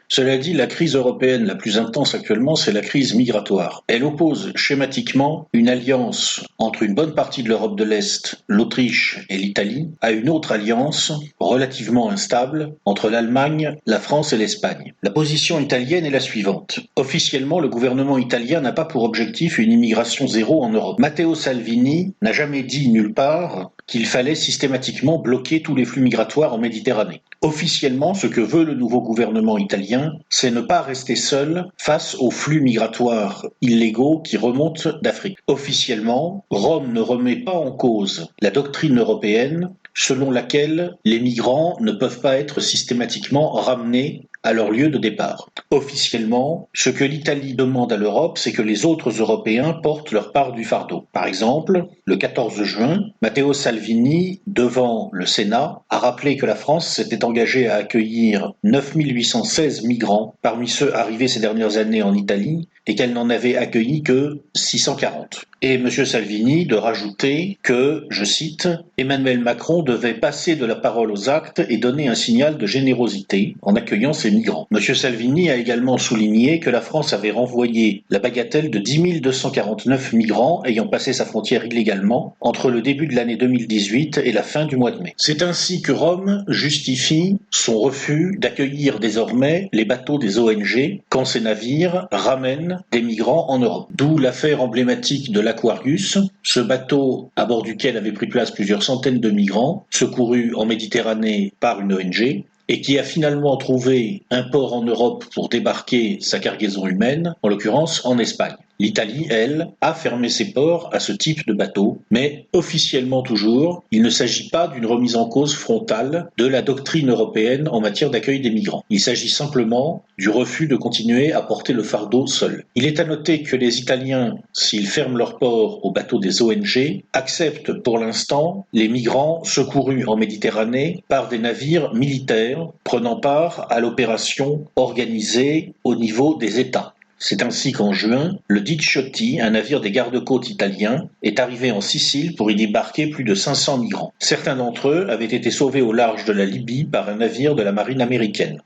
Cela dit, la crise européenne la plus intense actuellement, c'est la crise migratoire. Elle oppose schématiquement une alliance entre une bonne partie de l'Europe de l'Est, l'Autriche et l'Italie, à une autre alliance relativement instable entre l'Allemagne, la France et l'Espagne. La position italienne est la suivante. Officiellement, le gouvernement italien n'a pas pour objectif une immigration zéro en Europe. Matteo Salvini n'a jamais dit nulle part qu'il fallait systématiquement bloquer tous les flux migratoires en Méditerranée. Officiellement, ce que veut le nouveau gouvernement italien, c'est ne pas rester seul face aux flux migratoires illégaux qui remontent d'Afrique. Officiellement, Rome ne remet pas en cause la doctrine européenne selon laquelle les migrants ne peuvent pas être systématiquement ramenés à leur lieu de départ. Officiellement, ce que l'Italie demande à l'Europe, c'est que les autres Européens portent leur part du fardeau. Par exemple, le 14 juin, Matteo Salvini, devant le Sénat, a rappelé que la France s'était engagée à accueillir 9 816 migrants parmi ceux arrivés ces dernières années en Italie et qu'elle n'en avait accueilli que 640. Et M. Salvini de rajouter que, je cite, « Emmanuel Macron devait passer de la parole aux actes et donner un signal de générosité en accueillant ces migrants. » M. Salvini a également souligné que la France avait renvoyé la bagatelle de 10 249 migrants ayant passé sa frontière illégalement entre le début de l'année 2018 et la fin du mois de mai. C'est ainsi que Rome justifie son refus d'accueillir désormais les bateaux des ONG quand ces navires ramènent des migrants en Europe. D'où l'affaire emblématique de l'Aquarius, ce bateau à bord duquel avaient pris place plusieurs centaines de migrants, secourus en Méditerranée par une ONG, et qui a finalement trouvé un port en Europe pour débarquer sa cargaison humaine, en l'occurrence en Espagne. L'Italie, elle, a fermé ses ports à ce type de bateau, mais officiellement toujours, il ne s'agit pas d'une remise en cause frontale de la doctrine européenne en matière d'accueil des migrants. Il s'agit simplement du refus de continuer à porter le fardeau seul. Il est à noter que les Italiens, s'ils ferment leurs ports aux bateaux des ONG, acceptent pour l'instant les migrants secourus en Méditerranée par des navires militaires prenant part à l'opération organisée au niveau des États. C'est ainsi qu'en juin, le Diciotti, un navire des gardes-côtes italiens, est arrivé en Sicile pour y débarquer plus de 500 migrants. Certains d'entre eux avaient été sauvés au large de la Libye par un navire de la marine américaine.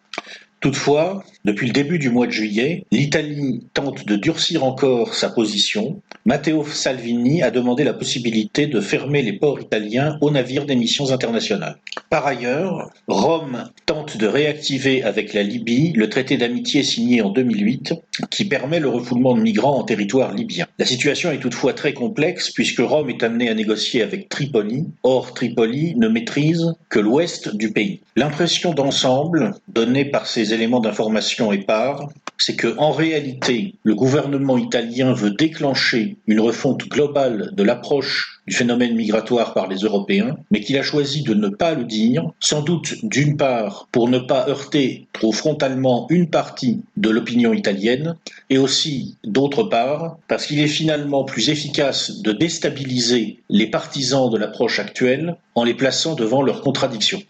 Toutefois, depuis le début du mois de juillet, l'Italie tente de durcir encore sa position. Matteo Salvini a demandé la possibilité de fermer les ports italiens aux navires des missions internationales. Par ailleurs, Rome tente de réactiver avec la Libye le traité d'amitié signé en 2008 qui permet le refoulement de migrants en territoire libyen. La situation est toutefois très complexe puisque Rome est amenée à négocier avec Tripoli. Or, Tripoli ne maîtrise que l'ouest du pays. L'impression d'ensemble donnée par ces éléments d'information épars, c'est que, en réalité, le gouvernement italien veut déclencher une refonte globale de l'approche du phénomène migratoire par les Européens, mais qu'il a choisi de ne pas le dire, sans doute d'une part pour ne pas heurter trop frontalement une partie de l'opinion italienne, et aussi d'autre part parce qu'il est finalement plus efficace de déstabiliser les partisans de l'approche actuelle en les plaçant devant leurs contradictions.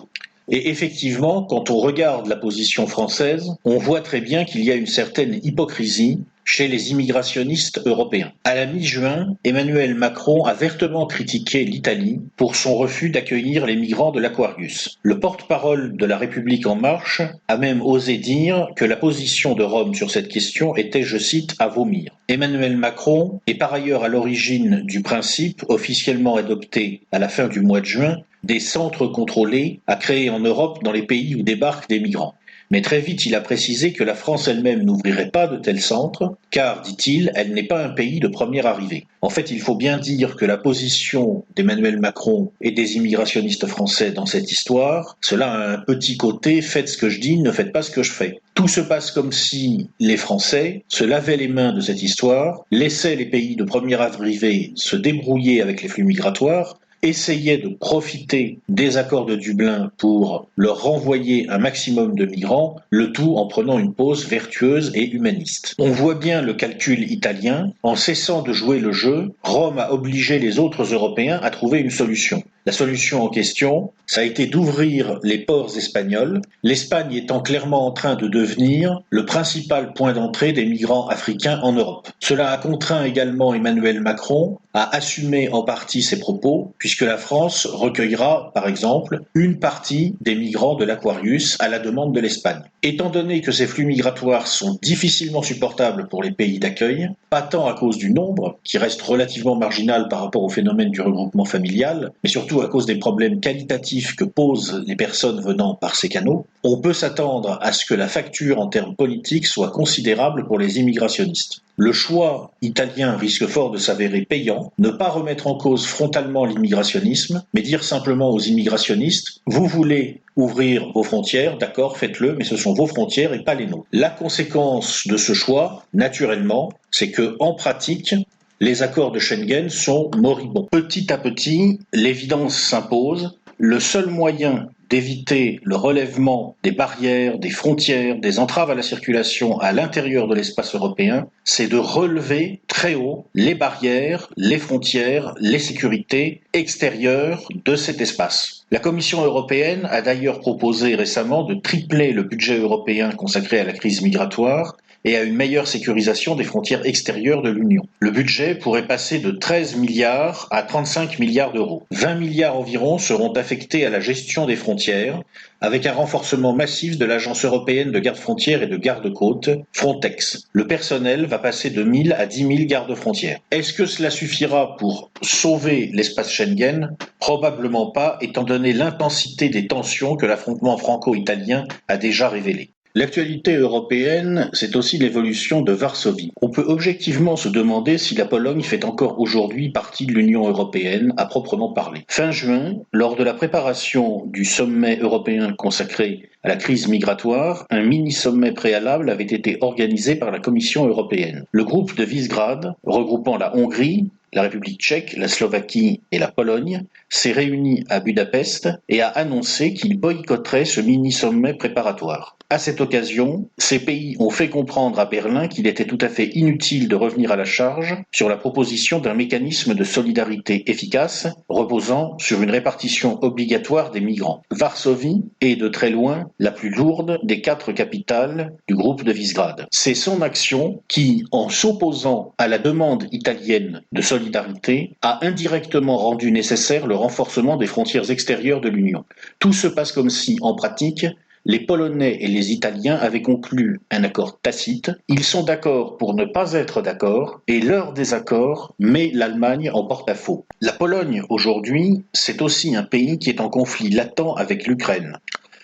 Et effectivement, quand on regarde la position française, on voit très bien qu'il y a une certaine hypocrisie chez les immigrationnistes européens. À la mi-juin, Emmanuel Macron a vertement critiqué l'Italie pour son refus d'accueillir les migrants de l'Aquarius. Le porte-parole de La République En Marche a même osé dire que la position de Rome sur cette question était, je cite, à vomir. Emmanuel Macron est par ailleurs à l'origine du principe, officiellement adopté à la fin du mois de juin, des centres contrôlés à créer en Europe dans les pays où débarquent des migrants. Mais très vite, il a précisé que la France elle-même n'ouvrirait pas de tels centres, car, dit-il, elle n'est pas un pays de première arrivée. En fait, il faut bien dire que la position d'Emmanuel Macron et des immigrationnistes français dans cette histoire, cela a un petit côté « faites ce que je dis, ne faites pas ce que je fais ». Tout se passe comme si les Français se lavaient les mains de cette histoire, laissaient les pays de première arrivée se débrouiller avec les flux migratoires, essayaient de profiter des accords de Dublin pour leur renvoyer un maximum de migrants, le tout en prenant une pose vertueuse et humaniste. On voit bien le calcul italien. En cessant de jouer le jeu, Rome a obligé les autres Européens à trouver une solution. La solution en question, ça a été d'ouvrir les ports espagnols, l'Espagne étant clairement en train de devenir le principal point d'entrée des migrants africains en Europe. Cela a contraint également Emmanuel Macron à assumer en partie ses propos, puisque la France recueillera, par exemple, une partie des migrants de l'Aquarius à la demande de l'Espagne. Étant donné que ces flux migratoires sont difficilement supportables pour les pays d'accueil, pas tant à cause du nombre, qui reste relativement marginal par rapport au phénomène du regroupement familial, mais surtout à cause des problèmes qualitatifs que posent les personnes venant par ces canaux, on peut s'attendre à ce que la facture en termes politiques soit considérable pour les immigrationnistes. Le choix italien risque fort de s'avérer payant, ne pas remettre en cause frontalement l'immigrationnisme, mais dire simplement aux immigrationnistes « vous voulez ouvrir vos frontières, d'accord, faites-le, mais ce sont vos frontières et pas les nôtres ». La conséquence de ce choix, naturellement, c'est que en pratique, les accords de Schengen sont moribonds. Petit à petit, l'évidence s'impose. Le seul moyen d'éviter le relèvement des barrières, des frontières, des entraves à la circulation à l'intérieur de l'espace européen, c'est de relever très haut les barrières, les frontières, les sécurités extérieures de cet espace. La Commission européenne a d'ailleurs proposé récemment de tripler le budget européen consacré à la crise migratoire et à une meilleure sécurisation des frontières extérieures de l'Union. Le budget pourrait passer de 13 milliards à 35 milliards d'euros. 20 milliards environ seront affectés à la gestion des frontières, avec un renforcement massif de l'Agence européenne de garde-frontières et de garde-côtes, Frontex. Le personnel va passer de 1000 à 10 000 gardes-frontières. Est-ce que cela suffira pour sauver l'espace Schengen ? Probablement pas, étant donné l'intensité des tensions que l'affrontement franco-italien a déjà révélées. L'actualité européenne, c'est aussi l'évolution de Varsovie. On peut objectivement se demander si la Pologne fait encore aujourd'hui partie de l'Union européenne à proprement parler. Fin juin, lors de la préparation du sommet européen consacré à la crise migratoire, un mini-sommet préalable avait été organisé par la Commission européenne. Le groupe de Visegrad, regroupant la Hongrie, la République tchèque, la Slovaquie et la Pologne, s'est réuni à Budapest et a annoncé qu'il boycotterait ce mini-sommet préparatoire. À cette occasion, ces pays ont fait comprendre à Berlin qu'il était tout à fait inutile de revenir à la charge sur la proposition d'un mécanisme de solidarité efficace reposant sur une répartition obligatoire des migrants. Varsovie est de très loin la plus lourde des 4 capitales du groupe de Visegrad. C'est son action qui, en s'opposant à la demande italienne de solidarité, a indirectement rendu nécessaire le renforcement des frontières extérieures de l'Union. Tout se passe comme si, en pratique, les Polonais et les Italiens avaient conclu un accord tacite. Ils sont d'accord pour ne pas être d'accord et leur désaccord met l'Allemagne en porte-à-faux. La Pologne, aujourd'hui, c'est aussi un pays qui est en conflit latent avec l'Ukraine.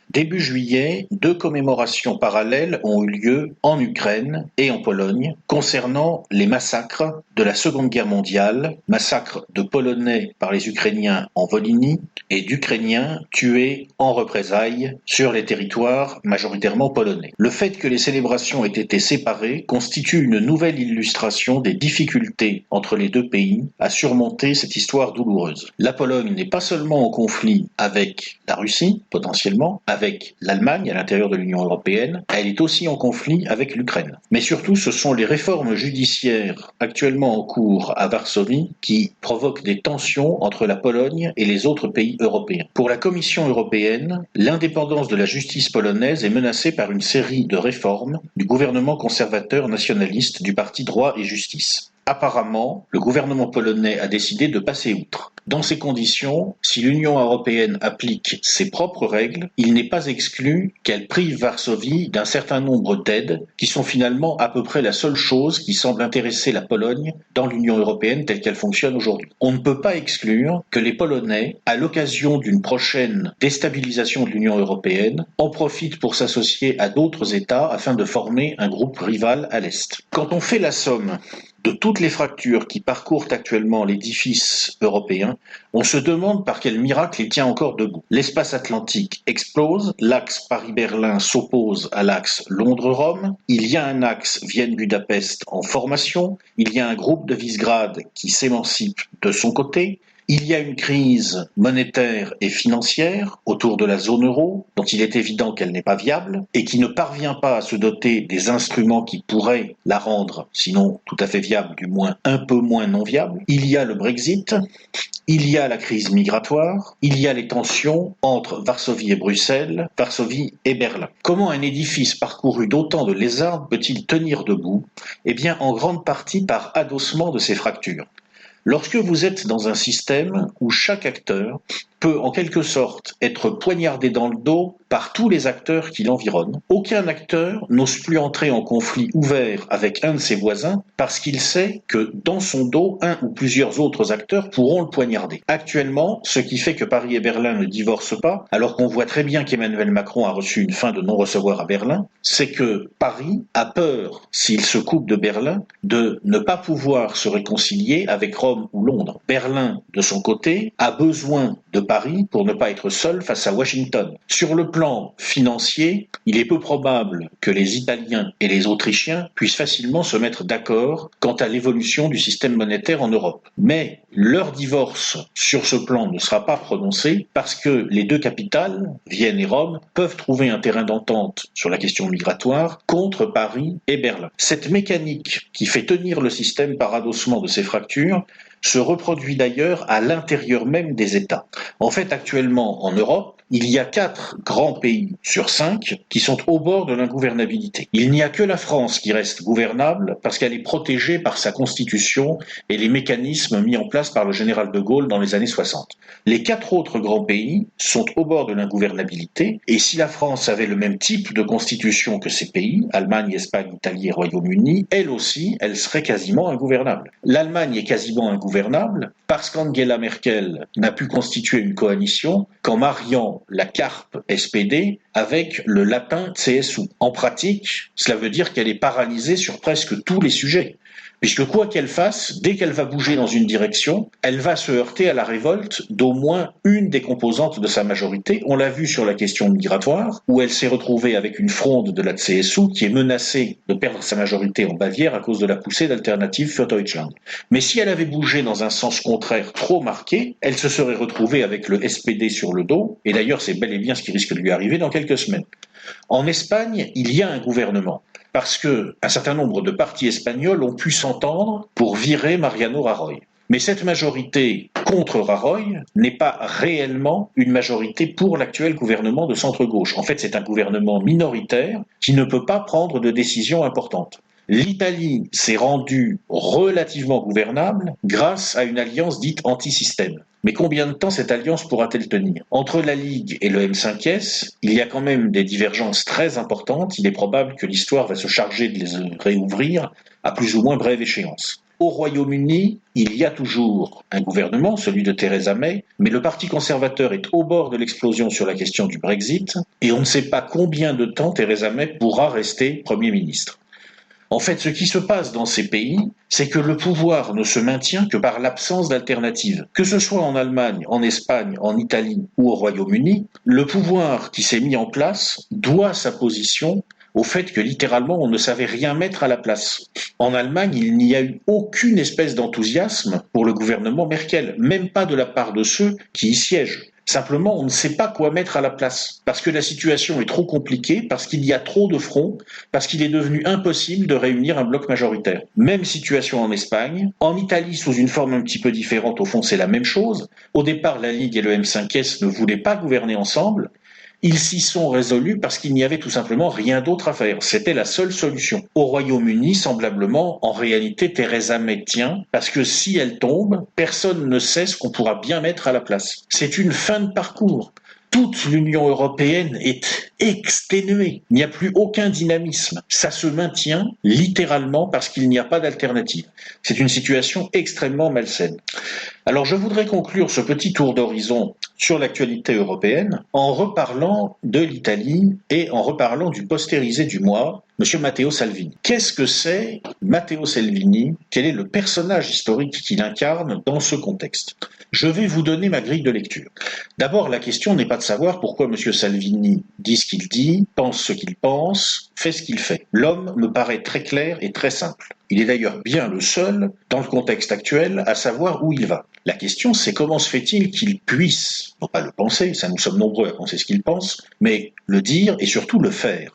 Début juillet, 2 commémorations parallèles ont eu lieu en Ukraine et en Pologne concernant les massacres de la Seconde Guerre mondiale, massacres de Polonais par les Ukrainiens en Volhynie et d'Ukrainiens tués en représailles sur les territoires majoritairement polonais. Le fait que les célébrations aient été séparées constitue une nouvelle illustration des difficultés entre les deux pays à surmonter cette histoire douloureuse. La Pologne n'est pas seulement en conflit avec la Russie, potentiellement, avec l'Allemagne à l'intérieur de l'Union européenne, elle est aussi en conflit avec l'Ukraine. Mais surtout, ce sont les réformes judiciaires actuellement en cours à Varsovie qui provoquent des tensions entre la Pologne et les autres pays européens. Pour la Commission européenne, l'indépendance de la justice polonaise est menacée par une série de réformes du gouvernement conservateur nationaliste du parti Droit et Justice. Apparemment, le gouvernement polonais a décidé de passer outre. Dans ces conditions, si l'Union européenne applique ses propres règles, il n'est pas exclu qu'elle prive Varsovie d'un certain nombre d'aides qui sont finalement à peu près la seule chose qui semble intéresser la Pologne dans l'Union européenne telle qu'elle fonctionne aujourd'hui. On ne peut pas exclure que les Polonais, à l'occasion d'une prochaine déstabilisation de l'Union européenne, en profitent pour s'associer à d'autres États afin de former un groupe rival à l'Est. Quand on fait la somme de toutes les fractures qui parcourent actuellement l'édifice européen, on se demande par quel miracle il tient encore debout. L'espace atlantique explose, l'axe Paris-Berlin s'oppose à l'axe Londres-Rome, il y a un axe Vienne-Budapest en formation, il y a un groupe de Visegrad qui s'émancipe de son côté, il y a une crise monétaire et financière autour de la zone euro, dont il est évident qu'elle n'est pas viable, et qui ne parvient pas à se doter des instruments qui pourraient la rendre, sinon tout à fait viable, du moins un peu moins non viable. Il y a le Brexit, il y a la crise migratoire, il y a les tensions entre Varsovie et Bruxelles, Varsovie et Berlin. Comment un édifice parcouru d'autant de lézardes peut-il tenir debout ? Eh bien, en grande partie par adossement de ces fractures. Lorsque vous êtes dans un système où chaque acteur peut en quelque sorte être poignardé dans le dos par tous les acteurs qui l'environnent. Aucun acteur n'ose plus entrer en conflit ouvert avec un de ses voisins parce qu'il sait que dans son dos, un ou plusieurs autres acteurs pourront le poignarder. Actuellement, ce qui fait que Paris et Berlin ne divorcent pas, alors qu'on voit très bien qu'Emmanuel Macron a reçu une fin de non-recevoir à Berlin, c'est que Paris a peur, s'il se coupe de Berlin, de ne pas pouvoir se réconcilier avec Rome ou Londres. Berlin, de son côté, a besoin de Paris pour ne pas être seul face à Washington. Sur le plan financier, il est peu probable que les Italiens et les Autrichiens puissent facilement se mettre d'accord quant à l'évolution du système monétaire en Europe. Mais leur divorce sur ce plan ne sera pas prononcé parce que les deux capitales, Vienne et Rome, peuvent trouver un terrain d'entente sur la question migratoire contre Paris et Berlin. Cette mécanique qui fait tenir le système par adossement de ces fractures se reproduit d'ailleurs à l'intérieur même des États. En fait, actuellement, en Europe, il y a 4 grands pays sur 5 qui sont au bord de l'ingouvernabilité. Il n'y a que la France qui reste gouvernable parce qu'elle est protégée par sa constitution et les mécanismes mis en place par le général de Gaulle dans les années 60. Les 4 autres grands pays sont au bord de l'ingouvernabilité et si la France avait le même type de constitution que ces pays, Allemagne, Espagne, Italie et Royaume-Uni, elle aussi, elle serait quasiment ingouvernable. L'Allemagne est quasiment ingouvernable parce qu'Angela Merkel n'a pu constituer une coalition qu'en mariant la carpe SPD avec le lapin CSU. En pratique, cela veut dire qu'elle est paralysée sur presque tous les sujets. Puisque quoi qu'elle fasse, dès qu'elle va bouger dans une direction, elle va se heurter à la révolte d'au moins une des composantes de sa majorité. On l'a vu sur la question migratoire, où elle s'est retrouvée avec une fronde de la CSU qui est menacée de perdre sa majorité en Bavière à cause de la poussée d'Alternative für Deutschland. Mais si elle avait bougé dans un sens contraire trop marqué, elle se serait retrouvée avec le SPD sur le dos, et d'ailleurs c'est bel et bien ce qui risque de lui arriver dans quelques semaines. En Espagne, il y a un gouvernement. Parce qu'un certain nombre de partis espagnols ont pu s'entendre pour virer Mariano Rajoy. Mais cette majorité contre Rajoy n'est pas réellement une majorité pour l'actuel gouvernement de centre-gauche. En fait, c'est un gouvernement minoritaire qui ne peut pas prendre de décisions importantes. L'Italie s'est rendue relativement gouvernable grâce à une alliance dite anti-système. Mais combien de temps cette alliance pourra-t-elle tenir ? Entre la Ligue et le M5S, il y a quand même des divergences très importantes. Il est probable que l'histoire va se charger de les réouvrir à plus ou moins brève échéance. Au Royaume-Uni, il y a toujours un gouvernement, celui de Theresa May, mais le Parti conservateur est au bord de l'explosion sur la question du Brexit, et on ne sait pas combien de temps Theresa May pourra rester Premier ministre. En fait, ce qui se passe dans ces pays, c'est que le pouvoir ne se maintient que par l'absence d'alternative. Que ce soit en Allemagne, en Espagne, en Italie ou au Royaume-Uni, le pouvoir qui s'est mis en place doit sa position au fait que littéralement on ne savait rien mettre à la place. En Allemagne, il n'y a eu aucune espèce d'enthousiasme pour le gouvernement Merkel, même pas de la part de ceux qui y siègent. Simplement, on ne sait pas quoi mettre à la place, parce que la situation est trop compliquée, parce qu'il y a trop de fronts, parce qu'il est devenu impossible de réunir un bloc majoritaire. Même situation en Espagne. En Italie, sous une forme un petit peu différente, au fond, c'est la même chose. Au départ, la Ligue et le M5S ne voulaient pas gouverner ensemble. Ils s'y sont résolus parce qu'il n'y avait tout simplement rien d'autre à faire. C'était la seule solution. Au Royaume-Uni, semblablement, en réalité, Theresa May tient, parce que si elle tombe, personne ne sait ce qu'on pourra bien mettre à la place. C'est une fin de parcours. Toute l'Union européenne est exténuée. Il n'y a plus aucun dynamisme. Ça se maintient littéralement parce qu'il n'y a pas d'alternative. C'est une situation extrêmement malsaine. Alors je voudrais conclure ce petit tour d'horizon sur l'actualité européenne en reparlant de l'Italie et en reparlant du postérisé du mois, M. Matteo Salvini. Qu'est-ce que c'est Matteo Salvini ? Quel est le personnage historique qu'il incarne dans ce contexte ? Je vais vous donner ma grille de lecture. D'abord, la question n'est pas de savoir pourquoi M. Salvini dit ce qu'il dit, pense ce qu'il pense, fait ce qu'il fait. L'homme me paraît très clair et très simple. Il est d'ailleurs bien le seul, dans le contexte actuel, à savoir où il va. La question, c'est comment se fait-il qu'il puisse, non pas le penser, ça nous sommes nombreux à penser ce qu'il pense, mais le dire et surtout le faire.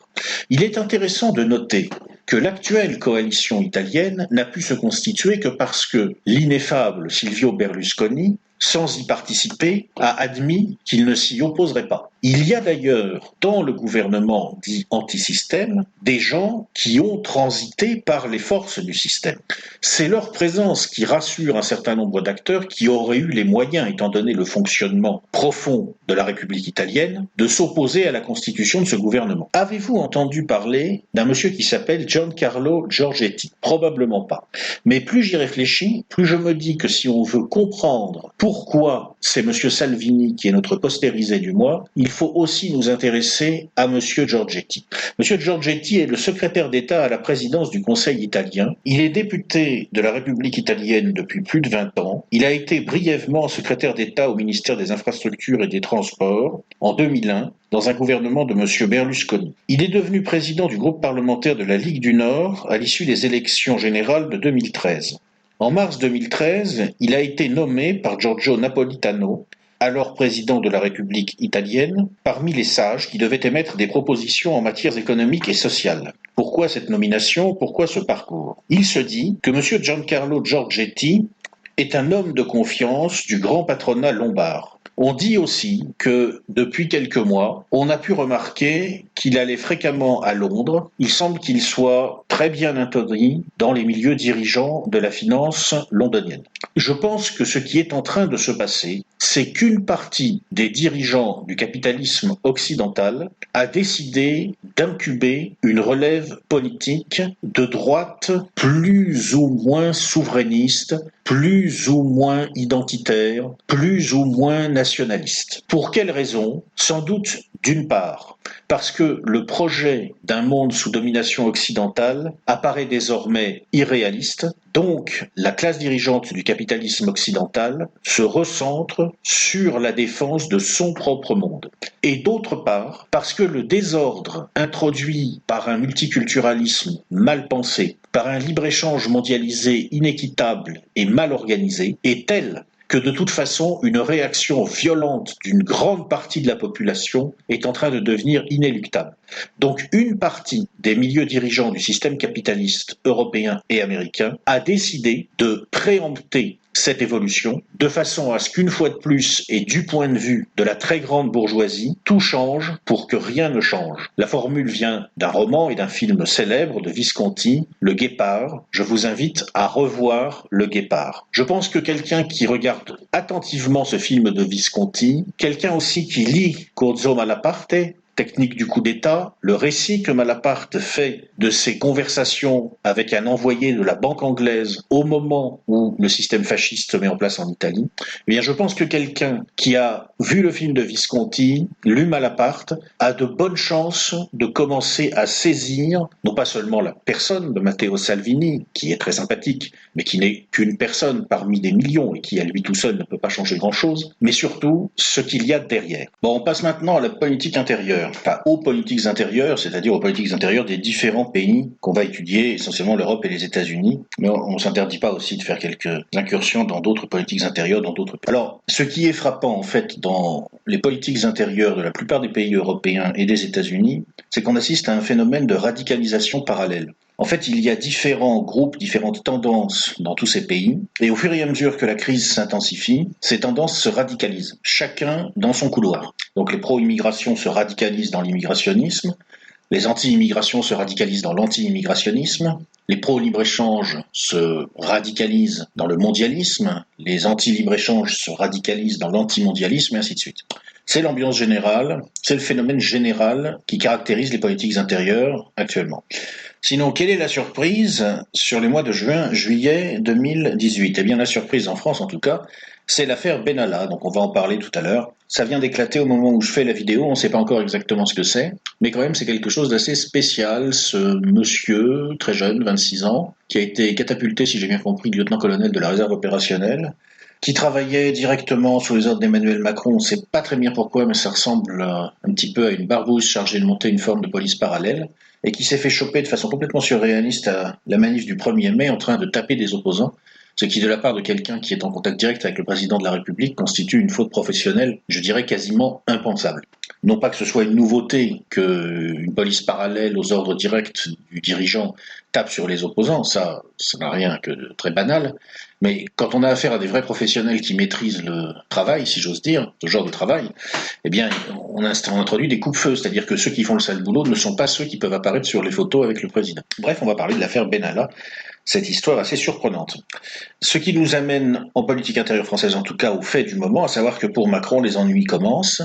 Il est intéressant de noter que l'actuelle coalition italienne n'a pu se constituer que parce que l'ineffable Silvio Berlusconi, sans y participer, a admis qu'il ne s'y opposerait pas. Il y a d'ailleurs dans le gouvernement dit anti-système des gens qui ont transité par les forces du système. C'est leur présence qui rassure un certain nombre d'acteurs qui auraient eu les moyens, étant donné le fonctionnement profond de la République italienne, de s'opposer à la constitution de ce gouvernement. Avez-vous entendu parler d'un monsieur qui s'appelle Giancarlo Giorgetti? Probablement pas. Mais plus j'y réfléchis, plus je me dis que si on veut comprendre pourquoi c'est monsieur Salvini qui est notre postérisé du mois, il faut aussi nous intéresser à monsieur Giorgetti. Monsieur Giorgetti est le secrétaire d'État à la présidence du Conseil italien. Il est député de la République italienne depuis plus de 20 ans. Il a été brièvement secrétaire d'État au ministère des Infrastructures et des Transports en 2001 dans un gouvernement de M. Berlusconi. Il est devenu président du groupe parlementaire de la Ligue du Nord à l'issue des élections générales de 2013. En mars 2013, il a été nommé par Giorgio Napolitano, alors président de la République italienne, parmi les sages qui devaient émettre des propositions en matière économique et sociale. Pourquoi cette nomination? Pourquoi ce parcours? Il se dit que M. Giancarlo Giorgetti est un homme de confiance du grand patronat lombard. On dit aussi que depuis quelques mois, on a pu remarquer qu'il allait fréquemment à Londres. Il semble qu'il soit très bien introduit dans les milieux dirigeants de la finance londonienne. Je pense que ce qui est en train de se passer, c'est qu'une partie des dirigeants du capitalisme occidental a décidé d'incuber une relève politique de droite plus ou moins souverainiste, plus ou moins identitaire, plus ou moins nationaliste. Pour quelles raisons? Sans doute, d'une part, parce que le projet d'un monde sous domination occidentale apparaît désormais irréaliste, donc la classe dirigeante du capitalisme occidental se recentre sur la défense de son propre monde. Et d'autre part, parce que le désordre introduit par un multiculturalisme mal pensé, par un libre-échange mondialisé inéquitable et mal organisé, est tel que de toute façon, une réaction violente d'une grande partie de la population est en train de devenir inéluctable. Donc une partie des milieux dirigeants du système capitaliste européen et américain a décidé de préempter cette évolution, de façon à ce qu'une fois de plus, et du point de vue de la très grande bourgeoisie, tout change pour que rien ne change. La formule vient d'un roman et d'un film célèbre de Visconti, Le Guépard. Je vous invite à revoir Le Guépard. Je pense que quelqu'un qui regarde attentivement ce film de Visconti, quelqu'un aussi qui lit Cozzo Malaparte, Technique du coup d'État, le récit que Malaparte fait de ses conversations avec un envoyé de la banque anglaise au moment où le système fasciste se met en place en Italie, eh bien je pense que quelqu'un qui a vu le film de Visconti, lu Malaparte, a de bonnes chances de commencer à saisir, non pas seulement la personne de Matteo Salvini, qui est très sympathique, mais qui n'est qu'une personne parmi des millions et qui à lui tout seul ne peut pas changer grand-chose, mais surtout ce qu'il y a derrière. Bon, on passe maintenant à la politique intérieure. Enfin, aux politiques intérieures, c'est-à-dire aux politiques intérieures des différents pays qu'on va étudier, essentiellement l'Europe et les États-Unis, mais on ne s'interdit pas aussi de faire quelques incursions dans d'autres politiques intérieures, dans d'autres pays. Alors, ce qui est frappant en fait dans les politiques intérieures de la plupart des pays européens et des États-Unis, c'est qu'on assiste à un phénomène de radicalisation parallèle. En fait, il y a différents groupes, différentes tendances dans tous ces pays, et au fur et à mesure que la crise s'intensifie, ces tendances se radicalisent, chacun dans son couloir. Donc les pro-immigration se radicalisent dans l'immigrationnisme, les anti-immigrations se radicalisent dans l'anti-immigrationnisme, les pro-libre-échange se radicalisent dans le mondialisme, les anti-libre-échange se radicalisent dans l'anti-mondialisme, et ainsi de suite. C'est l'ambiance générale, c'est le phénomène général qui caractérise les politiques intérieures actuellement. Sinon, quelle est la surprise sur les mois de juillet 2018? Eh bien, la surprise en France, en tout cas, c'est l'affaire Benalla. Donc, on va en parler tout à l'heure. Ça vient d'éclater au moment où je fais la vidéo. On ne sait pas encore exactement ce que c'est. Mais quand même, c'est quelque chose d'assez spécial. Ce monsieur, très jeune, 26 ans, qui a été catapulté, si j'ai bien compris, lieutenant-colonel de la réserve opérationnelle, qui travaillait directement sous les ordres d'Emmanuel Macron. On ne sait pas très bien pourquoi, mais ça ressemble un petit peu à une barbouze chargée de monter une forme de police parallèle, et qui s'est fait choper de façon complètement surréaliste à la manif du 1er mai en train de taper des opposants. ce qui de la part de quelqu'un qui est en contact direct avec le président de la République constitue une faute professionnelle, je dirais quasiment impensable. Non pas que ce soit une nouveauté qu'une police parallèle aux ordres directs du dirigeant tape sur les opposants, ça n'a rien que de très banal, mais quand on a affaire à des vrais professionnels qui maîtrisent le travail, si j'ose dire, ce genre de travail, eh bien, on introduit des coupe-feux, c'est-à-dire que ceux qui font le sale boulot ne sont pas ceux qui peuvent apparaître sur les photos avec le président. Bref, on va parler de l'affaire Benalla, cette histoire assez surprenante. Ce qui nous amène en politique intérieure française, en tout cas au fait du moment, à savoir que pour Macron, les ennuis commencent.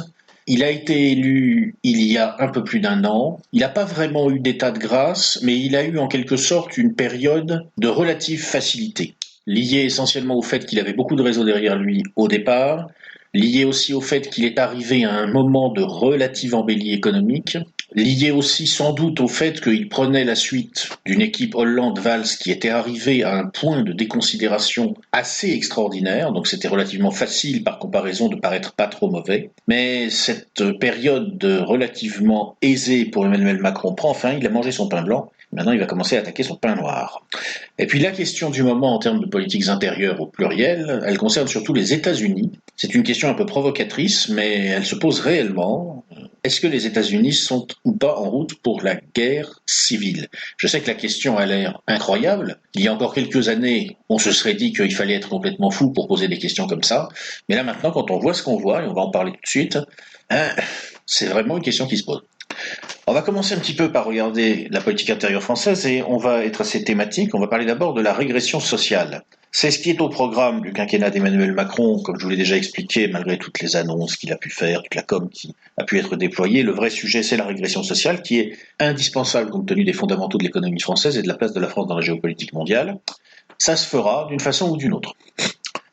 Il a été élu il y a un peu plus d'un an. Il n'a pas vraiment eu d'état de grâce, mais il a eu en quelque sorte une période de relative facilité, liée essentiellement au fait qu'il avait beaucoup de réseaux derrière lui au départ, lié aussi au fait qu'il est arrivé à un moment de relative embellie économique, lié aussi sans doute au fait qu'il prenait la suite d'une équipe Hollande-Valls qui était arrivée à un point de déconsidération assez extraordinaire, donc c'était relativement facile par comparaison de paraître pas trop mauvais. Mais cette période relativement aisée pour Emmanuel Macron prend fin, il a mangé son pain blanc. Maintenant, il va commencer à attaquer son pain noir. Et puis la question du moment en termes de politiques intérieures au pluriel, elle concerne surtout les États-Unis. C'est une question un peu provocatrice, mais elle se pose réellement. Est-ce que les États-Unis sont ou pas en route pour la guerre civile? Je sais que la question a l'air incroyable. Il y a encore quelques années, on se serait dit qu'il fallait être complètement fou pour poser des questions comme ça. Mais là maintenant, quand on voit ce qu'on voit, et on va en parler tout de suite, c'est vraiment une question qui se pose. On va commencer un petit peu par regarder la politique intérieure française et on va être assez thématique. On va parler d'abord de la régression sociale. C'est ce qui est au programme du quinquennat d'Emmanuel Macron, comme je vous l'ai déjà expliqué, malgré toutes les annonces qu'il a pu faire, toute la com qui a pu être déployée. Le vrai sujet, c'est la régression sociale, qui est indispensable compte tenu des fondamentaux de l'économie française et de la place de la France dans la géopolitique mondiale. Ça se fera d'une façon ou d'une autre.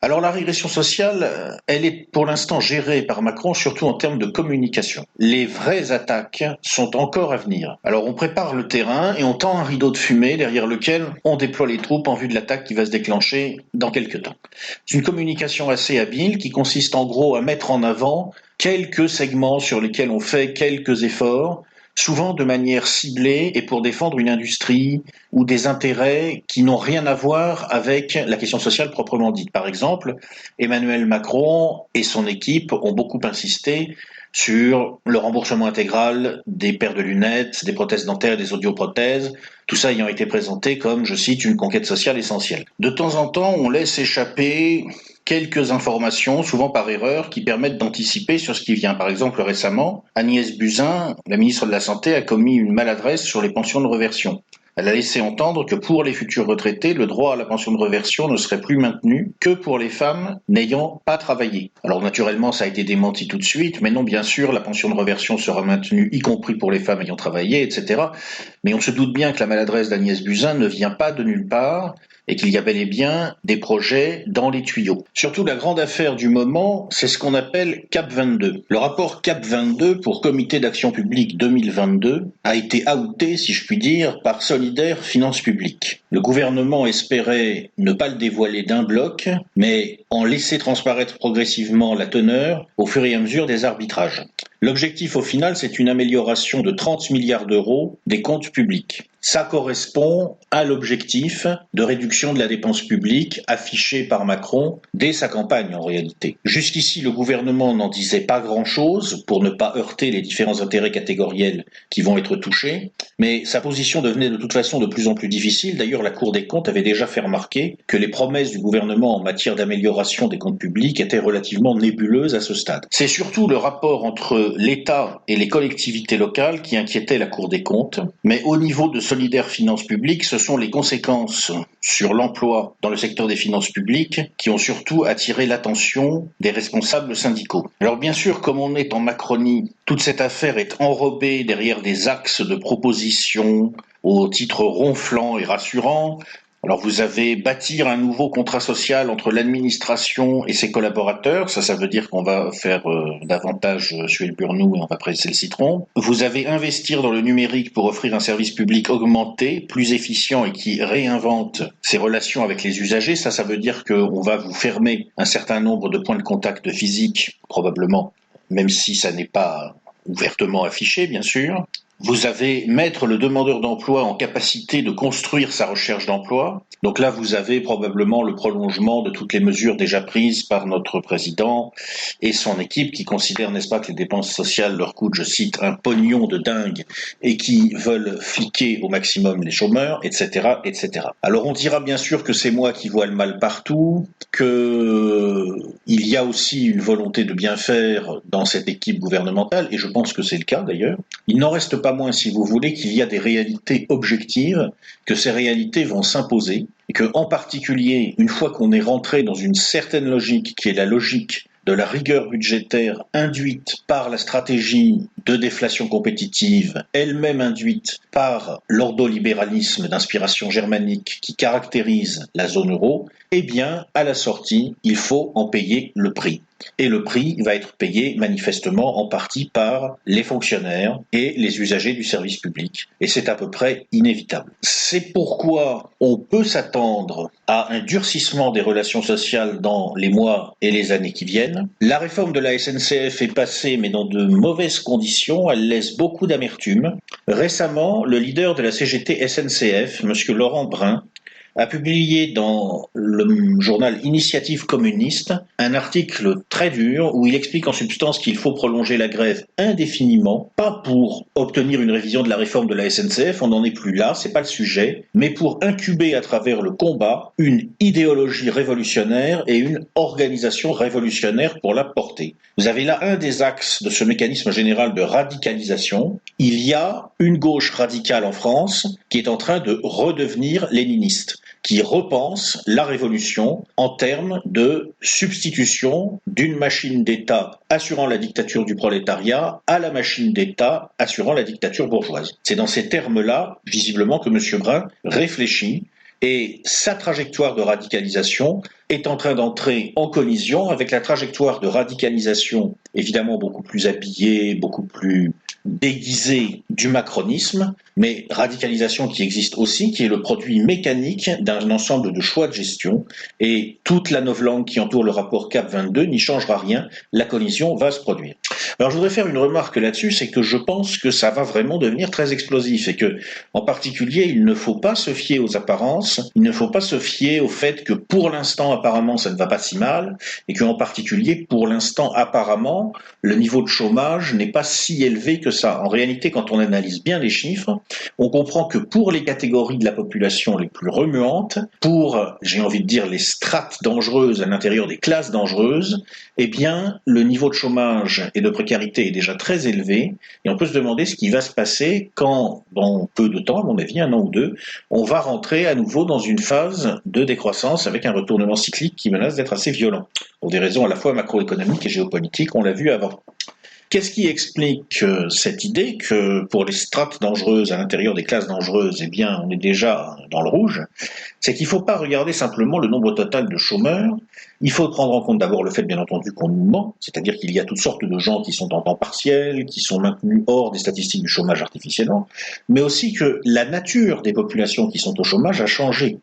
Alors la régression sociale, elle est pour l'instant gérée par Macron, surtout en termes de communication. Les vraies attaques sont encore à venir. Alors on prépare le terrain et on tend un rideau de fumée derrière lequel on déploie les troupes en vue de l'attaque qui va se déclencher dans quelques temps. C'est une communication assez habile qui consiste en gros à mettre en avant quelques segments sur lesquels on fait quelques efforts, souvent de manière ciblée et pour défendre une industrie ou des intérêts qui n'ont rien à voir avec la question sociale proprement dite. Par exemple, Emmanuel Macron et son équipe ont beaucoup insisté sur le remboursement intégral des paires de lunettes, des prothèses dentaires et des audioprothèses, tout ça ayant été présenté comme, je cite, une conquête sociale essentielle. De temps en temps, on laisse échapper quelques informations, souvent par erreur, qui permettent d'anticiper sur ce qui vient. Par exemple, récemment, Agnès Buzyn, la ministre de la Santé, a commis une maladresse sur les pensions de réversion. Elle a laissé entendre que pour les futurs retraités, le droit à la pension de réversion ne serait plus maintenu que pour les femmes n'ayant pas travaillé. Alors naturellement, ça a été démenti tout de suite, mais non, bien sûr, la pension de réversion sera maintenue, y compris pour les femmes ayant travaillé, etc. Mais on se doute bien que la maladresse d'Agnès Buzyn ne vient pas de nulle part, et qu'il y a bel et bien des projets dans les tuyaux. Surtout, la grande affaire du moment, c'est ce qu'on appelle CAP 22. Le rapport CAP 22 pour Comité d'action publique 2022 a été outé, si je puis dire, par Solidaires Finances Publiques. Le gouvernement espérait ne pas le dévoiler d'un bloc, mais en laisser transparaître progressivement la teneur au fur et à mesure des arbitrages. L'objectif au final, c'est une amélioration de 30 milliards d'euros des comptes publics. Ça correspond à l'objectif de réduction de la dépense publique affiché par Macron dès sa campagne en réalité. Jusqu'ici, le gouvernement n'en disait pas grand-chose pour ne pas heurter les différents intérêts catégoriels qui vont être touchés, mais sa position devenait de toute façon de plus en plus difficile. D'ailleurs, la Cour des comptes avait déjà fait remarquer que les promesses du gouvernement en matière d'amélioration des comptes publics étaient relativement nébuleuses à ce stade. C'est surtout le rapport entre l'État et les collectivités locales qui inquiétait la Cour des comptes, mais au niveau de Solidaires Finances Publiques, ce sont les conséquences sur l'emploi dans le secteur des finances publiques qui ont surtout attiré l'attention des responsables syndicaux. Alors bien sûr, comme on est en Macronie, toute cette affaire est enrobée derrière des axes de propositions au titre ronflant et rassurant. Alors vous avez bâtir un nouveau contrat social entre l'administration et ses collaborateurs, ça veut dire qu'on va faire davantage suer le burnou et on va presser le citron. Vous avez investir dans le numérique pour offrir un service public augmenté, plus efficient et qui réinvente ses relations avec les usagers, ça veut dire qu'on va vous fermer un certain nombre de points de contact physiques, probablement, même si ça n'est pas ouvertement affiché, bien sûr. Vous avez mettre le demandeur d'emploi en capacité de construire sa recherche d'emploi. Donc là, vous avez probablement le prolongement de toutes les mesures déjà prises par notre président et son équipe qui considèrent, n'est-ce pas, que les dépenses sociales leur coûtent, je cite, un pognon de dingue et qui veulent fliquer au maximum les chômeurs, etc., etc. Alors on dira bien sûr que c'est moi qui vois le mal partout, qu'il y a aussi une volonté de bien faire dans cette équipe gouvernementale, et je pense que c'est le cas d'ailleurs. Il n'en reste pas moins, si vous voulez, qu'il y a des réalités objectives, que ces réalités vont s'imposer, et que, en particulier, une fois qu'on est rentré dans une certaine logique, qui est la logique de la rigueur budgétaire induite par la stratégie de déflation compétitive, elle-même induite par l'ordolibéralisme d'inspiration germanique qui caractérise la zone euro, eh bien, à la sortie, il faut en payer le prix. Et le prix va être payé manifestement en partie par les fonctionnaires et les usagers du service public. Et c'est à peu près inévitable. C'est pourquoi on peut s'attendre à un durcissement des relations sociales dans les mois et les années qui viennent. La réforme de la SNCF est passée, mais dans de mauvaises conditions. Elle laisse beaucoup d'amertume. Récemment, le leader de la CGT SNCF, M. Laurent Brun, a publié dans le journal Initiative communiste un article très dur où il explique en substance qu'il faut prolonger la grève indéfiniment, pas pour obtenir une révision de la réforme de la SNCF, on n'en est plus là, c'est pas le sujet, mais pour incuber à travers le combat une idéologie révolutionnaire et une organisation révolutionnaire pour la porter. Vous avez là un des axes de ce mécanisme général de radicalisation. Il y a une gauche radicale en France qui est en train de redevenir léniniste, qui repense la révolution en termes de substitution d'une machine d'État assurant la dictature du prolétariat à la machine d'État assurant la dictature bourgeoise. C'est dans ces termes-là, visiblement, que M. Brun réfléchit. Et sa trajectoire de radicalisation est en train d'entrer en collision avec la trajectoire de radicalisation, évidemment beaucoup plus habillée, beaucoup plus déguisée du macronisme, mais radicalisation qui existe aussi, qui est le produit mécanique d'un ensemble de choix de gestion. Et toute la novlangue qui entoure le rapport CAP 22 n'y changera rien, la collision va se produire. Alors je voudrais faire une remarque là-dessus, c'est que je pense que ça va vraiment devenir très explosif et que, en particulier, il ne faut pas se fier aux apparences, il ne faut pas se fier au fait que pour l'instant, apparemment, ça ne va pas si mal et qu'en particulier, pour l'instant, apparemment, le niveau de chômage n'est pas si élevé que ça. En réalité, quand on analyse bien les chiffres, on comprend que pour les catégories de la population les plus remuantes, pour, j'ai envie de dire, les strates dangereuses à l'intérieur des classes dangereuses, eh bien, le niveau de chômage et de précarité est déjà très élevé et on peut se demander ce qui va se passer quand, dans peu de temps, à mon avis, 1 an ou 2, on va rentrer à nouveau dans une phase de décroissance avec un retournement cyclique qui menace d'être assez violent, pour des raisons à la fois macroéconomiques et géopolitiques, on l'a vu avant. Qu'est-ce qui explique cette idée que pour les strates dangereuses, à l'intérieur des classes dangereuses, eh bien, on est déjà dans le rouge? C'est qu'il ne faut pas regarder simplement le nombre total de chômeurs. Il faut prendre en compte d'abord le fait, bien entendu, qu'on nous ment, c'est-à-dire qu'il y a toutes sortes de gens qui sont en temps partiel, qui sont maintenus hors des statistiques du chômage artificiellement, mais aussi que la nature des populations qui sont au chômage a changé.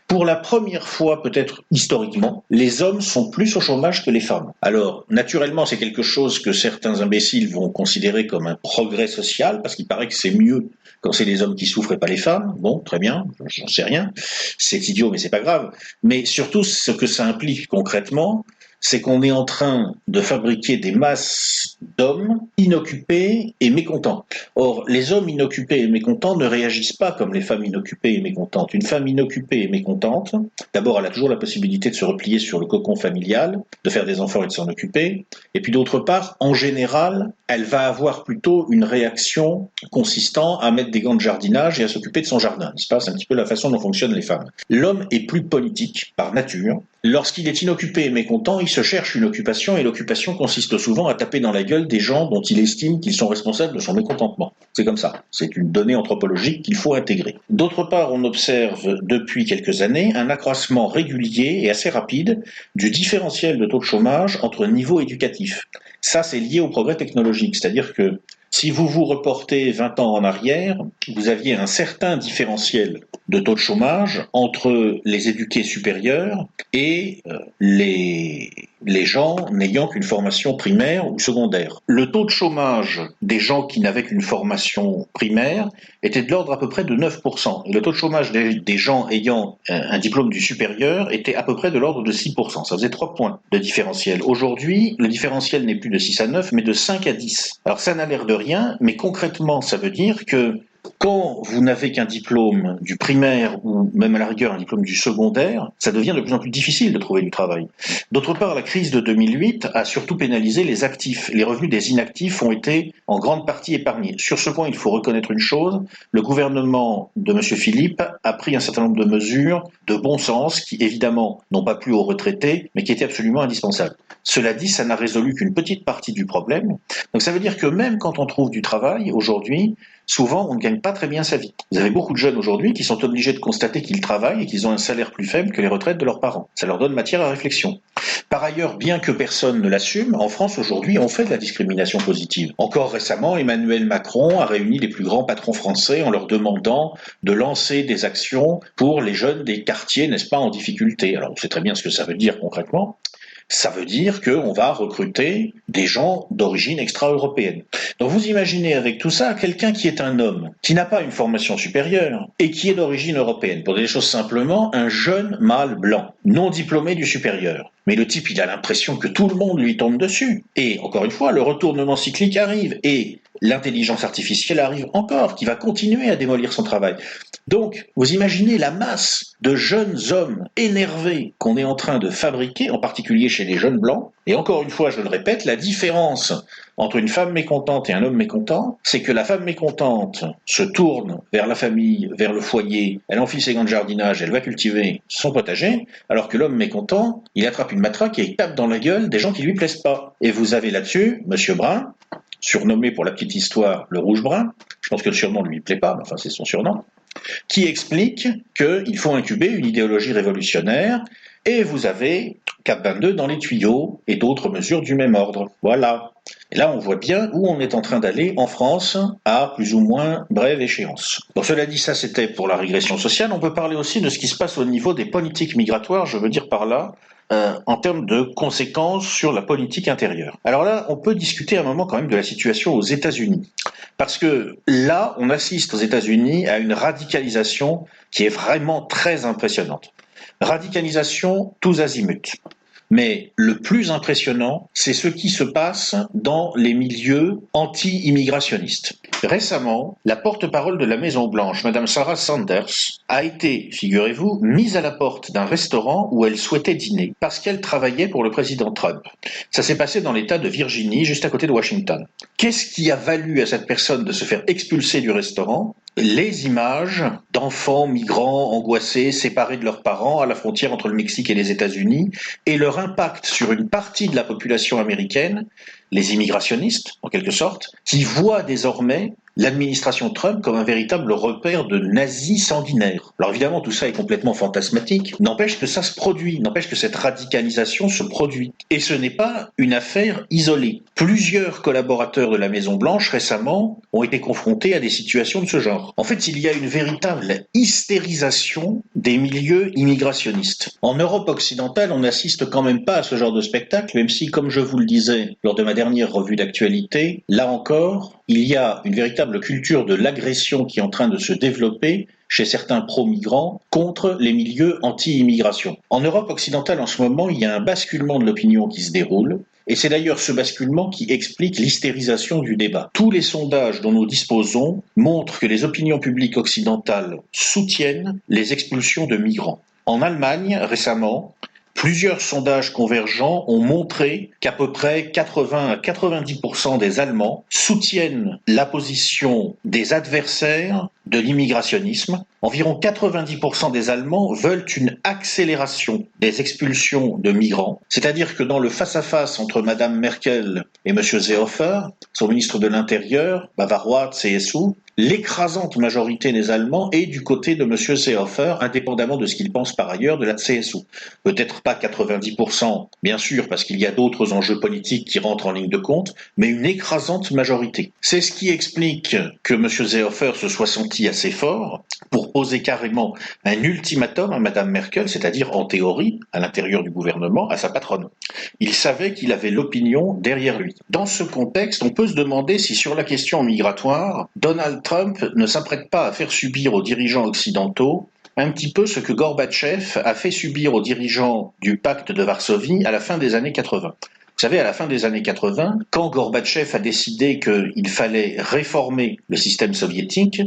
Pour la première fois, peut-être historiquement, les hommes sont plus au chômage que les femmes. Alors, naturellement, c'est quelque chose que certains imbéciles vont considérer comme un progrès social, parce qu'il paraît que c'est mieux quand c'est les hommes qui souffrent et pas les femmes. Bon, très bien, j'en sais rien. C'est idiot, mais c'est pas grave. Mais surtout, ce que ça implique concrètement, c'est qu'on est en train de fabriquer des masses d'hommes inoccupés et mécontents. Or, les hommes inoccupés et mécontents ne réagissent pas comme les femmes inoccupées et mécontentes. Une femme inoccupée et mécontente, d'abord, elle a toujours la possibilité de se replier sur le cocon familial, de faire des enfants et de s'en occuper. Et puis d'autre part, en général, elle va avoir plutôt une réaction consistant à mettre des gants de jardinage et à s'occuper de son jardin. C'est un petit peu la façon dont fonctionnent les femmes. L'homme est plus politique par nature. Lorsqu'il est inoccupé et mécontent, il se cherche une occupation et l'occupation consiste souvent à taper dans la gueule des gens dont il estime qu'ils sont responsables de son mécontentement. C'est comme ça. C'est une donnée anthropologique qu'il faut intégrer. D'autre part, on observe depuis quelques années un accroissement régulier et assez rapide du différentiel de taux de chômage entre niveaux éducatifs. Ça, c'est lié au progrès technologique, c'est-à-dire que si vous vous reportez 20 ans en arrière, vous aviez un certain différentiel de taux de chômage entre les éduqués supérieurs et les les gens n'ayant qu'une formation primaire ou secondaire. Le taux de chômage des gens qui n'avaient qu'une formation primaire était de l'ordre à peu près de 9%. Et le taux de chômage des gens ayant un diplôme du supérieur était à peu près de l'ordre de 6%. Ça faisait 3 points de différentiel. Aujourd'hui, le différentiel n'est plus de 6 à 9, mais de 5 à 10. Alors ça n'a l'air de rien, mais concrètement, ça veut dire que quand vous n'avez qu'un diplôme du primaire ou même à la rigueur un diplôme du secondaire, ça devient de plus en plus difficile de trouver du travail. D'autre part, la crise de 2008 a surtout pénalisé les actifs. Les revenus des inactifs ont été en grande partie épargnés. Sur ce point, il faut reconnaître une chose, le gouvernement de M. Philippe a pris un certain nombre de mesures de bon sens qui, évidemment, n'ont pas plu aux retraités, mais qui étaient absolument indispensables. Cela dit, ça n'a résolu qu'une petite partie du problème. Donc ça veut dire que même quand on trouve du travail, aujourd'hui, souvent, on ne gagne pas très bien sa vie. Vous avez beaucoup de jeunes aujourd'hui qui sont obligés de constater qu'ils travaillent et qu'ils ont un salaire plus faible que les retraites de leurs parents. Ça leur donne matière à réflexion. Par ailleurs, bien que personne ne l'assume, en France aujourd'hui, on fait de la discrimination positive. Encore récemment, Emmanuel Macron a réuni les plus grands patrons français en leur demandant de lancer des actions pour les jeunes des quartiers, n'est-ce pas, en difficulté. Alors, on sait très bien ce que ça veut dire concrètement. Ça veut dire qu'on va recruter des gens d'origine extra-européenne. Donc vous imaginez avec tout ça quelqu'un qui est un homme, qui n'a pas une formation supérieure et qui est d'origine européenne. Pour dire les choses simplement, un jeune mâle blanc, non diplômé du supérieur. Mais le type, il a l'impression que tout le monde lui tombe dessus. Et encore une fois, le retournement cyclique arrive et l'intelligence artificielle arrive encore, qui va continuer à démolir son travail. Donc, vous imaginez la masse de jeunes hommes énervés qu'on est en train de fabriquer, en particulier chez les jeunes blancs. Et encore une fois, je le répète, la différence entre une femme mécontente et un homme mécontent, c'est que la femme mécontente se tourne vers la famille, vers le foyer, elle enfile ses gants de jardinage, elle va cultiver son potager, alors que l'homme mécontent, il attrape une matraque et il tape dans la gueule des gens qui lui plaisent pas. Et vous avez là-dessus Monsieur Brun, surnommé pour la petite histoire le Rouge Brun, je pense que le surnom ne lui plaît pas, mais enfin c'est son surnom, qui explique qu'il faut incuber une idéologie révolutionnaire, et vous avez Cap 22 dans les tuyaux et d'autres mesures du même ordre. Voilà. Et là, on voit bien où on est en train d'aller en France à plus ou moins brève échéance. Bon, cela dit, ça c'était pour la régression sociale. On peut parler aussi de ce qui se passe au niveau des politiques migratoires, je veux dire par là, en termes de conséquences sur la politique intérieure. Alors là, on peut discuter un moment quand même de la situation aux États-Unis. Parce que là, on assiste aux États-Unis à une radicalisation qui est vraiment très impressionnante. Radicalisation tous azimuts. Mais le plus impressionnant, c'est ce qui se passe dans les milieux anti-immigrationnistes. Récemment, la porte-parole de la Maison-Blanche, Madame Sarah Sanders, a été, figurez-vous, mise à la porte d'un restaurant où elle souhaitait dîner parce qu'elle travaillait pour le président Trump. Ça s'est passé dans l'État de Virginie, juste à côté de Washington. Qu'est-ce qui a valu à cette personne de se faire expulser du restaurant ? Les images d'enfants migrants angoissés, séparés de leurs parents à la frontière entre le Mexique et les États-Unis, et leur impact sur une partie de la population américaine, les immigrationnistes en quelque sorte, qui voient désormais l'administration Trump comme un véritable repère de nazis sanguinaires. Alors évidemment, tout ça est complètement fantasmatique, n'empêche que ça se produit, n'empêche que cette radicalisation se produit. Et ce n'est pas une affaire isolée. Plusieurs collaborateurs de la Maison-Blanche récemment ont été confrontés à des situations de ce genre. En fait, il y a une véritable hystérisation des milieux immigrationnistes. En Europe occidentale, on n'assiste quand même pas à ce genre de spectacle, même si, comme je vous le disais lors de ma dernière revue d'actualité, là encore, il y a une véritable culture de l'agression qui est en train de se développer chez certains pro-migrants contre les milieux anti-immigration. En Europe occidentale, en ce moment, il y a un basculement de l'opinion qui se déroule, et c'est d'ailleurs ce basculement qui explique l'hystérisation du débat. Tous les sondages dont nous disposons montrent que les opinions publiques occidentales soutiennent les expulsions de migrants. En Allemagne, récemment, plusieurs sondages convergents ont montré qu'à peu près 80 à 90% des Allemands soutiennent la position des adversaires de l'immigrationnisme. Environ 90% des Allemands veulent une accélération des expulsions de migrants. C'est-à-dire que dans le face-à-face entre Madame Merkel et Monsieur Seehofer, son ministre de l'Intérieur, bavarois, CSU, l'écrasante majorité des Allemands est du côté de Monsieur Seehofer, indépendamment de ce qu'il pense par ailleurs de la CSU. Peut-être pas 90%, bien sûr, parce qu'il y a d'autres enjeux politiques qui rentrent en ligne de compte, mais une écrasante majorité. C'est ce qui explique que Monsieur Seehofer se soit senti parti assez fort pour poser carrément un ultimatum à Madame Merkel, c'est-à-dire en théorie, à l'intérieur du gouvernement, à sa patronne. Il savait qu'il avait l'opinion derrière lui. Dans ce contexte, on peut se demander si sur la question migratoire, Donald Trump ne s'apprête pas à faire subir aux dirigeants occidentaux un petit peu ce que Gorbatchev a fait subir aux dirigeants du pacte de Varsovie à la fin des années 80. Vous savez, à la fin des années 80, quand Gorbatchev a décidé qu'il fallait réformer le système soviétique,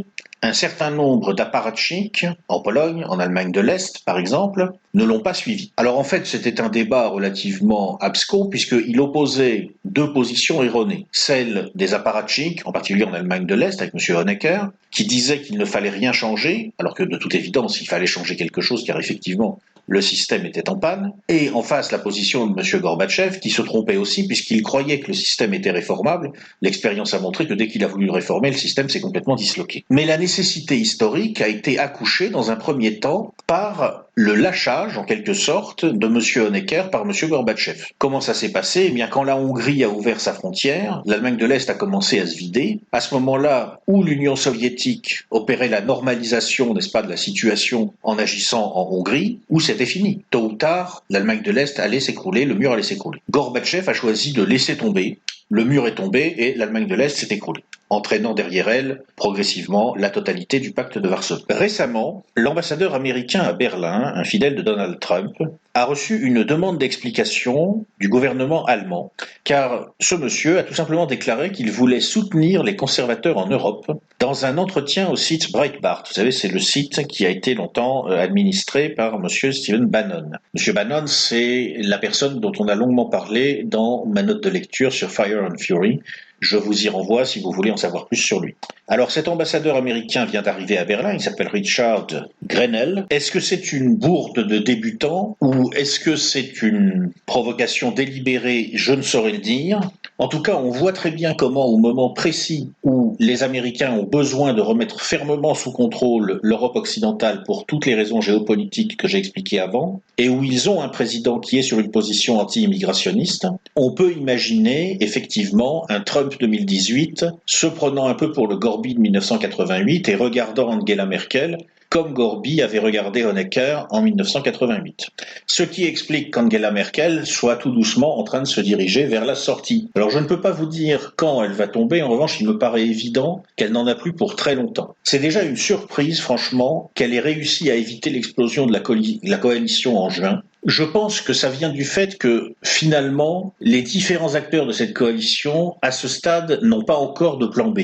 un certain nombre d'apparatchiks, en Pologne, en Allemagne de l'Est par exemple, ne l'ont pas suivi. Alors en fait, c'était un débat relativement abscon puisqu'il opposait deux positions erronées. Celle des apparatchiks, en particulier en Allemagne de l'Est, avec M. Honecker, qui disait qu'il ne fallait rien changer, alors que de toute évidence, il fallait changer quelque chose car effectivement, le système était en panne, et en face la position de M. Gorbatchev, qui se trompait aussi puisqu'il croyait que le système était réformable. L'expérience a montré que dès qu'il a voulu le réformer, le système s'est complètement disloqué. Mais la nécessité historique a été accouchée dans un premier temps par le lâchage, en quelque sorte, de M. Honecker par M. Gorbatchev. Comment ça s'est passé ? Eh bien, quand la Hongrie a ouvert sa frontière, l'Allemagne de l'Est a commencé à se vider. À ce moment-là, où l'Union soviétique opérait la normalisation, n'est-ce pas, de la situation en agissant en Hongrie, où c'était fini. Tôt ou tard, l'Allemagne de l'Est allait s'écrouler, le mur allait s'écrouler. Gorbatchev a choisi de laisser tomber. Le mur est tombé et l'Allemagne de l'Est s'est écroulée, entraînant derrière elle, progressivement, la totalité du pacte de Varsovie. Récemment, l'ambassadeur américain à Berlin, un fidèle de Donald Trump, a reçu une demande d'explication du gouvernement allemand, car ce monsieur a tout simplement déclaré qu'il voulait soutenir les conservateurs en Europe dans un entretien au site Breitbart. Vous savez, c'est le site qui a été longtemps administré par monsieur Stephen Bannon. Monsieur Bannon, c'est la personne dont on a longuement parlé dans ma note de lecture sur Fire and Fury. Je vous y renvoie si vous voulez en savoir plus sur lui. Alors cet ambassadeur américain vient d'arriver à Berlin, il s'appelle Richard Grenell. Est-ce que c'est une bourde de débutant ou est-ce que c'est une provocation délibérée? Je ne saurais le dire. En tout cas, on voit très bien comment, au moment précis où les Américains ont besoin de remettre fermement sous contrôle l'Europe occidentale pour toutes les raisons géopolitiques que j'ai expliquées avant, et où ils ont un président qui est sur une position anti-immigrationniste, on peut imaginer effectivement un Trump 2018 se prenant un peu pour le Gorby de 1988 et regardant Angela Merkel comme Gorby avait regardé Honecker en 1988. Ce qui explique qu'Angela Merkel soit tout doucement en train de se diriger vers la sortie. Alors je ne peux pas vous dire quand elle va tomber, en revanche il me paraît évident qu'elle n'en a plus pour très longtemps. C'est déjà une surprise franchement qu'elle ait réussi à éviter l'explosion de la coalition en juin. Je pense que ça vient du fait que, finalement, les différents acteurs de cette coalition, à ce stade, n'ont pas encore de plan B.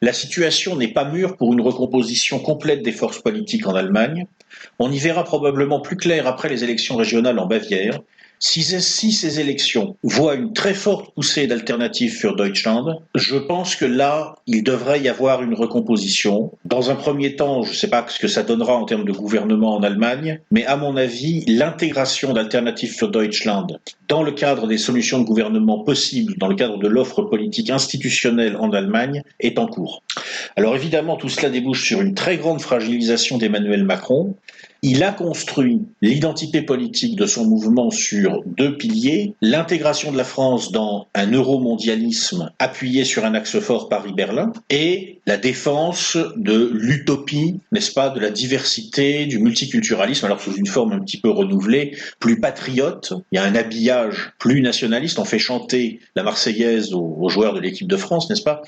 La situation n'est pas mûre pour une recomposition complète des forces politiques en Allemagne. On y verra probablement plus clair après les élections régionales en Bavière. Si ces élections voient une très forte poussée d'Alternative für Deutschland, je pense que là, il devrait y avoir une recomposition. Dans un premier temps, je ne sais pas ce que ça donnera en termes de gouvernement en Allemagne, mais à mon avis, l'intégration d'Alternative für Deutschland dans le cadre des solutions de gouvernement possibles, dans le cadre de l'offre politique institutionnelle en Allemagne, est en cours. Alors évidemment, tout cela débouche sur une très grande fragilisation d'Emmanuel Macron. Il a construit l'identité politique de son mouvement sur deux piliers, l'intégration de la France dans un euromondialisme appuyé sur un axe fort Paris-Berlin et la défense de l'utopie, n'est-ce pas, de la diversité, du multiculturalisme, alors sous une forme un petit peu renouvelée, plus patriote. Il y a un habillage plus nationaliste, on fait chanter la Marseillaise aux joueurs de l'équipe de France, n'est-ce pas?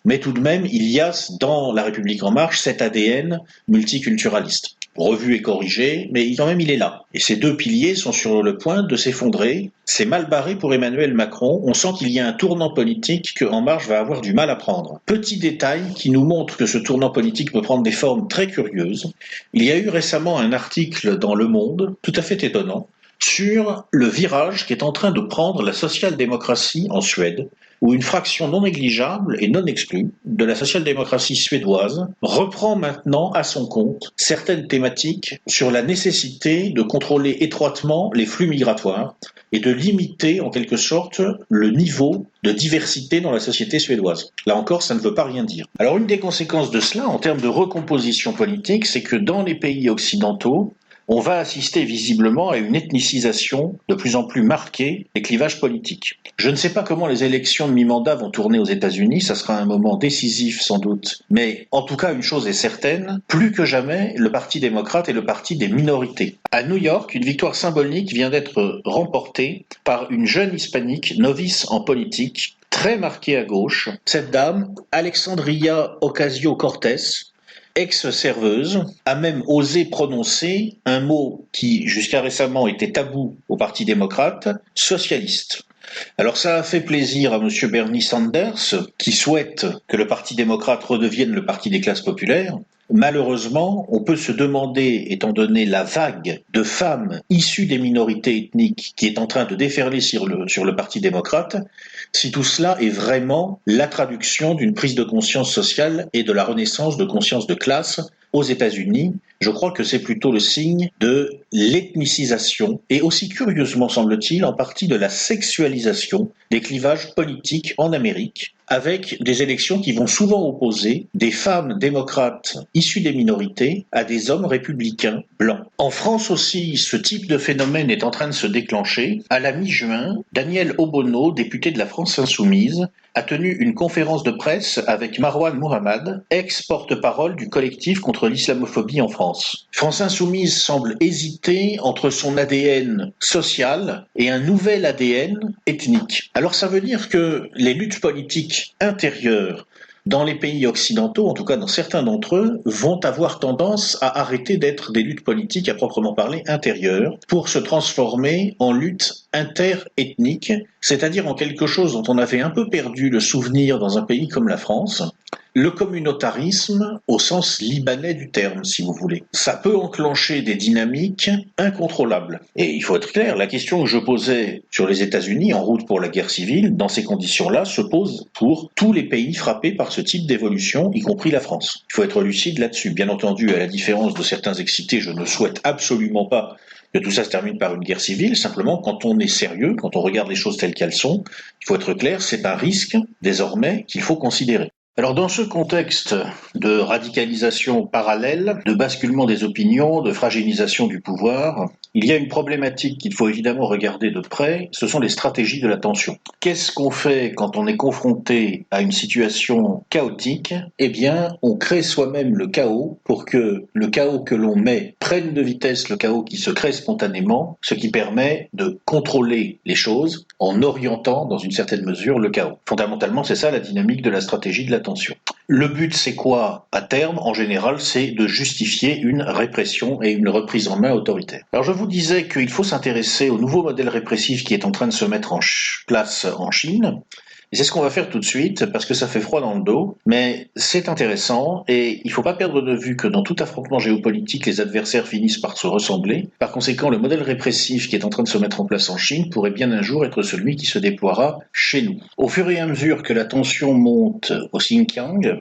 Mais tout de même, il y a dans La République en marche cet ADN multiculturaliste. Revu et corrigé, mais quand même il est là. Et ces deux piliers sont sur le point de s'effondrer. C'est mal barré pour Emmanuel Macron. On sent qu'il y a un tournant politique que En Marche va avoir du mal à prendre. Petit détail qui nous montre que ce tournant politique peut prendre des formes très curieuses. Il y a eu récemment un article dans Le Monde, tout à fait étonnant, sur le virage qu'est en train de prendre la social-démocratie en Suède, où une fraction non négligeable et non exclue de la social-démocratie suédoise reprend maintenant à son compte certaines thématiques sur la nécessité de contrôler étroitement les flux migratoires et de limiter en quelque sorte le niveau de diversité dans la société suédoise. Là encore, ça ne veut pas rien dire. Alors une des conséquences de cela, en termes de recomposition politique, c'est que dans les pays occidentaux, on va assister visiblement à une ethnicisation de plus en plus marquée des clivages politiques. Je ne sais pas comment les élections de mi-mandat vont tourner aux États-Unis, ça sera un moment décisif sans doute, mais en tout cas une chose est certaine, plus que jamais le Parti démocrate est le parti des minorités. À New York, une victoire symbolique vient d'être remportée par une jeune hispanique novice en politique, très marquée à gauche. Cette dame, Alexandria Ocasio-Cortez, ex-serveuse, a même osé prononcer un mot qui jusqu'à récemment était tabou au Parti démocrate, socialiste. Alors ça a fait plaisir à M. Bernie Sanders, qui souhaite que le Parti démocrate redevienne le parti des classes populaires. Malheureusement, on peut se demander, étant donné la vague de femmes issues des minorités ethniques qui est en train de déferler sur le Parti démocrate, si tout cela est vraiment la traduction d'une prise de conscience sociale et de la renaissance de conscience de classe aux États-Unis. Je crois que c'est plutôt le signe de l'ethnicisation et aussi curieusement semble-t-il en partie de la sexualisation des clivages politiques en Amérique, avec des élections qui vont souvent opposer des femmes démocrates issues des minorités à des hommes républicains blancs. En France aussi, ce type de phénomène est en train de se déclencher. À la mi-juin, Daniel Obono, député de la France insoumise, a tenu une conférence de presse avec Marwan Mohammad, ex-porte-parole du collectif contre l'islamophobie en France. France insoumise semble hésiter entre son ADN social et un nouvel ADN ethnique. Alors ça veut dire que les luttes politiques intérieures dans les pays occidentaux, en tout cas dans certains d'entre eux, vont avoir tendance à arrêter d'être des luttes politiques à proprement parler intérieures pour se transformer en luttes interethniques, c'est-à-dire en quelque chose dont on avait un peu perdu le souvenir dans un pays comme la France, le communautarisme au sens libanais du terme, si vous voulez. Ça peut enclencher des dynamiques incontrôlables. Et il faut être clair, la question que je posais sur les États-Unis en route pour la guerre civile, dans ces conditions-là, se pose pour tous les pays frappés par ce type d'évolution, y compris la France. Il faut être lucide là-dessus. Bien entendu, à la différence de certains excités, je ne souhaite absolument pas que tout ça se termine par une guerre civile. Simplement, quand on est sérieux, quand on regarde les choses telles qu'elles sont, il faut être clair, c'est un risque, désormais, qu'il faut considérer. Alors dans ce contexte de radicalisation parallèle, de basculement des opinions, de fragilisation du pouvoir, il y a une problématique qu'il faut évidemment regarder de près, ce sont les stratégies de l'attention. Qu'est-ce qu'on fait quand on est confronté à une situation chaotique ? Eh bien, on crée soi-même le chaos pour que le chaos que l'on met prenne de vitesse le chaos qui se crée spontanément, ce qui permet de contrôler les choses en orientant dans une certaine mesure le chaos. Fondamentalement, c'est ça la dynamique de la stratégie de l'attention. Le but, c'est quoi à terme ? En général, c'est de justifier une répression et une reprise en main autoritaire. Alors je vous disais qu'il faut s'intéresser au nouveau modèle répressif qui est en train de se mettre en place en Chine. Et c'est ce qu'on va faire tout de suite, parce que ça fait froid dans le dos, mais c'est intéressant, et il ne faut pas perdre de vue que dans tout affrontement géopolitique, les adversaires finissent par se ressembler. Par conséquent, le modèle répressif qui est en train de se mettre en place en Chine pourrait bien un jour être celui qui se déploiera chez nous. Au fur et à mesure que la tension monte au Xinjiang,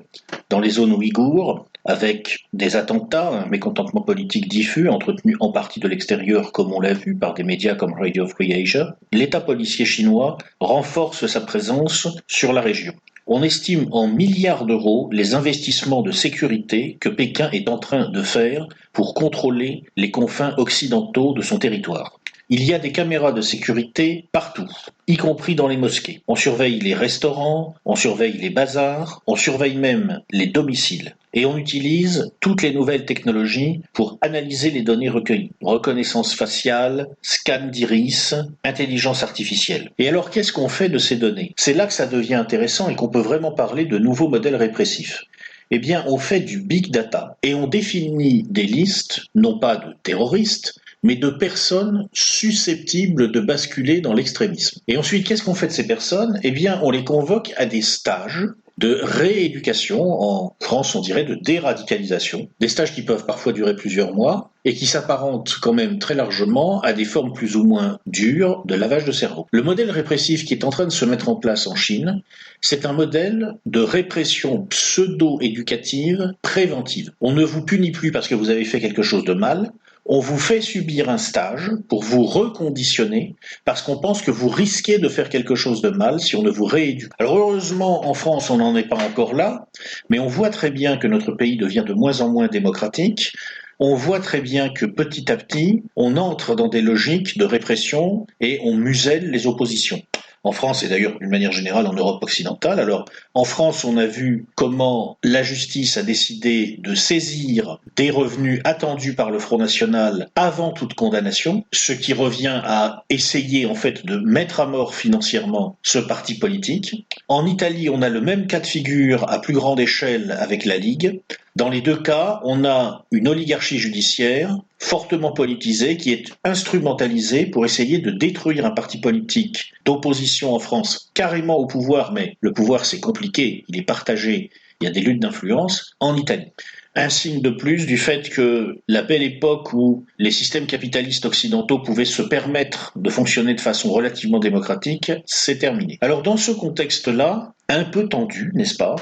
dans les zones ouïghours, avec des attentats, un mécontentement politique diffus, entretenu en partie de l'extérieur, comme on l'a vu par des médias comme Radio Free Asia, l'État policier chinois renforce sa présence sur la région. On estime en milliards d'euros les investissements de sécurité que Pékin est en train de faire pour contrôler les confins occidentaux de son territoire. Il y a des caméras de sécurité partout, y compris dans les mosquées. On surveille les restaurants, on surveille les bazars, on surveille même les domiciles. Et on utilise toutes les nouvelles technologies pour analyser les données recueillies. Reconnaissance faciale, scan d'iris, intelligence artificielle. Et alors qu'est-ce qu'on fait de ces données ? C'est là que ça devient intéressant et qu'on peut vraiment parler de nouveaux modèles répressifs. Eh bien, on fait du big data et on définit des listes, non pas de terroristes, mais de personnes susceptibles de basculer dans l'extrémisme. Et ensuite, qu'est-ce qu'on fait de ces personnes ? Eh bien, on les convoque à des stages de rééducation, en France on dirait de déradicalisation, des stages qui peuvent parfois durer plusieurs mois et qui s'apparentent quand même très largement à des formes plus ou moins dures de lavage de cerveau. Le modèle répressif qui est en train de se mettre en place en Chine, c'est un modèle de répression pseudo-éducative préventive. On ne vous punit plus parce que vous avez fait quelque chose de mal, on vous fait subir un stage pour vous reconditionner parce qu'on pense que vous risquez de faire quelque chose de mal si on ne vous rééduque. Alors heureusement, en France, on n'en est pas encore là, mais on voit très bien que notre pays devient de moins en moins démocratique. on voit très bien que petit à petit, on entre dans des logiques de répression et on muselle les oppositions. En France et d'ailleurs d'une manière générale en Europe occidentale. Alors en France, on a vu comment la justice a décidé de saisir des revenus attendus par le Front National avant toute condamnation, ce qui revient à essayer en fait de mettre à mort financièrement ce parti politique. En Italie, on a le même cas de figure à plus grande échelle avec la Ligue. Dans les deux cas, on a une oligarchie judiciaire fortement politisée qui est instrumentalisée pour essayer de détruire un parti politique d'opposition en France carrément au pouvoir, mais le pouvoir c'est compliqué, il est partagé, il y a des luttes d'influence, en Italie. Un signe de plus du fait que la belle époque où les systèmes capitalistes occidentaux pouvaient se permettre de fonctionner de façon relativement démocratique, c'est terminé. Alors dans ce contexte-là, un peu tendu, n'est-ce pas ?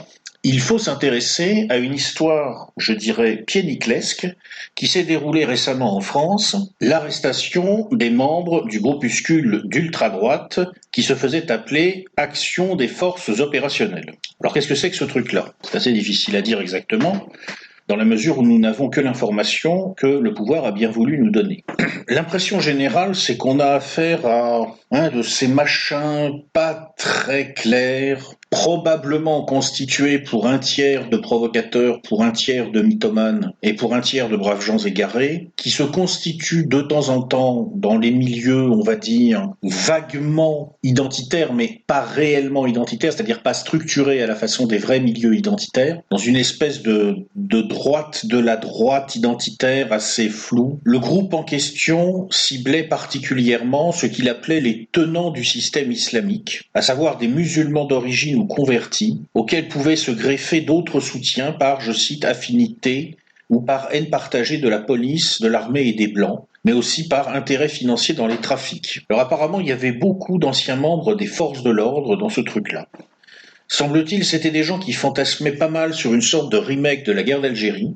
Il faut s'intéresser à une histoire, je dirais, pied-niclesque, qui s'est déroulée récemment en France, l'arrestation des membres du groupuscule d'ultra-droite qui se faisait appeler Action des forces opérationnelles. Alors qu'est-ce que c'est que ce truc-là ? C'est assez difficile à dire exactement, dans la mesure où nous n'avons que l'information que le pouvoir a bien voulu nous donner. L'impression générale, c'est qu'on a affaire à un de ces machins pas très clairs, probablement constitués pour un tiers de provocateurs, pour un tiers de mythomanes et pour un tiers de braves gens égarés, qui se constituent de temps en temps dans les milieux, on va dire, vaguement identitaires, mais pas réellement identitaires, c'est-à-dire pas structurés à la façon des vrais milieux identitaires, dans une espèce de droite de la droite identitaire assez floue. Le groupe en question ciblait particulièrement ce qu'il appelait les tenants du système islamique, à savoir des musulmans d'origine ou convertis, auxquels pouvaient se greffer d'autres soutiens par, je cite, affinité ou par haine partagée de la police, de l'armée et des Blancs, mais aussi par intérêt financier dans les trafics. Alors apparemment, il y avait beaucoup d'anciens membres des forces de l'ordre dans ce truc-là. Semble-t-il, c'était des gens qui fantasmaient pas mal sur une sorte de remake de la guerre d'Algérie.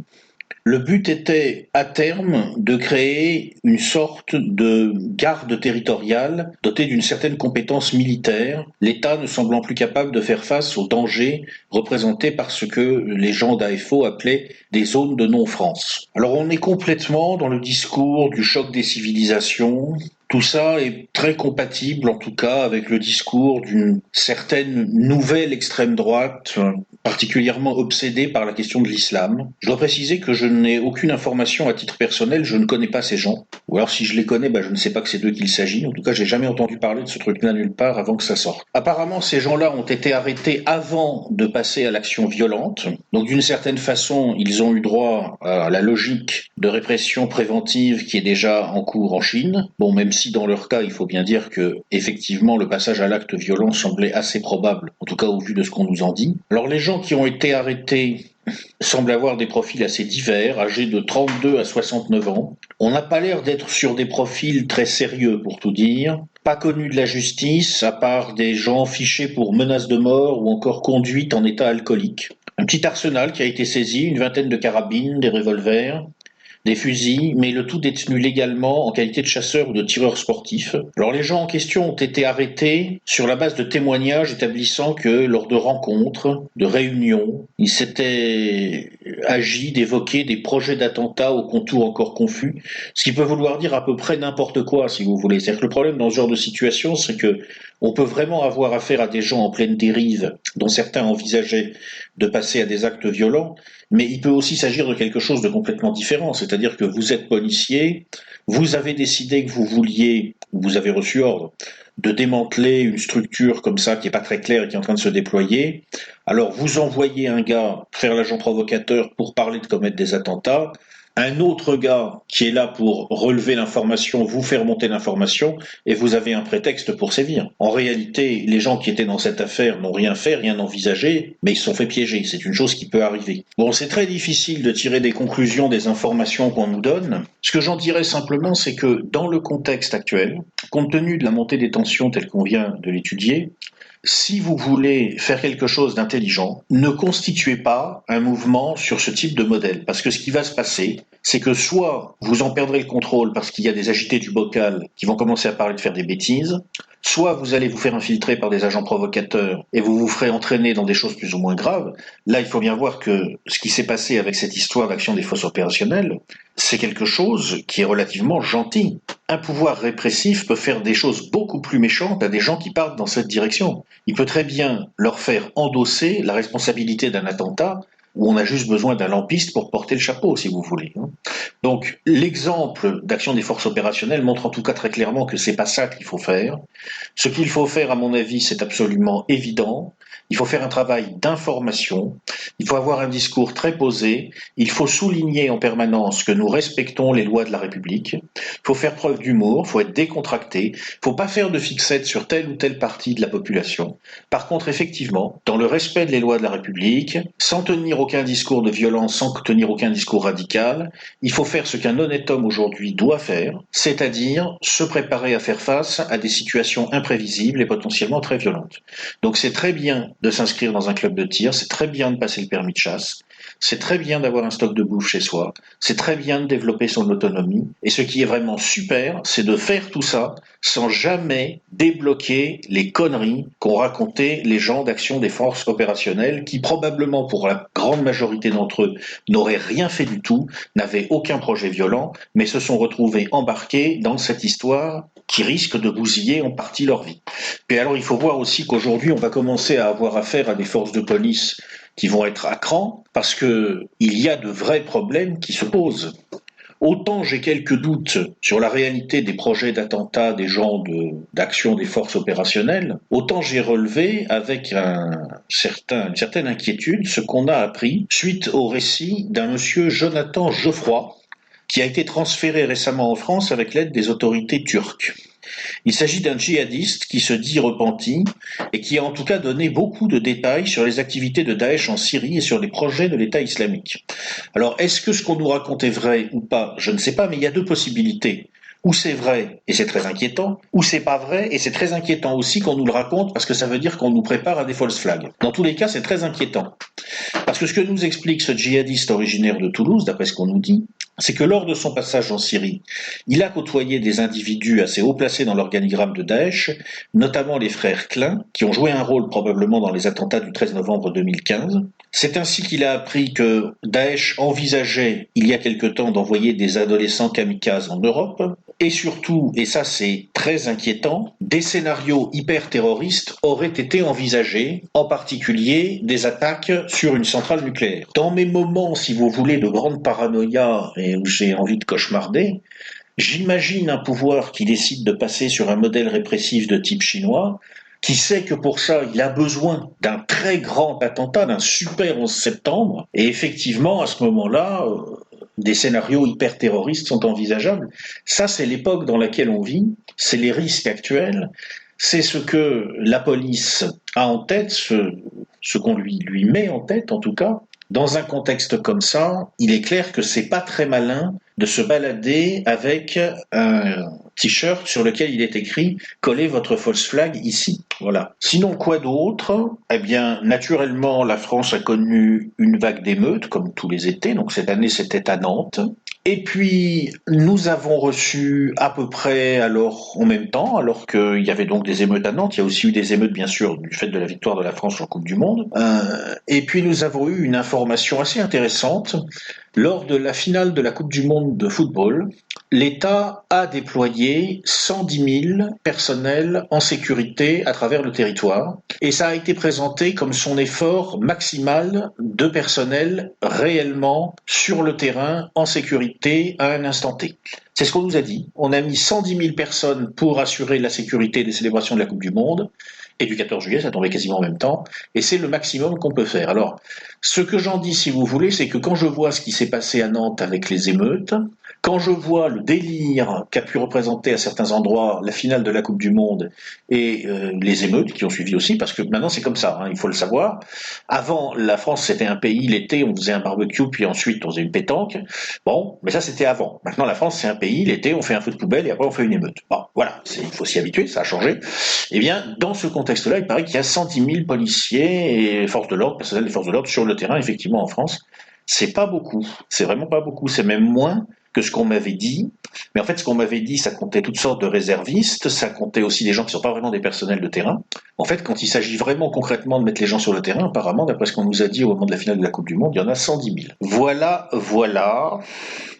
Le but était, à terme, de créer une sorte de garde territoriale dotée d'une certaine compétence militaire, l'État ne semblant plus capable de faire face aux dangers représentés par ce que les gens d'AFO appelaient des zones de non-France. Alors on est complètement dans le discours du choc des civilisations. Tout ça est très compatible, en tout cas, avec le discours d'une certaine nouvelle extrême droite, particulièrement obsédée par la question de l'islam. Je dois préciser que je n'ai aucune information à titre personnel, je ne connais pas ces gens. Ou alors si je les connais, je ne sais pas que c'est d'eux qu'il s'agit. En tout cas, j'ai jamais entendu parler de ce truc-là nulle part avant que ça sorte. Apparemment, ces gens-là ont été arrêtés avant de passer à l'action violente. Donc d'une certaine façon, ils ont eu droit à la logique de répression préventive qui est déjà en cours en Chine. Bon, même si dans leur cas, il faut bien dire que effectivement le passage à l'acte violent semblait assez probable, en tout cas au vu de ce qu'on nous en dit. Alors les gens qui ont été arrêtés semblent avoir des profils assez divers, âgés de 32 à 69 ans. On n'a pas l'air d'être sur des profils très sérieux pour tout dire, pas connus de la justice, à part des gens fichés pour menaces de mort ou encore conduite en état alcoolique. Un petit arsenal qui a été saisi, une vingtaine de carabines, des revolvers, des fusils, mais le tout détenu légalement en qualité de chasseur ou de tireur sportif. Alors les gens en question ont été arrêtés sur la base de témoignages établissant que lors de rencontres, de réunions, il s'était agi d'évoquer des projets d'attentats aux contours encore confus, ce qui peut vouloir dire à peu près n'importe quoi si vous voulez. C'est-à-dire que le problème dans ce genre de situation, c'est que on peut vraiment avoir affaire à des gens en pleine dérive, dont certains envisageaient de passer à des actes violents, mais il peut aussi s'agir de quelque chose de complètement différent, c'est-à-dire que vous êtes policier, vous avez décidé que vous vouliez, vous avez reçu ordre, de démanteler une structure comme ça qui n'est pas très claire et qui est en train de se déployer, alors vous envoyez un gars faire l'agent provocateur pour parler de commettre des attentats, un autre gars qui est là pour relever l'information, vous faire monter l'information, et vous avez un prétexte pour sévir. En réalité, les gens qui étaient dans cette affaire n'ont rien fait, rien envisagé, mais ils se sont fait piéger. C'est une chose qui peut arriver. Bon, c'est très difficile de tirer des conclusions des informations qu'on nous donne. Ce que j'en dirais simplement, c'est que dans le contexte actuel, compte tenu de la montée des tensions telle qu'on vient de l'étudier, si vous voulez faire quelque chose d'intelligent, ne constituez pas un mouvement sur ce type de modèle. Parce que ce qui va se passer, c'est que soit vous en perdrez le contrôle parce qu'il y a des agités du bocal qui vont commencer à parler de faire des bêtises, soit vous allez vous faire infiltrer par des agents provocateurs et vous vous ferez entraîner dans des choses plus ou moins graves. Là, il faut bien voir que ce qui s'est passé avec cette histoire d'action des forces opérationnelles, c'est quelque chose qui est relativement gentil. Un pouvoir répressif peut faire des choses beaucoup plus méchantes à des gens qui partent dans cette direction. Il peut très bien leur faire endosser la responsabilité d'un attentat où on a juste besoin d'un lampiste pour porter le chapeau, si vous voulez. Donc, l'exemple d'action des forces opérationnelles montre en tout cas très clairement que c'est pas ça qu'il faut faire. Ce qu'il faut faire, à mon avis, c'est absolument évident. Il faut faire un travail d'information, il faut avoir un discours très posé, il faut souligner en permanence que nous respectons les lois de la République, il faut faire preuve d'humour, il faut être décontracté, il ne faut pas faire de fixette sur telle ou telle partie de la population. Par contre, effectivement, dans le respect des lois de la République, sans tenir aucun discours de violence, sans tenir aucun discours radical, il faut faire ce qu'un honnête homme aujourd'hui doit faire, c'est-à-dire se préparer à faire face à des situations imprévisibles et potentiellement très violentes. Donc c'est très bien de s'inscrire dans un club de tir, c'est très bien de passer le permis de chasse, c'est très bien d'avoir un stock de bouffe chez soi, c'est très bien de développer son autonomie, et ce qui est vraiment super, c'est de faire tout ça sans jamais débloquer les conneries qu'ont racontées les gens d'action des forces opérationnelles qui probablement pour la grande majorité d'entre eux n'auraient rien fait du tout, n'avaient aucun projet violent, mais se sont retrouvés embarqués dans cette histoire qui risque de bousiller en partie leur vie. Et alors il faut voir aussi qu'aujourd'hui on va commencer à avoir affaire à des forces de police qui vont être à cran parce qu'il y a de vrais problèmes qui se posent. Autant j'ai quelques doutes sur la réalité des projets d'attentat des gens d'action des forces opérationnelles, autant j'ai relevé avec une certaine inquiétude ce qu'on a appris suite au récit d'un monsieur Jonathan Geoffroy qui a été transféré récemment en France avec l'aide des autorités turques. Il s'agit d'un djihadiste qui se dit repenti et qui a en tout cas donné beaucoup de détails sur les activités de Daesh en Syrie et sur les projets de l'État islamique. Alors, est-ce que ce qu'on nous raconte est vrai ou pas? Je ne sais pas, mais il y a deux possibilités. Ou c'est vrai et c'est très inquiétant, ou c'est pas vrai et c'est très inquiétant aussi qu'on nous le raconte parce que ça veut dire qu'on nous prépare à des false flags. Dans tous les cas, c'est très inquiétant. Parce que ce que nous explique ce djihadiste originaire de Toulouse, d'après ce qu'on nous dit, c'est que lors de son passage en Syrie, il a côtoyé des individus assez haut placés dans l'organigramme de Daesh, notamment les frères Klein, qui ont joué un rôle probablement dans les attentats du 13 novembre 2015. C'est ainsi qu'il a appris que Daesh envisageait, il y a quelque temps, d'envoyer des adolescents kamikazes en Europe, et surtout, et ça c'est très inquiétant, des scénarios hyper-terroristes auraient été envisagés, en particulier des attaques sur une centrale nucléaire. Dans mes moments, si vous voulez, de grande paranoïa et où j'ai envie de cauchemarder, j'imagine un pouvoir qui décide de passer sur un modèle répressif de type chinois, qui sait que pour ça, il a besoin d'un très grand attentat, d'un super 11 septembre, et effectivement, à ce moment-là, des scénarios hyper-terroristes sont envisageables. Ça, c'est l'époque dans laquelle on vit, c'est les risques actuels, c'est ce que la police a en tête, ce qu'on lui met en tête en tout cas. Dans un contexte comme ça, il est clair que c'est pas très malin de se balader avec un t-shirt sur lequel il est écrit « Collez votre false flag ici ». Voilà. Sinon, quoi d'autre? Eh bien, naturellement, la France a connu une vague d'émeutes, comme tous les étés. Donc cette année, c'était à Nantes. Et puis, nous avons reçu à peu près alors en même temps, alors qu'il y avait donc des émeutes à Nantes, il y a aussi eu des émeutes bien sûr du fait de la victoire de la France en Coupe du Monde. Et puis nous avons eu une information assez intéressante. Lors de la finale de la Coupe du Monde de football, l'État a déployé 110 000 personnels en sécurité à travers le territoire et ça a été présenté comme son effort maximal de personnel réellement sur le terrain en sécurité à un instant T. C'est ce qu'on nous a dit. On a mis 110 000 personnes pour assurer la sécurité des célébrations de la Coupe du Monde et du 14 juillet, ça tombait quasiment en même temps, et c'est le maximum qu'on peut faire. Alors, ce que j'en dis, si vous voulez, c'est que quand je vois ce qui s'est passé à Nantes avec les émeutes, quand je vois le délire qu'a pu représenter à certains endroits la finale de la Coupe du Monde et les émeutes qui ont suivi aussi, parce que maintenant c'est comme ça, il faut le savoir. Avant, la France c'était un pays, l'été on faisait un barbecue, puis ensuite on faisait une pétanque. Bon, mais ça c'était avant. Maintenant la France c'est un pays, l'été on fait un feu de poubelle et après on fait une émeute. Bon, voilà, il faut s'y habituer, ça a changé. Eh bien, dans ce contexte-là, il paraît qu'il y a 110 000 policiers et forces de l'ordre, personnel des forces de l'ordre sur le terrain, effectivement en France. c'est pas beaucoup. C'est vraiment pas beaucoup. C'est même moins que ce qu'on m'avait dit. Mais en fait, ce qu'on m'avait dit, ça comptait toutes sortes de réservistes, ça comptait aussi des gens qui ne sont pas vraiment des personnels de terrain. En fait, quand il s'agit vraiment concrètement de mettre les gens sur le terrain, apparemment, d'après ce qu'on nous a dit au moment de la finale de la Coupe du Monde, il y en a 110 000. Voilà, voilà.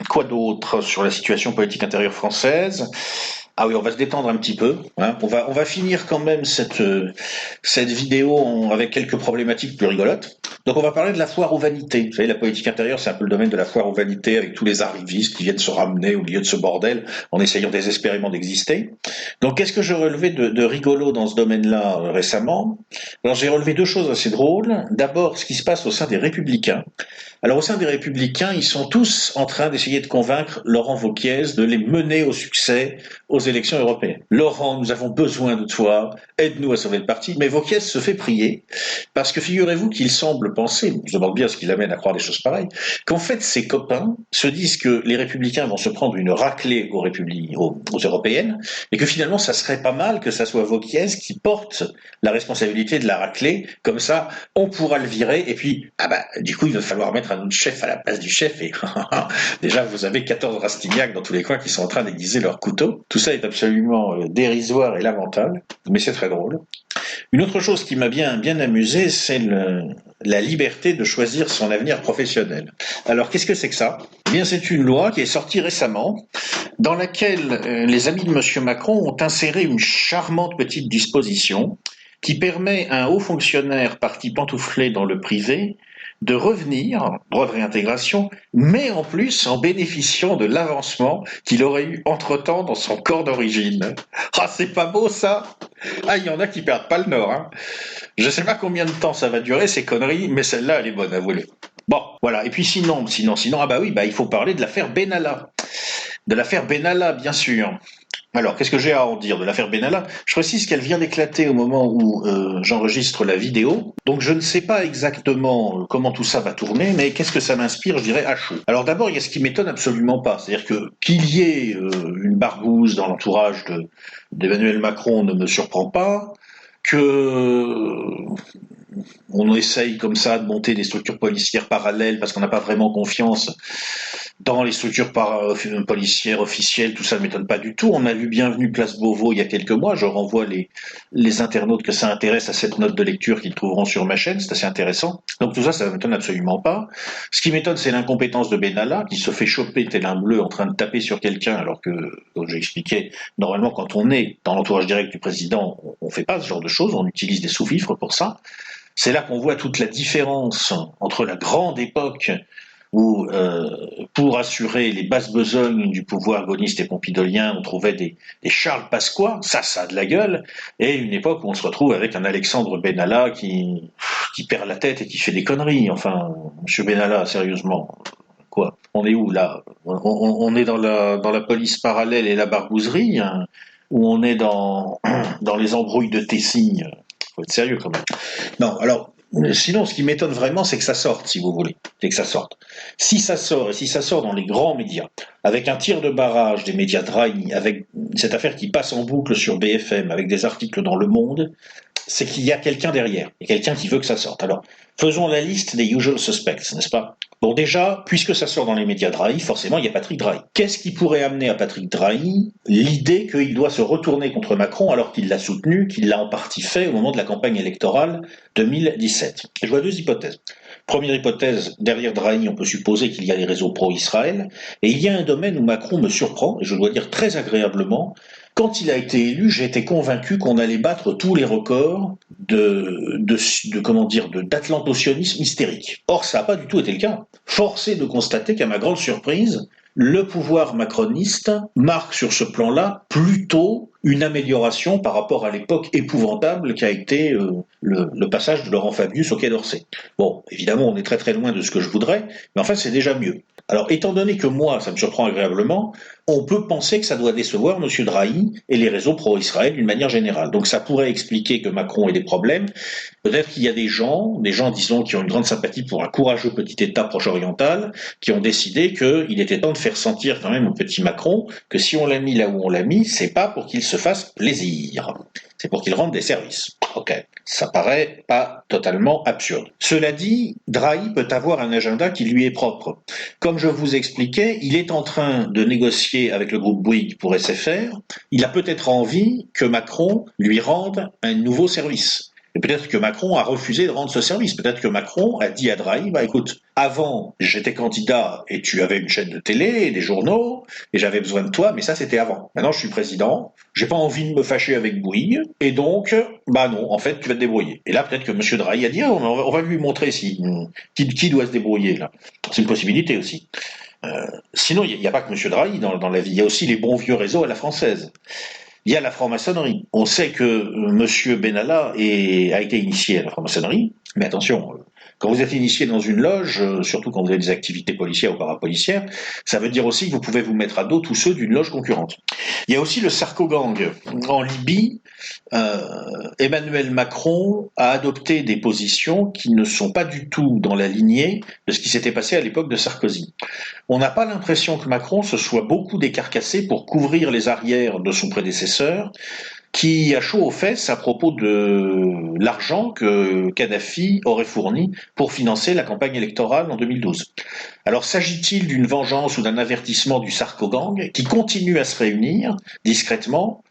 Quoi d'autre sur la situation politique intérieure française ? Ah oui, on va se détendre un petit peu. Hein. On va finir quand même cette vidéo avec quelques problématiques plus rigolotes. Donc on va parler de la foire aux vanités. Vous savez, la politique intérieure, c'est un peu le domaine de la foire aux vanités, avec tous les arrivistes qui viennent se ramener au milieu de ce bordel en essayant désespérément d'exister. Donc qu'est-ce que j'ai relevé de rigolo dans ce domaine-là récemment ? Alors j'ai relevé deux choses assez drôles. D'abord, ce qui se passe au sein des Républicains. Alors au sein des Républicains, ils sont tous en train d'essayer de convaincre Laurent Wauquiez de les mener au succès aux élections européennes. Laurent, nous avons besoin de toi, aide-nous à sauver le parti. Mais Wauquiez se fait prier, parce que figurez-vous qu'il semble penser, je demande bien ce qui l'amène à croire des choses pareilles, qu'en fait ses copains se disent que les Républicains vont se prendre une raclée aux européennes, et que finalement ça serait pas mal que ça soit Wauquiez qui porte la responsabilité de la raclée, comme ça on pourra le virer, et puis du coup il va falloir mettre un autre chef à la place du chef, et déjà vous avez 14 Rastignac dans tous les coins qui sont en train d'aiguiser leurs couteaux. Tout ça est absolument dérisoire et lamentable, mais c'est très drôle. Une autre chose qui m'a bien amusé, c'est la liberté de choisir son avenir professionnel. Alors qu'est-ce que c'est que ça ? Eh bien c'est une loi qui est sortie récemment, dans laquelle les amis de M. Macron ont inséré une charmante petite disposition qui permet à un haut fonctionnaire parti pantouflé dans le privé de revenir, droit de réintégration, mais en plus en bénéficiant de l'avancement qu'il aurait eu entre-temps dans son corps d'origine. Ah, c'est pas beau ça ? Ah, il y en a qui perdent pas le nord. Hein. Je sais pas combien de temps ça va durer ces conneries, mais celle-là, elle est bonne, avouez-le. Bon, voilà. Et puis sinon, il faut parler de l'affaire Benalla. De l'affaire Benalla, bien sûr. Alors, qu'est-ce que j'ai à en dire de l'affaire Benalla ? Je précise qu'elle vient d'éclater au moment où j'enregistre la vidéo, donc je ne sais pas exactement comment tout ça va tourner, mais qu'est-ce que ça m'inspire, je dirais, à chaud. Alors d'abord, il y a ce qui m'étonne absolument pas, c'est-à-dire qu'il y ait une barbouze dans l'entourage d'Emmanuel Macron ne me surprend pas, que on essaye comme ça de monter des structures policières parallèles parce qu'on n'a pas vraiment confiance dans les structures policières officielles, tout ça ne m'étonne pas du tout. On a lu Bienvenue Place Beauvau il y a quelques mois. Je renvoie les internautes que ça intéresse à cette note de lecture qu'ils trouveront sur ma chaîne. C'est assez intéressant. Donc tout ça, ça ne m'étonne absolument pas. Ce qui m'étonne, c'est l'incompétence de Benalla, qui se fait choper tel un bleu en train de taper sur quelqu'un, alors que, comme j'ai expliqué, normalement, quand on est dans l'entourage direct du président, on ne fait pas ce genre de choses. On utilise des sous-fifres pour ça. C'est là qu'on voit toute la différence entre la grande époque où, pour assurer les basses besognes du pouvoir gaulliste et pompidolien, on trouvait des Charles Pasqua, ça a de la gueule, et une époque où on se retrouve avec un Alexandre Benalla qui perd la tête et qui fait des conneries. Enfin, monsieur Benalla, sérieusement, quoi ? On est où, là ? On est dans la police parallèle et la barbouzerie, hein, ou on est dans les embrouilles de Tessignes ? Faut être sérieux, quand même. Non, alors... Sinon, ce qui m'étonne vraiment, c'est que ça sorte, si vous voulez. C'est que ça sorte. Si ça sort, et si ça sort dans les grands médias, avec un tir de barrage des médias Drahi, avec cette affaire qui passe en boucle sur BFM, avec des articles dans Le Monde, c'est qu'il y a quelqu'un derrière. Il y a quelqu'un qui veut que ça sorte. Alors, faisons la liste des usual suspects, n'est-ce pas ? Bon, déjà, puisque ça sort dans les médias Drahi, forcément, il y a Patrick Drahi. Qu'est-ce qui pourrait amener à Patrick Drahi l'idée qu'il doit se retourner contre Macron alors qu'il l'a soutenu, qu'il l'a en partie fait au moment de la campagne électorale 2017 ? Je vois deux hypothèses. Première hypothèse, derrière Drahi, on peut supposer qu'il y a les réseaux pro-Israël, et il y a un domaine où Macron me surprend, et je dois dire très agréablement. Quand il a été élu, j'ai été convaincu qu'on allait battre tous les records d'atlantocionisme hystérique. Or, ça n'a pas du tout été le cas. Force est de constater qu'à ma grande surprise, le pouvoir macroniste marque sur ce plan-là plutôt une amélioration par rapport à l'époque épouvantable qu'a été le passage de Laurent Fabius au Quai d'Orsay. Bon, évidemment, on est très très loin de ce que je voudrais, mais enfin, c'est déjà mieux. Alors, étant donné que moi, ça me surprend agréablement, on peut penser que ça doit décevoir M. Drahi et les réseaux pro-Israël d'une manière générale. Donc ça pourrait expliquer que Macron ait des problèmes. Peut-être qu'il y a des gens, disons, qui ont une grande sympathie pour un courageux petit État proche-oriental, qui ont décidé qu'il était temps de faire sentir quand même au petit Macron que si on l'a mis là où on l'a mis, c'est pas pour qu'il se fasse plaisir. C'est pour qu'il rende des services. Ok, ça paraît pas totalement absurde. Cela dit, Drahi peut avoir un agenda qui lui est propre. Comme je vous expliquais, il est en train de négocier avec le groupe Bouygues pour SFR. Il a peut-être envie que Macron lui rende un nouveau service. Et peut-être que Macron a refusé de rendre ce service. Peut-être que Macron a dit à Drahi, écoute, avant, j'étais candidat et tu avais une chaîne de télé et des journaux et j'avais besoin de toi, mais ça, c'était avant. Maintenant, je suis président, j'ai pas envie de me fâcher avec Bouygues et donc, non, en fait, tu vas te débrouiller. Et là, peut-être que M. Drahi a dit, on va lui montrer qui doit se débrouiller, là. C'est une possibilité aussi. Sinon, il n'y a pas que M. Drahi dans la vie, il y a aussi les bons vieux réseaux à la française. Il y a la franc-maçonnerie. On sait que M. Benalla a été initié à la franc-maçonnerie, mais attention, quand vous êtes initié dans une loge, surtout quand vous avez des activités policières ou parapolicières, ça veut dire aussi que vous pouvez vous mettre à dos tous ceux d'une loge concurrente. Il y a aussi le Sarko-gang. En Libye, Emmanuel Macron a adopté des positions qui ne sont pas du tout dans la lignée de ce qui s'était passé à l'époque de Sarkozy. On n'a pas l'impression que Macron se soit beaucoup décarcassé pour couvrir les arrières de son prédécesseur, qui a chaud aux fesses à propos de l'argent que Kadhafi aurait fourni pour financer la campagne électorale en 2012. Alors s'agit-il d'une vengeance ou d'un avertissement du Sarko-gang qui continue à se réunir discrètement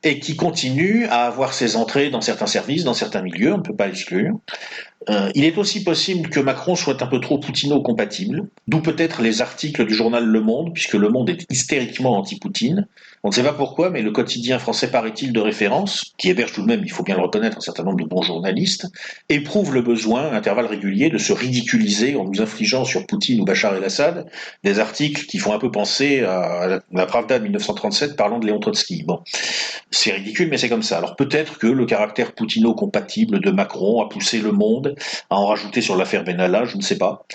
et qui continue à avoir ses entrées dans certains services, dans certains milieux, on ne peut pas l'exclure. Il est aussi possible que Macron soit un peu trop poutino-compatible, d'où peut-être les articles du journal Le Monde, puisque Le Monde est hystériquement anti-Poutine. On ne sait pas pourquoi, mais le quotidien français, paraît-il, de référence, qui héberge tout de même, il faut bien le reconnaître, un certain nombre de bons journalistes, éprouve le besoin, à intervalles réguliers, de se ridiculiser en nous infligeant sur Poutine ou Bachar el-Assad des articles qui font un peu penser à la Pravda de 1937 parlant de Léon Trotsky. Bon, c'est ridicule, mais c'est comme ça. Alors peut-être que le caractère poutino-compatible de Macron a poussé Le Monde à en rajouter sur l'affaire Benalla, je ne sais pas.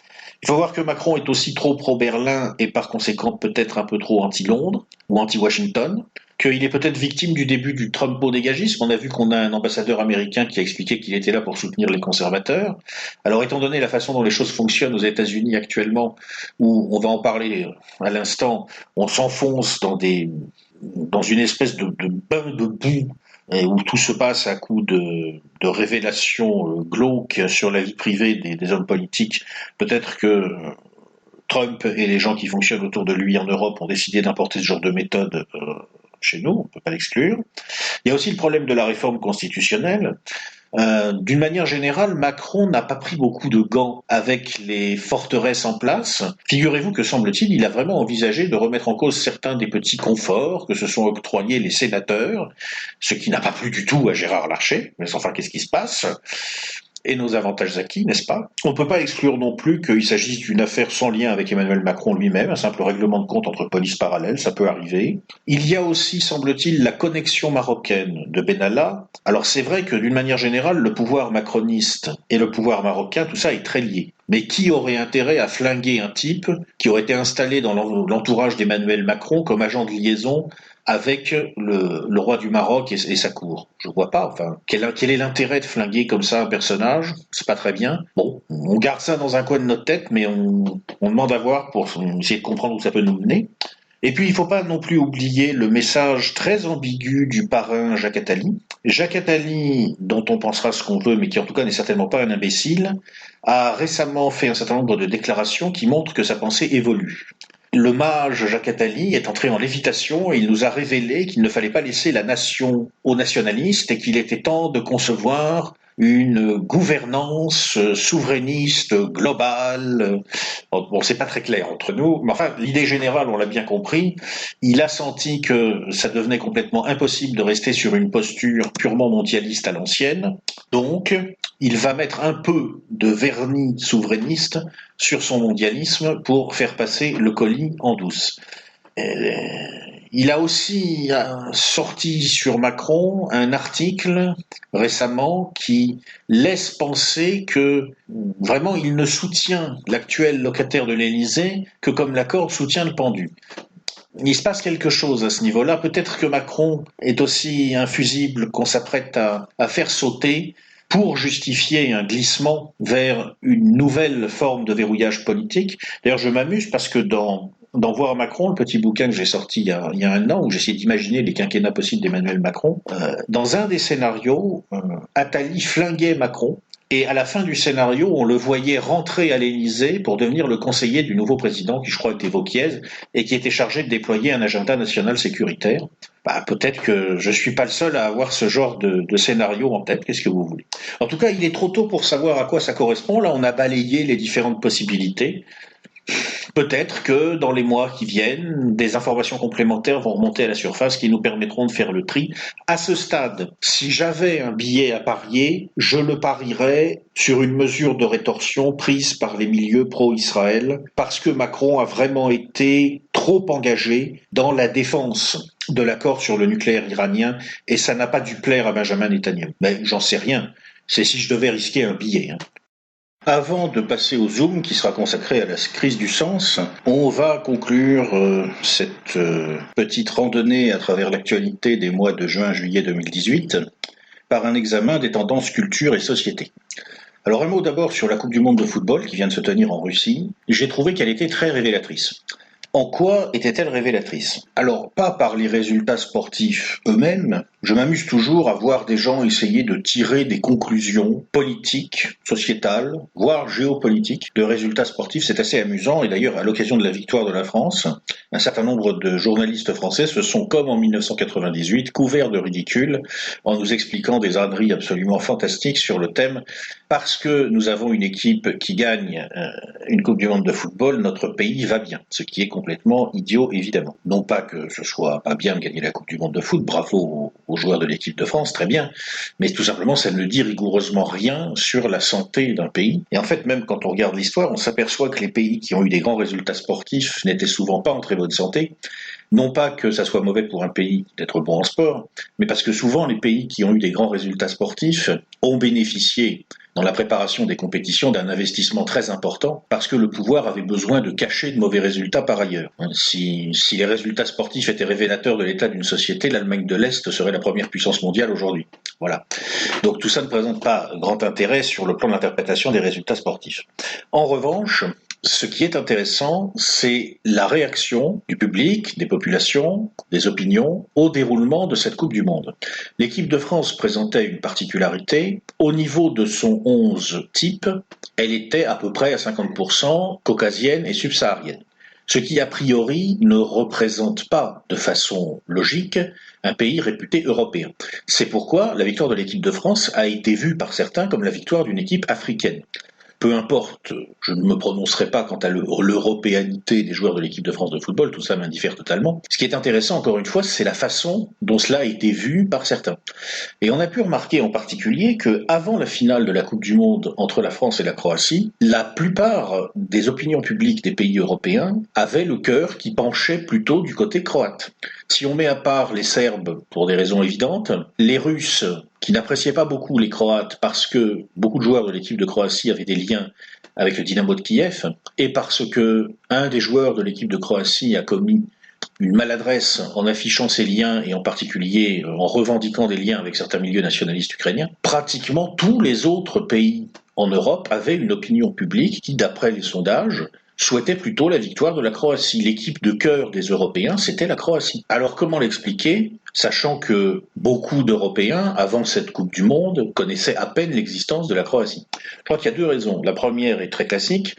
Il faut voir que Macron est aussi trop pro-Berlin et par conséquent peut-être un peu trop anti-Londres ou anti-Washington, qu'il est peut-être victime du début du Trumpo-dégagisme. On a vu qu'on a un ambassadeur américain qui a expliqué qu'il était là pour soutenir les conservateurs. Alors étant donné la façon dont les choses fonctionnent aux États-Unis actuellement, où on va en parler à l'instant, on s'enfonce dans une espèce de bain de boue où tout se passe à coup de révélations glauques sur la vie privée des hommes politiques. Peut-être que Trump et les gens qui fonctionnent autour de lui en Europe ont décidé d'importer ce genre de méthode chez nous, on ne peut pas l'exclure. Il y a aussi le problème de la réforme constitutionnelle. D'une manière générale, Macron n'a pas pris beaucoup de gants avec les forteresses en place. Figurez-vous que, semble-t-il, il a vraiment envisagé de remettre en cause certains des petits conforts que se sont octroyés les sénateurs, ce qui n'a pas plu du tout à Gérard Larcher. Mais enfin, qu'est-ce qui se passe ? Et nos avantages acquis, n'est-ce pas ? On ne peut pas exclure non plus qu'il s'agisse d'une affaire sans lien avec Emmanuel Macron lui-même, un simple règlement de compte entre polices parallèles, ça peut arriver. Il y a aussi, semble-t-il, la connexion marocaine de Benalla. Alors c'est vrai que d'une manière générale, le pouvoir macroniste et le pouvoir marocain, tout ça est très lié. Mais qui aurait intérêt à flinguer un type qui aurait été installé dans l'entourage d'Emmanuel Macron comme agent de liaison avec le roi du Maroc et sa cour? Je vois pas, enfin, quel est l'intérêt de flinguer comme ça un personnage? C'est pas très bien. Bon, on garde ça dans un coin de notre tête, mais on demande à voir pour essayer de comprendre où ça peut nous mener. Et puis, il ne faut pas non plus oublier le message très ambigu du parrain Jacques Attali. Jacques Attali, dont on pensera ce qu'on veut, mais qui en tout cas n'est certainement pas un imbécile, a récemment fait un certain nombre de déclarations qui montrent que sa pensée évolue. Le mage Jacques Attali est entré en lévitation et il nous a révélé qu'il ne fallait pas laisser la nation aux nationalistes et qu'il était temps de concevoir une gouvernance souverainiste globale. Bon, c'est pas très clair entre nous, mais enfin, l'idée générale, on l'a bien compris. Il a senti que ça devenait complètement impossible de rester sur une posture purement mondialiste à l'ancienne. Donc, il va mettre un peu de vernis souverainiste sur son mondialisme pour faire passer le colis en douce. Il a aussi sorti sur Macron un article récemment qui laisse penser que vraiment il ne soutient l'actuel locataire de l'Élysée que comme la corde soutient le pendu. Il se passe quelque chose à ce niveau-là. Peut-être que Macron est aussi un fusible qu'on s'apprête à faire sauter pour justifier un glissement vers une nouvelle forme de verrouillage politique. D'ailleurs, je m'amuse parce que dans Voir Macron, le petit bouquin que j'ai sorti il y a un an, où j'essayais d'imaginer les quinquennats possibles d'Emmanuel Macron, dans un des scénarios, Attali flinguait Macron, et à la fin du scénario, on le voyait rentrer à l'Élysée pour devenir le conseiller du nouveau président, qui je crois était Vauquiez, et qui était chargé de déployer un agenda national sécuritaire. Peut-être que je suis pas le seul à avoir ce genre de scénario en tête, qu'est-ce que vous voulez. En tout cas, il est trop tôt pour savoir à quoi ça correspond. Là, on a balayé les différentes possibilités. Peut-être que dans les mois qui viennent, des informations complémentaires vont remonter à la surface qui nous permettront de faire le tri. À ce stade, si j'avais un billet à parier, je le parierais sur une mesure de rétorsion prise par les milieux pro-Israël, parce que Macron a vraiment été trop engagé dans la défense de l'accord sur le nucléaire iranien, et ça n'a pas dû plaire à Benjamin Netanyahu. Mais j'en sais rien. C'est si je devais risquer un billet. Avant de passer au Zoom qui sera consacré à la crise du sens, on va conclure cette petite randonnée à travers l'actualité des mois de juin-juillet 2018 par un examen des tendances culture et société. Alors un mot d'abord sur la Coupe du monde de football qui vient de se tenir en Russie. J'ai trouvé qu'elle était très révélatrice. En quoi était-elle révélatrice? Alors, pas par les résultats sportifs eux-mêmes. Je m'amuse toujours à voir des gens essayer de tirer des conclusions politiques, sociétales, voire géopolitiques de résultats sportifs. C'est assez amusant. Et d'ailleurs, à l'occasion de la victoire de la France, un certain nombre de journalistes français se sont, comme en 1998, couverts de ridicule en nous expliquant des âneries absolument fantastiques sur le thème. Parce que nous avons une équipe qui gagne une Coupe du monde de football, notre pays va bien. Ce qui est complètement idiot, évidemment. Non pas que ce soit pas bien de gagner la Coupe du monde de foot, bravo aux joueurs de l'équipe de France, très bien, mais tout simplement ça ne dit rigoureusement rien sur la santé d'un pays. Et en fait, même quand on regarde l'histoire, on s'aperçoit que les pays qui ont eu des grands résultats sportifs n'étaient souvent pas en très bonne santé. Non pas que ça soit mauvais pour un pays d'être bon en sport, mais parce que souvent les pays qui ont eu des grands résultats sportifs ont bénéficié dans la préparation des compétitions d'un investissement très important parce que le pouvoir avait besoin de cacher de mauvais résultats par ailleurs. Si les résultats sportifs étaient révélateurs de l'état d'une société, l'Allemagne de l'Est serait la première puissance mondiale aujourd'hui. Voilà. Donc tout ça ne présente pas grand intérêt sur le plan de l'interprétation des résultats sportifs. En revanche, ce qui est intéressant, c'est la réaction du public, des populations, des opinions au déroulement de cette Coupe du Monde. L'équipe de France présentait une particularité. Au niveau de son 11 type, elle était à peu près à 50% caucasienne et subsaharienne. Ce qui, a priori, ne représente pas de façon logique un pays réputé européen. C'est pourquoi la victoire de l'équipe de France a été vue par certains comme la victoire d'une équipe africaine. Peu importe, je ne me prononcerai pas quant à l'européanité des joueurs de l'équipe de France de football, tout ça m'indiffère totalement. Ce qui est intéressant, encore une fois, c'est la façon dont cela a été vu par certains. Et on a pu remarquer en particulier qu'avant la finale de la Coupe du Monde entre la France et la Croatie, la plupart des opinions publiques des pays européens avaient le cœur qui penchait plutôt du côté croate. Si on met à part les Serbes pour des raisons évidentes, les Russes qui n'appréciaient pas beaucoup les Croates parce que beaucoup de joueurs de l'équipe de Croatie avaient des liens avec le Dynamo de Kiev et parce que un des joueurs de l'équipe de Croatie a commis une maladresse en affichant ses liens et en particulier en revendiquant des liens avec certains milieux nationalistes ukrainiens, pratiquement tous les autres pays en Europe avaient une opinion publique qui, d'après les sondages, souhaitait plutôt la victoire de la Croatie. L'équipe de cœur des Européens, c'était la Croatie. Alors comment l'expliquer, sachant que beaucoup d'Européens, avant cette Coupe du Monde, connaissaient à peine l'existence de la Croatie? Je crois qu'il y a deux raisons. La première est très classique.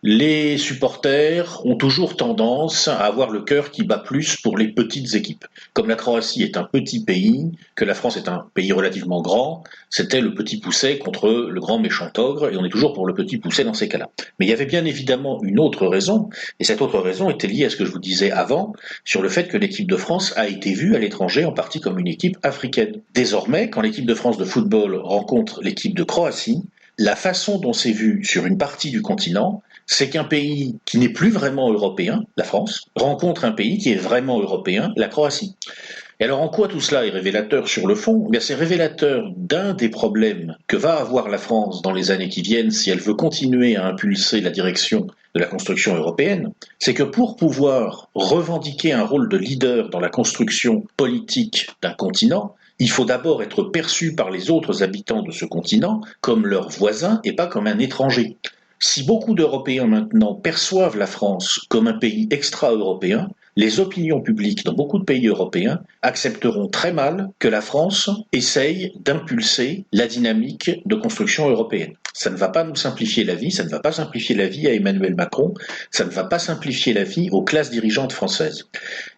Les supporters ont toujours tendance à avoir le cœur qui bat plus pour les petites équipes. Comme la Croatie est un petit pays, que la France est un pays relativement grand, c'était le petit pousset contre le grand méchant ogre, et on est toujours pour le petit pousset dans ces cas-là. Mais il y avait bien évidemment une autre raison, et cette autre raison était liée à ce que je vous disais avant, sur le fait que l'équipe de France a été vue à l'étranger en partie comme une équipe africaine. Désormais, quand l'équipe de France de football rencontre l'équipe de Croatie, la façon dont c'est vu sur une partie du continent, c'est qu'un pays qui n'est plus vraiment européen, la France, rencontre un pays qui est vraiment européen, la Croatie. Et alors en quoi tout cela est révélateur sur le fond? Eh bien, c'est révélateur d'un des problèmes que va avoir la France dans les années qui viennent si elle veut continuer à impulser la direction de la construction européenne, c'est que pour pouvoir revendiquer un rôle de leader dans la construction politique d'un continent, il faut d'abord être perçu par les autres habitants de ce continent comme leur voisin et pas comme un étranger. Si beaucoup d'Européens maintenant perçoivent la France comme un pays extra-européen, les opinions publiques dans beaucoup de pays européens accepteront très mal que la France essaye d'impulser la dynamique de construction européenne. Ça ne va pas nous simplifier la vie, ça ne va pas simplifier la vie à Emmanuel Macron, ça ne va pas simplifier la vie aux classes dirigeantes françaises.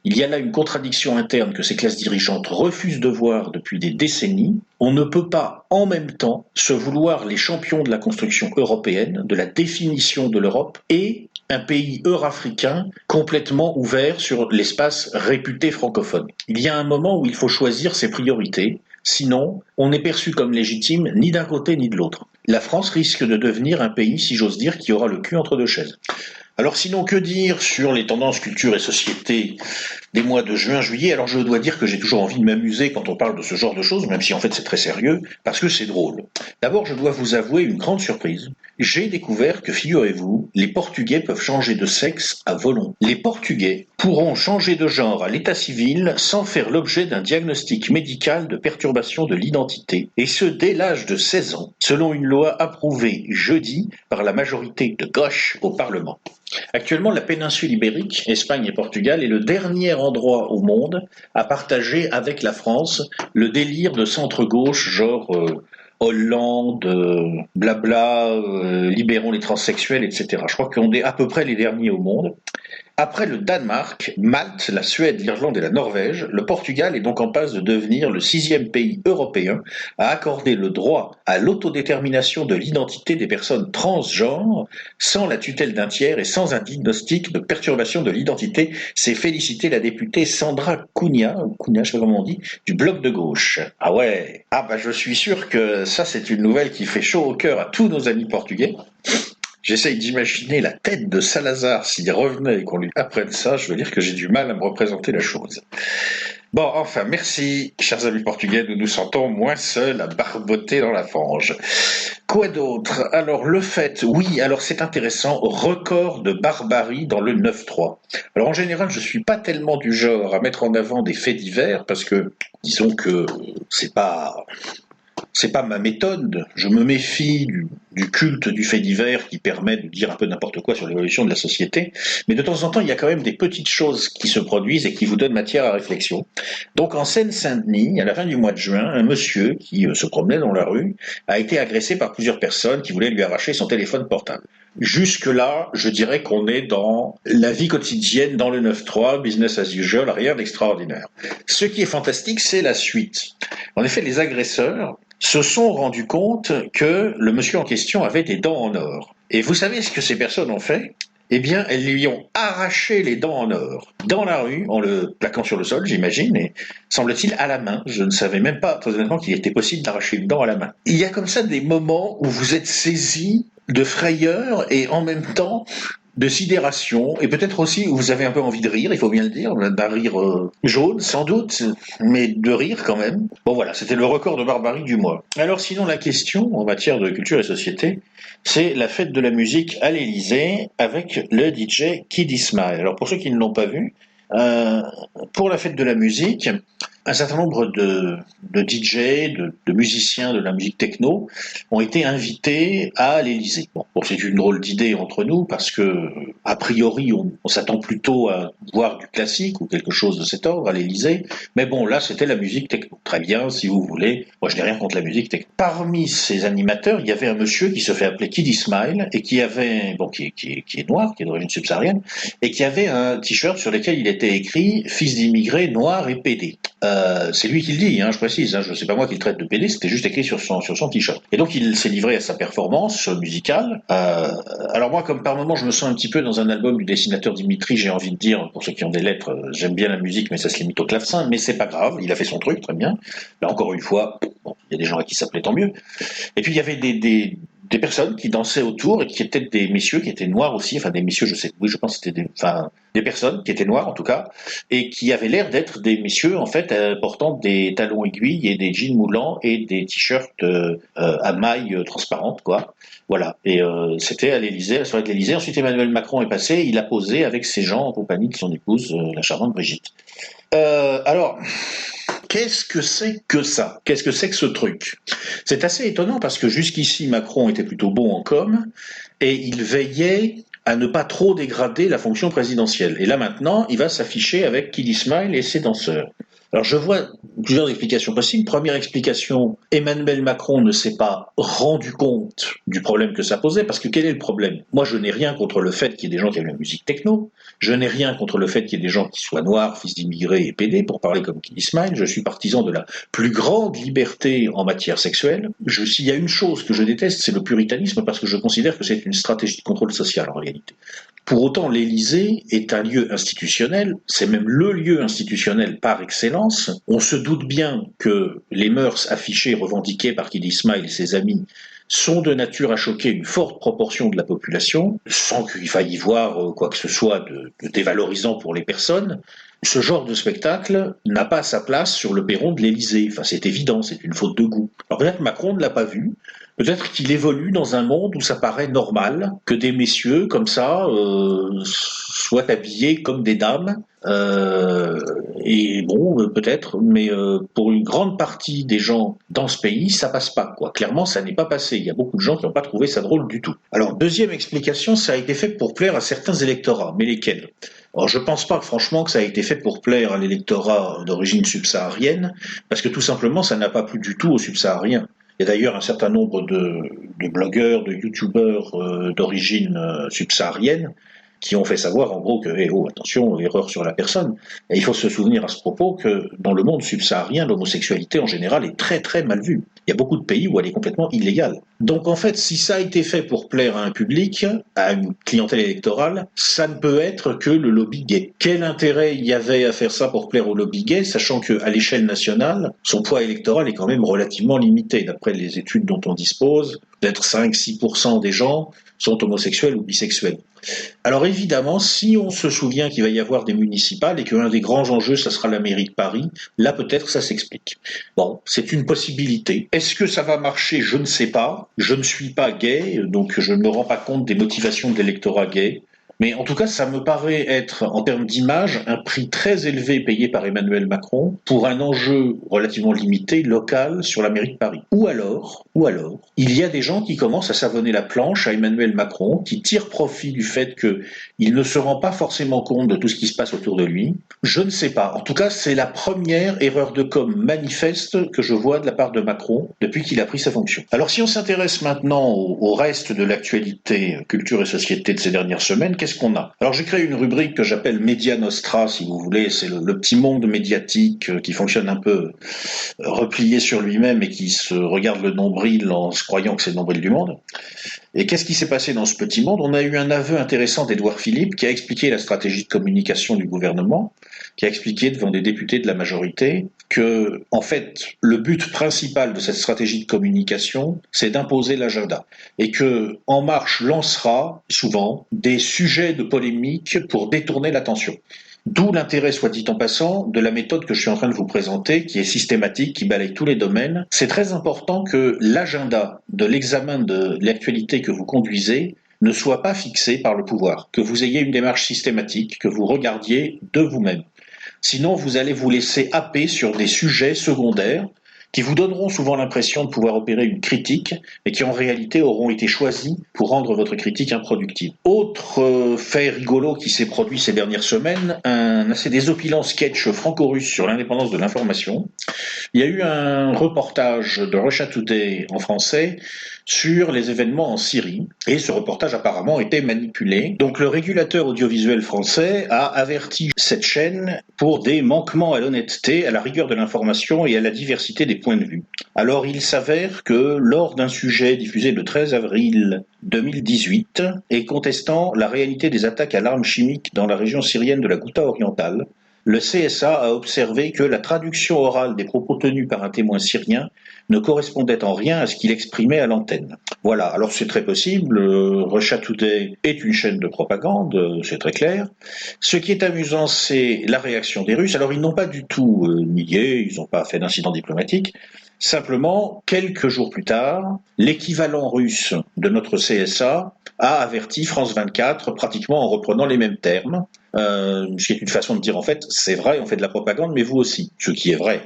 Il y a là une contradiction interne que ces classes dirigeantes refusent de voir depuis des décennies. On ne peut pas en même temps se vouloir les champions de la construction européenne, de la définition de l'Europe, et un pays eurafricain complètement ouvert sur l'espace réputé francophone. Il y a un moment où il faut choisir ses priorités, sinon on n'est perçu comme légitime ni d'un côté ni de l'autre. La France risque de devenir un pays, si j'ose dire, qui aura le cul entre deux chaises. Alors sinon, que dire sur les tendances culture et société des mois de juin-juillet? Alors je dois dire que j'ai toujours envie de m'amuser quand on parle de ce genre de choses, même si en fait c'est très sérieux, parce que c'est drôle. D'abord, je dois vous avouer une grande surprise. J'ai découvert que, figurez-vous, les Portugais peuvent changer de sexe à volonté. Les Portugais pourront changer de genre à l'état civil sans faire l'objet d'un diagnostic médical de perturbation de l'identité, et ce dès l'âge de 16 ans, selon une loi approuvée jeudi par la majorité de gauche au Parlement. Actuellement, la péninsule ibérique, Espagne et Portugal, est le dernier endroit au monde à partager avec la France le délire de centre-gauche, genre Hollande, blabla, libérons les transsexuels, etc. Je crois qu'on est à peu près les derniers au monde. Après le Danemark, Malte, la Suède, l'Irlande et la Norvège, le Portugal est donc en passe de devenir le 6e pays européen à accorder le droit à l'autodétermination de l'identité des personnes transgenres sans la tutelle d'un tiers et sans un diagnostic de perturbation de l'identité. C'est féliciter la députée Sandra Cunha, je sais pas comment on dit, du Bloc de gauche. Ah ouais, je suis sûr que ça c'est une nouvelle qui fait chaud au cœur à tous nos amis portugais. J'essaye d'imaginer la tête de Salazar s'il revenait et qu'on lui apprenne ça. Je veux dire que j'ai du mal à me représenter la chose. Bon, enfin, merci, chers amis portugais, nous nous sentons moins seuls à barboter dans la fange. Quoi d'autre? Alors, le fait, oui, alors c'est intéressant, record de barbarie dans le 9-3. Alors, en général, je suis pas tellement du genre à mettre en avant des faits divers parce que, disons que c'est pas ma méthode. Je me méfie du culte du fait divers qui permet de dire un peu n'importe quoi sur l'évolution de la société. Mais de temps en temps, il y a quand même des petites choses qui se produisent et qui vous donnent matière à réflexion. Donc en Seine-Saint-Denis, à la fin du mois de juin, un monsieur qui se promenait dans la rue a été agressé par plusieurs personnes qui voulaient lui arracher son téléphone portable. Jusque-là, je dirais qu'on est dans la vie quotidienne, dans le 9-3, business as usual, rien d'extraordinaire. Ce qui est fantastique, c'est la suite. En effet, les agresseurs se sont rendus compte que le monsieur en question avait des dents en or. Et vous savez ce que ces personnes ont fait? Eh bien, elles lui ont arraché les dents en or dans la rue, en le plaquant sur le sol, j'imagine, et semble-t-il à la main. Je ne savais même pas, très honnêtement, qu'il était possible d'arracher une dent à la main. Il y a comme ça des moments où vous êtes saisi de frayeur et en même temps de sidération, et peut-être aussi où vous avez un peu envie de rire, il faut bien le dire, d'un rire jaune sans doute, mais de rire quand même. Bon voilà, c'était le record de barbarie du mois. Alors sinon la question en matière de culture et société, c'est la fête de la musique à l'Élysée avec le DJ Kid Ismail. Alors pour ceux qui ne l'ont pas vu, pour la fête de la musique, un certain nombre de DJ, de musiciens de la musique techno ont été invités à l'Élysée. Bon, c'est une drôle d'idée entre nous parce que, a priori, on s'attend plutôt à voir du classique ou quelque chose de cet ordre à l'Élysée. Mais bon, là, c'était la musique techno. Très bien, si vous voulez. Moi, je n'ai rien contre la musique techno. Parmi ces animateurs, il y avait un monsieur qui se fait appeler Kid Ismail et qui avait, qui est noir, qui est d'origine subsaharienne, et qui avait un t-shirt sur lequel il était écrit « Fils d'immigrés, noir et pédé ». C'est lui qui le dit, je précise, je sais pas moi qui le traite de PD, c'était juste écrit sur son t-shirt. Et donc il s'est livré à sa performance musicale. Alors moi, comme par moment je me sens un petit peu dans un album du dessinateur Dimitri, j'ai envie de dire, pour ceux qui ont des lettres, j'aime bien la musique, mais ça se limite au clavecin, mais c'est pas grave, il a fait son truc, très bien. Là encore une fois, bon, il y a des gens à qui ça plaît, tant mieux. Et puis il y avait des des personnes qui dansaient autour et qui étaient des messieurs qui étaient noirs aussi, enfin des messieurs, je sais, oui, je pense que c'était des personnes qui étaient noires en tout cas, et qui avaient l'air d'être des messieurs en fait portant des talons aiguilles et des jeans moulants et des t-shirts à mailles transparentes, quoi. Voilà. Et c'était à l'Élysée, à la soirée de l'Élysée. Ensuite, Emmanuel Macron est passé, il a posé avec ses gens en compagnie de son épouse, la charmante Brigitte. Alors, qu'est-ce que c'est que ça? Qu'est-ce que c'est que ce truc? C'est assez étonnant parce que jusqu'ici, Macron était plutôt bon en com et il veillait à ne pas trop dégrader la fonction présidentielle. Et là maintenant, il va s'afficher avec Kid Ismail et ses danseurs. Alors je vois plusieurs explications possibles. Première explication, Emmanuel Macron ne s'est pas rendu compte du problème que ça posait, parce que quel est le problème? Moi je n'ai rien contre le fait qu'il y ait des gens qui aiment la musique techno, je n'ai rien contre le fait qu'il y ait des gens qui soient noirs, fils d'immigrés et PD, pour parler comme Kid Ismail, je suis partisan de la plus grande liberté en matière sexuelle. S'il y a une chose que je déteste, c'est le puritanisme, parce que je considère que c'est une stratégie de contrôle social en réalité. Pour autant, l'Élysée est un lieu institutionnel, c'est même le lieu institutionnel par excellence. On se doute bien que les mœurs affichées, revendiquées par Kid Ismail et ses amis, sont de nature à choquer une forte proportion de la population, sans qu'il faille y voir quoi que ce soit de dévalorisant pour les personnes. Ce genre de spectacle n'a pas sa place sur le perron de l'Élysée. Enfin, c'est évident, c'est une faute de goût. Alors peut-être Macron ne l'a pas vu, peut-être qu'il évolue dans un monde où ça paraît normal que des messieurs comme ça soient habillés comme des dames. Et bon, peut-être, mais pour une grande partie des gens dans ce pays, ça passe pas, quoi. Clairement, ça n'est pas passé. Il y a beaucoup de gens qui n'ont pas trouvé ça drôle du tout. Alors, deuxième explication, ça a été fait pour plaire à certains électorats, mais lesquels? Alors, je pense pas, franchement, que ça a été fait pour plaire à l'électorat d'origine subsaharienne, parce que tout simplement, ça n'a pas plu du tout aux subsahariens. Il y a d'ailleurs un certain nombre de blogueurs, de youtubeurs d'origine subsaharienne qui ont fait savoir en gros que, attention, erreur sur la personne. Et il faut se souvenir à ce propos que dans le monde subsaharien, l'homosexualité en général est très très mal vue. Il y a beaucoup de pays où elle est complètement illégale. Donc en fait, si ça a été fait pour plaire à un public, à une clientèle électorale, ça ne peut être que le lobby gay. Quel intérêt il y avait à faire ça pour plaire au lobby gay, sachant qu'à l'échelle nationale, son poids électoral est quand même relativement limité, d'après les études dont on dispose, peut-être 5-6% des gens sont homosexuels ou bisexuels. Alors évidemment, si on se souvient qu'il va y avoir des municipales et qu'un des grands enjeux, ça sera la mairie de Paris, là peut-être ça s'explique. Bon, c'est une possibilité. Est-ce que ça va marcher? Je ne sais pas. Je ne suis pas gay, donc je ne me rends pas compte des motivations de l'électorat gay. Mais en tout cas, ça me paraît être, en termes d'image, un prix très élevé payé par Emmanuel Macron pour un enjeu relativement limité, local, sur la mairie de Paris. Ou alors, il y a des gens qui commencent à savonner la planche à Emmanuel Macron, qui tirent profit du fait qu'il ne se rend pas forcément compte de tout ce qui se passe autour de lui. Je ne sais pas. En tout cas, c'est la première erreur de com manifeste que je vois de la part de Macron depuis qu'il a pris sa fonction. Alors si on s'intéresse maintenant au reste de l'actualité culture et société de ces dernières semaines, qu'est-ce qu'on a? Alors j'ai créé une rubrique que j'appelle Media Nostra, si vous voulez, c'est le petit monde médiatique qui fonctionne un peu replié sur lui-même et qui se regarde le nombril en se croyant que c'est le nombril du monde. Et qu'est-ce qui s'est passé dans ce petit monde? On a eu un aveu intéressant d'Édouard Philippe qui a expliqué la stratégie de communication du gouvernement, qui a expliqué devant des députés de la majorité que, en fait, le but principal de cette stratégie de communication, c'est d'imposer l'agenda. Et que En Marche lancera souvent des sujets de polémique pour détourner l'attention. D'où l'intérêt, soit dit en passant, de la méthode que je suis en train de vous présenter, qui est systématique, qui balaye tous les domaines. C'est très important que l'agenda de l'examen de l'actualité que vous conduisez ne soit pas fixé par le pouvoir, que vous ayez une démarche systématique, que vous regardiez de vous-même. Sinon, vous allez vous laisser happer sur des sujets secondaires qui vous donneront souvent l'impression de pouvoir opérer une critique, mais qui en réalité auront été choisis pour rendre votre critique improductive. Autre fait rigolo qui s'est produit ces dernières semaines, un assez désopilant sketch franco-russe sur l'indépendance de l'information. Il y a eu un reportage de Russia Today en français sur les événements en Syrie, et ce reportage apparemment était manipulé. Donc le régulateur audiovisuel français a averti cette chaîne pour des manquements à l'honnêteté, à la rigueur de l'information et à la diversité des points de vue. Alors il s'avère que lors d'un sujet diffusé le 13 avril 2018 et contestant la réalité des attaques à l'arme chimique dans la région syrienne de la Ghouta orientale, le CSA a observé que la traduction orale des propos tenus par un témoin syrien ne correspondait en rien à ce qu'il exprimait à l'antenne. Voilà, alors c'est très possible, Russia Today est une chaîne de propagande, c'est très clair. Ce qui est amusant, c'est la réaction des Russes. Alors ils n'ont pas du tout nié, ils n'ont pas fait d'incident diplomatique. Simplement, quelques jours plus tard, l'équivalent russe de notre CSA a averti France 24, pratiquement en reprenant les mêmes termes. Ce qui est une façon de dire en fait, c'est vrai, on fait de la propagande, mais vous aussi. Ce qui est vrai.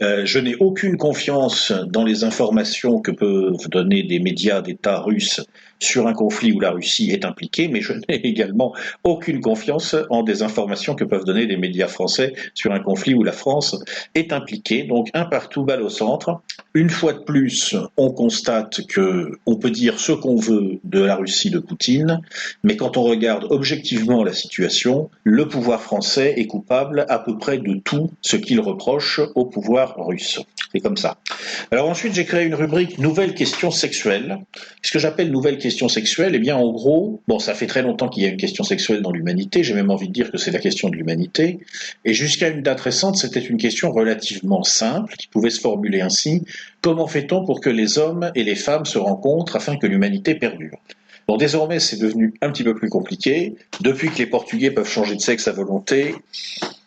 Je n'ai aucune confiance dans les informations que peuvent donner des médias d'État russes sur un conflit où la Russie est impliquée, mais je n'ai également aucune confiance en des informations que peuvent donner des médias français sur un conflit où la France est impliquée. Donc un partout, balle au centre. Une fois de plus, on constate que on peut dire ce qu'on veut de la Russie de Poutine, mais quand on regarde objectivement la situation, le pouvoir français est coupable à peu près de tout ce qu'il reproche au pouvoir russe. C'est comme ça. Alors ensuite, j'ai créé une rubrique nouvelles questions sexuelles. Ce que j'appelle nouvelles questions sexuelles, eh bien en gros, bon, ça fait très longtemps qu'il y a une question sexuelle dans l'humanité, j'ai même envie de dire que c'est la question de l'humanité, et jusqu'à une date récente, c'était une question relativement simple, qui pouvait se formuler ainsi: comment fait-on pour que les hommes et les femmes se rencontrent afin que l'humanité perdure ? Bon, désormais, c'est devenu un petit peu plus compliqué. Depuis que les Portugais peuvent changer de sexe à volonté,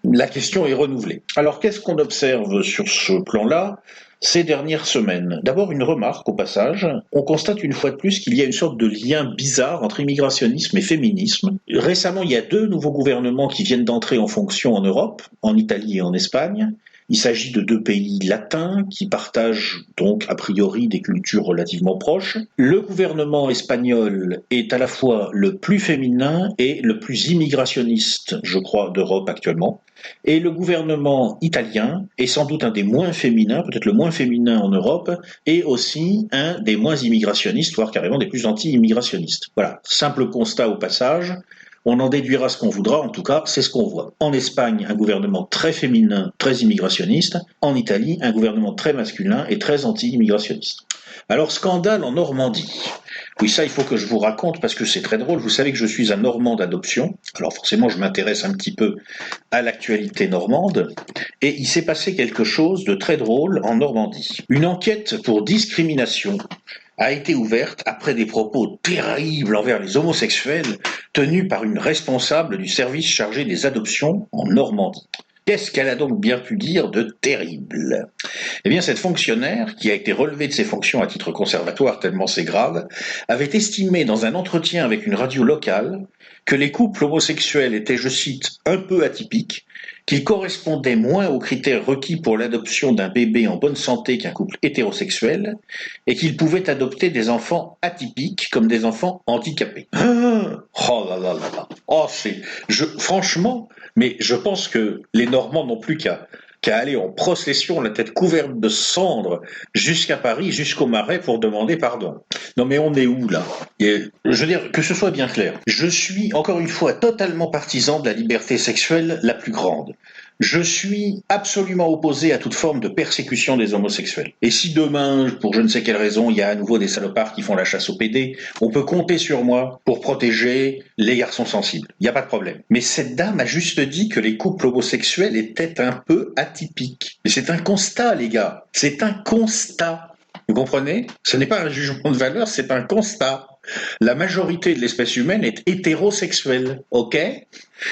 la question est renouvelée. Alors, qu'est-ce qu'on observe sur ce plan-là ces dernières semaines? D'abord, une remarque au passage. On constate une fois de plus qu'il y a une sorte de lien bizarre entre immigrationnisme et féminisme. Récemment, il y a 2 nouveaux gouvernements qui viennent d'entrer en fonction en Europe, en Italie et en Espagne. Il s'agit de 2 pays latins qui partagent donc a priori des cultures relativement proches. Le gouvernement espagnol est à la fois le plus féminin et le plus immigrationniste, je crois, d'Europe actuellement. Et le gouvernement italien est sans doute un des moins féminins, peut-être le moins féminin en Europe, et aussi un des moins immigrationnistes, voire carrément des plus anti-immigrationnistes. Voilà, simple constat au passage. On en déduira ce qu'on voudra, en tout cas, c'est ce qu'on voit. En Espagne, un gouvernement très féminin, très immigrationniste. En Italie, un gouvernement très masculin et très anti-immigrationniste. Alors, scandale en Normandie. Oui, ça, il faut que je vous raconte parce que c'est très drôle. Vous savez que je suis un Normand d'adoption. Alors, forcément, je m'intéresse un petit peu à l'actualité normande. Et il s'est passé quelque chose de très drôle en Normandie. Une enquête pour discrimination a été ouverte après des propos terribles envers les homosexuels tenus par une responsable du service chargé des adoptions en Normandie. Qu'est-ce qu'elle a donc bien pu dire de terrible ? Eh bien, cette fonctionnaire, qui a été relevée de ses fonctions à titre conservatoire tellement c'est grave, avait estimé dans un entretien avec une radio locale que les couples homosexuels étaient, je cite, un peu atypiques, qu'ils correspondaient moins aux critères requis pour l'adoption d'un bébé en bonne santé qu'un couple hétérosexuel, et qu'ils pouvaient adopter des enfants atypiques comme des enfants handicapés. Oh là là là là. Oh, franchement, mais je pense que les Normands n'ont plus qu'à aller en procession, la tête couverte de cendres, jusqu'à Paris, jusqu'au Marais, pour demander pardon. Non mais on est où là ? Je veux dire, que ce soit bien clair, je suis encore une fois totalement partisan de la liberté sexuelle la plus grande. Je suis absolument opposé à toute forme de persécution des homosexuels. Et si demain, pour je ne sais quelle raison, il y a à nouveau des salopards qui font la chasse aux PD, on peut compter sur moi pour protéger les garçons sensibles. Il n'y a pas de problème. Mais cette dame a juste dit que les couples homosexuels étaient un peu atypiques. Et c'est un constat, les gars. C'est un constat. Vous comprenez ? Ce n'est pas un jugement de valeur, c'est un constat. La majorité de l'espèce humaine est hétérosexuelle, ok ?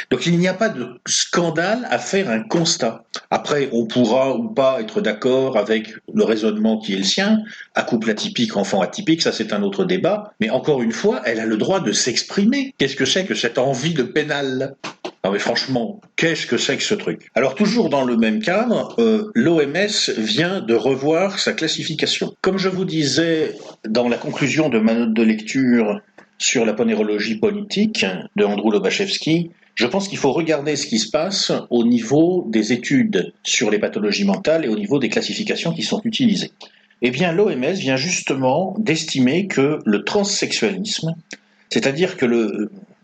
Donc il n'y a pas de scandale à faire un constat. Après, on pourra ou pas être d'accord avec le raisonnement qui est le sien, à couple atypique, enfant atypique, ça c'est un autre débat, mais encore une fois, elle a le droit de s'exprimer. Qu'est-ce que c'est que cette envie de pénal ? Non mais franchement, qu'est-ce que c'est que ce truc ? Alors toujours dans le même cadre, l'OMS vient de revoir sa classification. Comme je vous disais dans la conclusion de ma note de lecture sur la ponérologie politique de Andrew Lobachevsky, je pense qu'il faut regarder ce qui se passe au niveau des études sur les pathologies mentales et au niveau des classifications qui sont utilisées. Eh bien, l'OMS vient justement d'estimer que le transsexualisme, c'est-à-dire que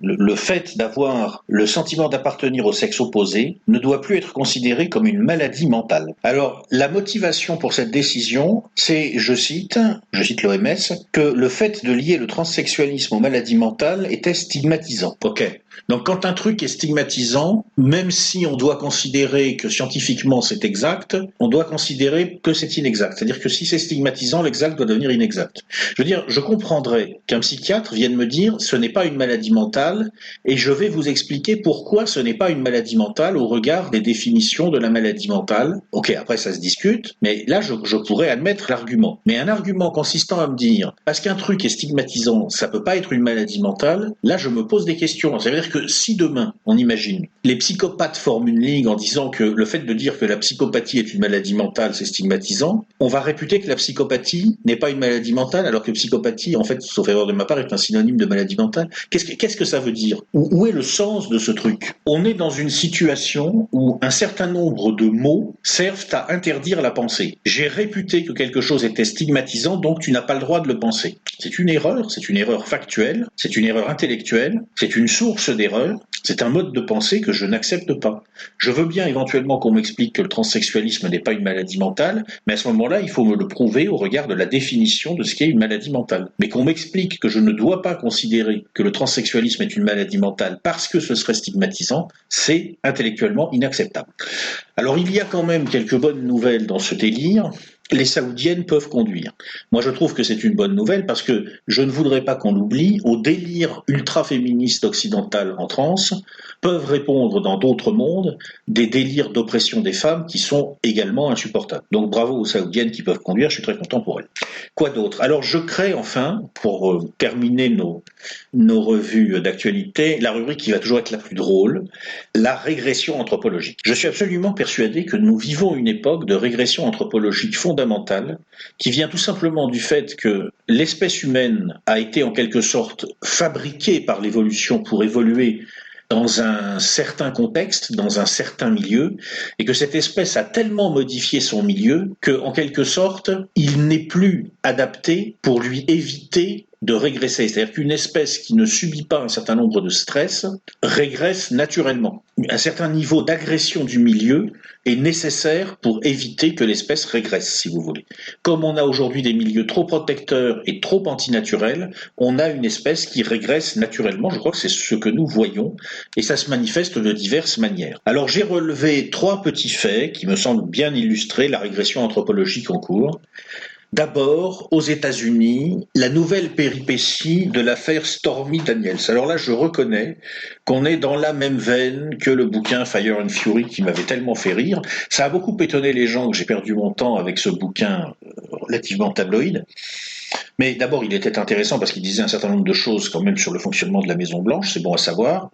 le fait d'avoir le sentiment d'appartenir au sexe opposé ne doit plus être considéré comme une maladie mentale. Alors, la motivation pour cette décision, c'est, je cite l'OMS, que le fait de lier le transsexualisme aux maladies mentales était stigmatisant. Ok. Donc quand un truc est stigmatisant, même si on doit considérer que scientifiquement c'est exact, on doit considérer que c'est inexact. C'est-à-dire que si c'est stigmatisant, l'exact doit devenir inexact. Je veux dire, je comprendrais qu'un psychiatre vienne me dire ce n'est pas une maladie mentale et je vais vous expliquer pourquoi ce n'est pas une maladie mentale au regard des définitions de la maladie mentale. Ok, après ça se discute, mais là je pourrais admettre l'argument. Mais un argument consistant à me dire parce qu'un truc est stigmatisant, ça peut pas être une maladie mentale, là je me pose des questions. Ça veut dire que si demain, on imagine, les psychopathes forment une ligue en disant que le fait de dire que la psychopathie est une maladie mentale, c'est stigmatisant, on va réputer que la psychopathie n'est pas une maladie mentale, alors que psychopathie, en fait, sauf erreur de ma part, est un synonyme de maladie mentale. Qu'est-ce que ça veut dire ? Où est le sens de ce truc ? On est dans une situation où un certain nombre de mots servent à interdire la pensée. J'ai réputé que quelque chose était stigmatisant, donc tu n'as pas le droit de le penser. C'est une erreur factuelle, c'est une erreur intellectuelle, c'est une source d'erreur, c'est un mode de pensée que je n'accepte pas. Je veux bien éventuellement qu'on m'explique que le transsexualisme n'est pas une maladie mentale, mais à ce moment-là, il faut me le prouver au regard de la définition de ce qu'est une maladie mentale. Mais qu'on m'explique que je ne dois pas considérer que le transsexualisme est une maladie mentale parce que ce serait stigmatisant, c'est intellectuellement inacceptable. Alors il y a quand même quelques bonnes nouvelles dans ce délire. Les Saoudiennes peuvent conduire. Moi, je trouve que c'est une bonne nouvelle parce que je ne voudrais pas qu'on l'oublie, au délire ultra-féministe occidental en transe peuvent répondre dans d'autres mondes des délires d'oppression des femmes qui sont également insupportables. Donc bravo aux Saoudiennes qui peuvent conduire, je suis très content pour elles. Quoi d'autre ? Alors je crée enfin, pour terminer nos revues d'actualité, la rubrique qui va toujours être la plus drôle, la régression anthropologique. Je suis absolument persuadé que nous vivons une époque de régression anthropologique fondamentale qui vient tout simplement du fait que l'espèce humaine a été en quelque sorte fabriquée par l'évolution pour évoluer dans un certain contexte, dans un certain milieu, et que cette espèce a tellement modifié son milieu que, en quelque sorte, il n'est plus adapté pour lui éviter de régresser. C'est-à-dire qu'une espèce qui ne subit pas un certain nombre de stress régresse naturellement. Un certain niveau d'agression du milieu est nécessaire pour éviter que l'espèce régresse, si vous voulez. Comme on a aujourd'hui des milieux trop protecteurs et trop antinaturels, on a une espèce qui régresse naturellement. Je crois que c'est ce que nous voyons, et ça se manifeste de diverses manières. Alors j'ai relevé 3 petits faits qui me semblent bien illustrer la régression anthropologique en cours. D'abord, aux États-Unis, la nouvelle péripétie de l'affaire Stormy Daniels. Alors là, je reconnais qu'on est dans la même veine que le bouquin Fire and Fury qui m'avait tellement fait rire. Ça a beaucoup étonné les gens que j'ai perdu mon temps avec ce bouquin relativement tabloïd. Mais d'abord, il était intéressant parce qu'il disait un certain nombre de choses quand même sur le fonctionnement de la Maison-Blanche, c'est bon à savoir.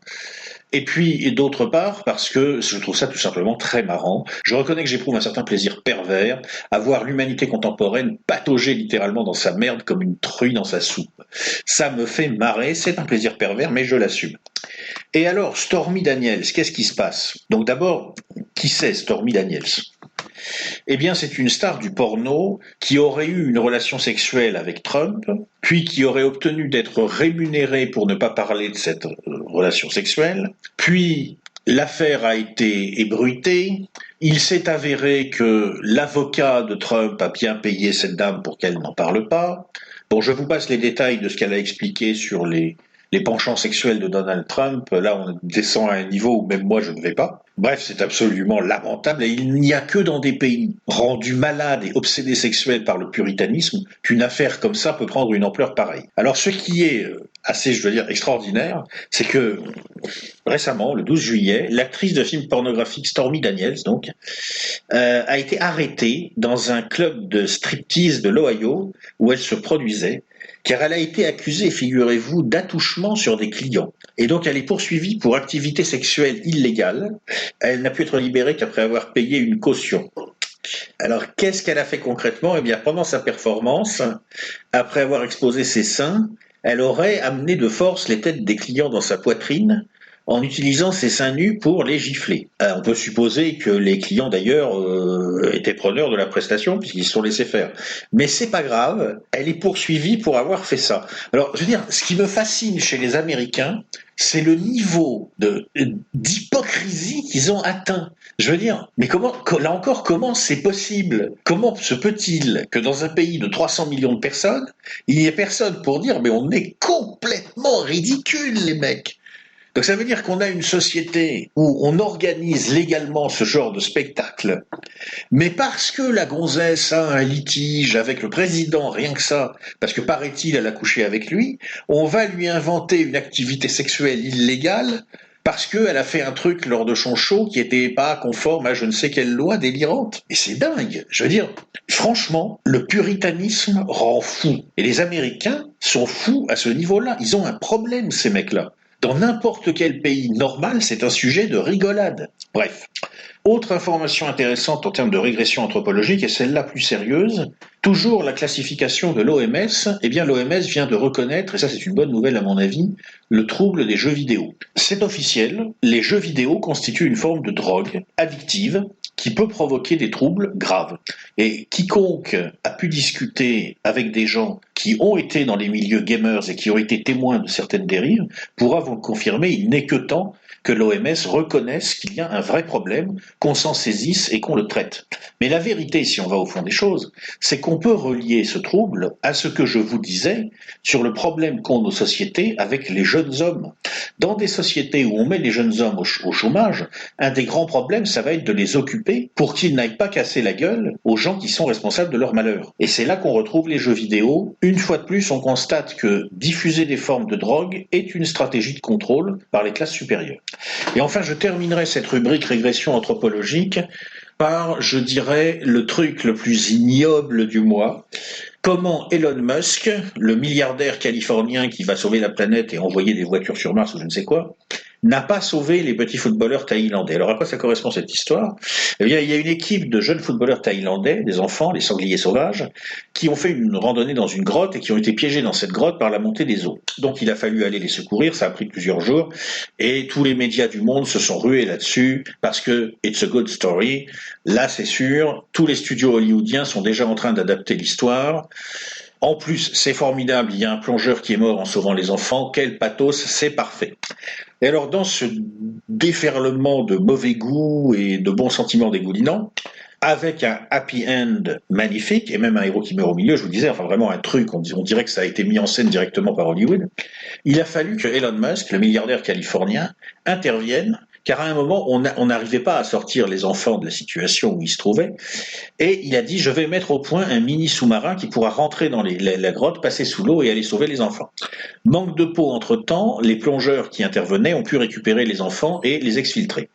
Et puis, d'autre part, parce que je trouve ça tout simplement très marrant. Je reconnais que j'éprouve un certain plaisir pervers à voir l'humanité contemporaine patauger littéralement dans sa merde comme une truie dans sa soupe. Ça me fait marrer, c'est un plaisir pervers, mais je l'assume. Et alors, Stormy Daniels, qu'est-ce qui se passe ? Donc d'abord, qui c'est Stormy Daniels ? Eh bien, c'est une star du porno qui aurait eu une relation sexuelle avec Trump, puis qui aurait obtenu d'être rémunérée pour ne pas parler de cette relation sexuelle, puis l'affaire a été ébruitée, il s'est avéré que l'avocat de Trump a bien payé cette dame pour qu'elle n'en parle pas. Bon, je vous passe les détails de ce qu'elle a expliqué sur les penchants sexuels de Donald Trump. Là, on descend à un niveau où même moi, je ne vais pas. Bref, c'est absolument lamentable et il n'y a que dans des pays rendus malades et obsédés sexuels par le puritanisme qu'une affaire comme ça peut prendre une ampleur pareille. Alors, ce qui est assez, je veux dire, extraordinaire, c'est que récemment, le 12 juillet, l'actrice de film pornographique Stormy Daniels, donc, a été arrêtée dans un club de striptease de l'Ohio où elle se produisait, car elle a été accusée, figurez-vous, d'attouchement sur des clients. Et donc elle est poursuivie pour activité sexuelle illégale. Elle n'a pu être libérée qu'après avoir payé une caution. Alors qu'est-ce qu'elle a fait concrètement ? Eh bien, pendant sa performance, après avoir exposé ses seins, elle aurait amené de force les têtes des clients dans sa poitrine en utilisant ses seins nus pour les gifler. On peut supposer que les clients d'ailleurs étaient preneurs de la prestation puisqu'ils se sont laissés faire. Mais c'est pas grave, elle est poursuivie pour avoir fait ça. Alors, je veux dire, ce qui me fascine chez les Américains, c'est le niveau d'hypocrisie qu'ils ont atteint. Je veux dire, mais là encore, comment c'est possible ? Comment se peut-il que dans un pays de 300 millions de personnes, il n'y ait personne pour dire, mais on est complètement ridicules, les mecs ? Donc ça veut dire qu'on a une société où on organise légalement ce genre de spectacle, mais parce que la gonzesse a un litige avec le président, rien que ça, parce que paraît-il elle a couché avec lui, on va lui inventer une activité sexuelle illégale parce qu'elle a fait un truc lors de son show qui n'était pas conforme à je ne sais quelle loi délirante. Et c'est dingue. Je veux dire, franchement, le puritanisme rend fou. Et les Américains sont fous à ce niveau-là. Ils ont un problème, ces mecs-là. Dans n'importe quel pays normal, c'est un sujet de rigolade. Bref. Autre information intéressante en termes de régression anthropologique, et celle-là plus sérieuse, toujours la classification de l'OMS, eh bien l'OMS vient de reconnaître, et ça c'est une bonne nouvelle à mon avis, le trouble des jeux vidéo. C'est officiel, les jeux vidéo constituent une forme de drogue addictive qui peut provoquer des troubles graves. Et quiconque a pu discuter avec des gens qui ont été dans les milieux gamers et qui ont été témoins de certaines dérives pourra vous le confirmer, il n'est que temps que l'OMS reconnaisse qu'il y a un vrai problème, qu'on s'en saisisse et qu'on le traite. Mais la vérité, si on va au fond des choses, c'est qu'on peut relier ce trouble à ce que je vous disais sur le problème qu'ont nos sociétés avec les jeunes hommes. Dans des sociétés où on met les jeunes hommes au chômage, un des grands problèmes, ça va être de les occuper pour qu'ils n'aillent pas casser la gueule aux gens qui sont responsables de leur malheur. Et c'est là qu'on retrouve les jeux vidéo. Une fois de plus, on constate que diffuser des formes de drogue est une stratégie de contrôle par les classes supérieures. Et enfin, je terminerai cette rubrique régression anthropologique par, je dirais, le truc le plus ignoble du mois. Comment Elon Musk, le milliardaire californien qui va sauver la planète et envoyer des voitures sur Mars ou je ne sais quoi, n'a pas sauvé les petits footballeurs thaïlandais. Alors à quoi ça correspond cette histoire ? Eh bien, il y a une équipe de jeunes footballeurs thaïlandais, des enfants, les sangliers sauvages, qui ont fait une randonnée dans une grotte et qui ont été piégés dans cette grotte par la montée des eaux. Donc il a fallu aller les secourir, ça a pris plusieurs jours, et tous les médias du monde se sont rués là-dessus, parce que it's a good story. Là, c'est sûr, tous les studios hollywoodiens sont déjà en train d'adapter l'histoire. En plus, c'est formidable, il y a un plongeur qui est mort en sauvant les enfants, quel pathos, c'est parfait. Et alors, dans ce déferlement de mauvais goût et de bons sentiments dégoulinants, avec un happy end magnifique, et même un héros qui meurt au milieu, je vous disais, enfin vraiment un truc, on dirait que ça a été mis en scène directement par Hollywood, il a fallu que Elon Musk, le milliardaire californien, intervienne, car à un moment, on n'arrivait pas à sortir les enfants de la situation où ils se trouvaient, et il a dit, je vais mettre au point un mini sous-marin qui pourra rentrer dans la grotte, passer sous l'eau et aller sauver les enfants. Manque de peau entre-temps, les plongeurs qui intervenaient ont pu récupérer les enfants et les exfiltrer.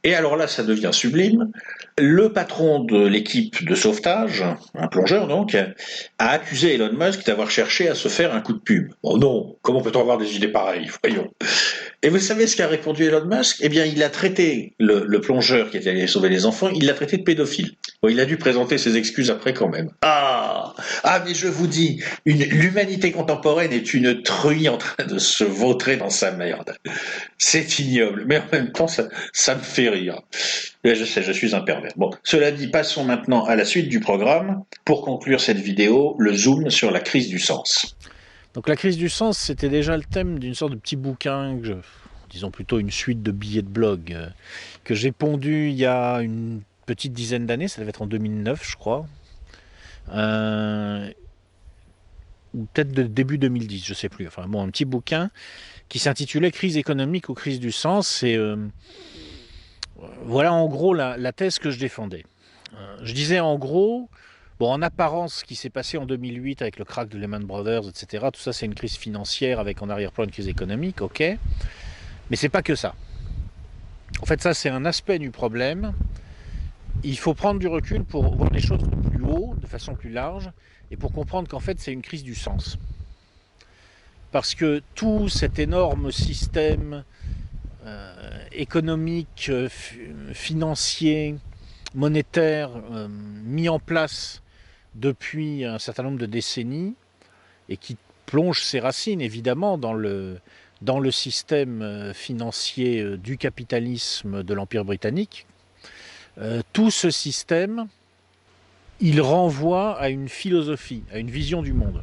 Et alors là, ça devient sublime. Le patron de l'équipe de sauvetage, un plongeur donc, a accusé Elon Musk d'avoir cherché à se faire un coup de pub. Oh non, comment peut-on avoir des idées pareilles, voyons. Et vous savez ce qu'a répondu Elon Musk ? Eh bien, il a traité le plongeur qui était allé sauver les enfants, il l'a traité de pédophile. Bon, il a dû présenter ses excuses après quand même. Mais je vous dis, l'humanité contemporaine est une truie en train de se vautrer dans sa merde. C'est ignoble, mais en même temps, ça me fait rire. Je sais, je suis un pervers. Bon, cela dit, passons maintenant à la suite du programme. Pour conclure cette vidéo, le zoom sur la crise du sens. Donc la crise du sens, c'était déjà le thème d'une sorte de petit bouquin, disons plutôt une suite de billets de blog, que j'ai pondu il y a une petite dizaine d'années, ça devait être en 2009 je crois, ou peut-être de début 2010, je ne sais plus, enfin bon, un petit bouquin qui s'intitulait « Crise économique ou crise du sens », et voilà en gros la thèse que je défendais. Je disais en gros, bon, en apparence, ce qui s'est passé en 2008 avec le krach de Lehman Brothers, etc., tout ça c'est une crise financière avec en arrière-plan une crise économique, ok, mais c'est pas que ça. En fait, ça c'est un aspect du problème. Il faut prendre du recul pour voir les choses de plus haut, de façon plus large, et pour comprendre qu'en fait c'est une crise du sens. Parce que tout cet énorme système économique, financier, monétaire mis en place depuis un certain nombre de décennies et qui plonge ses racines évidemment dans le système financier du capitalisme de l'Empire britannique, tout ce système, il renvoie à une philosophie, à une vision du monde.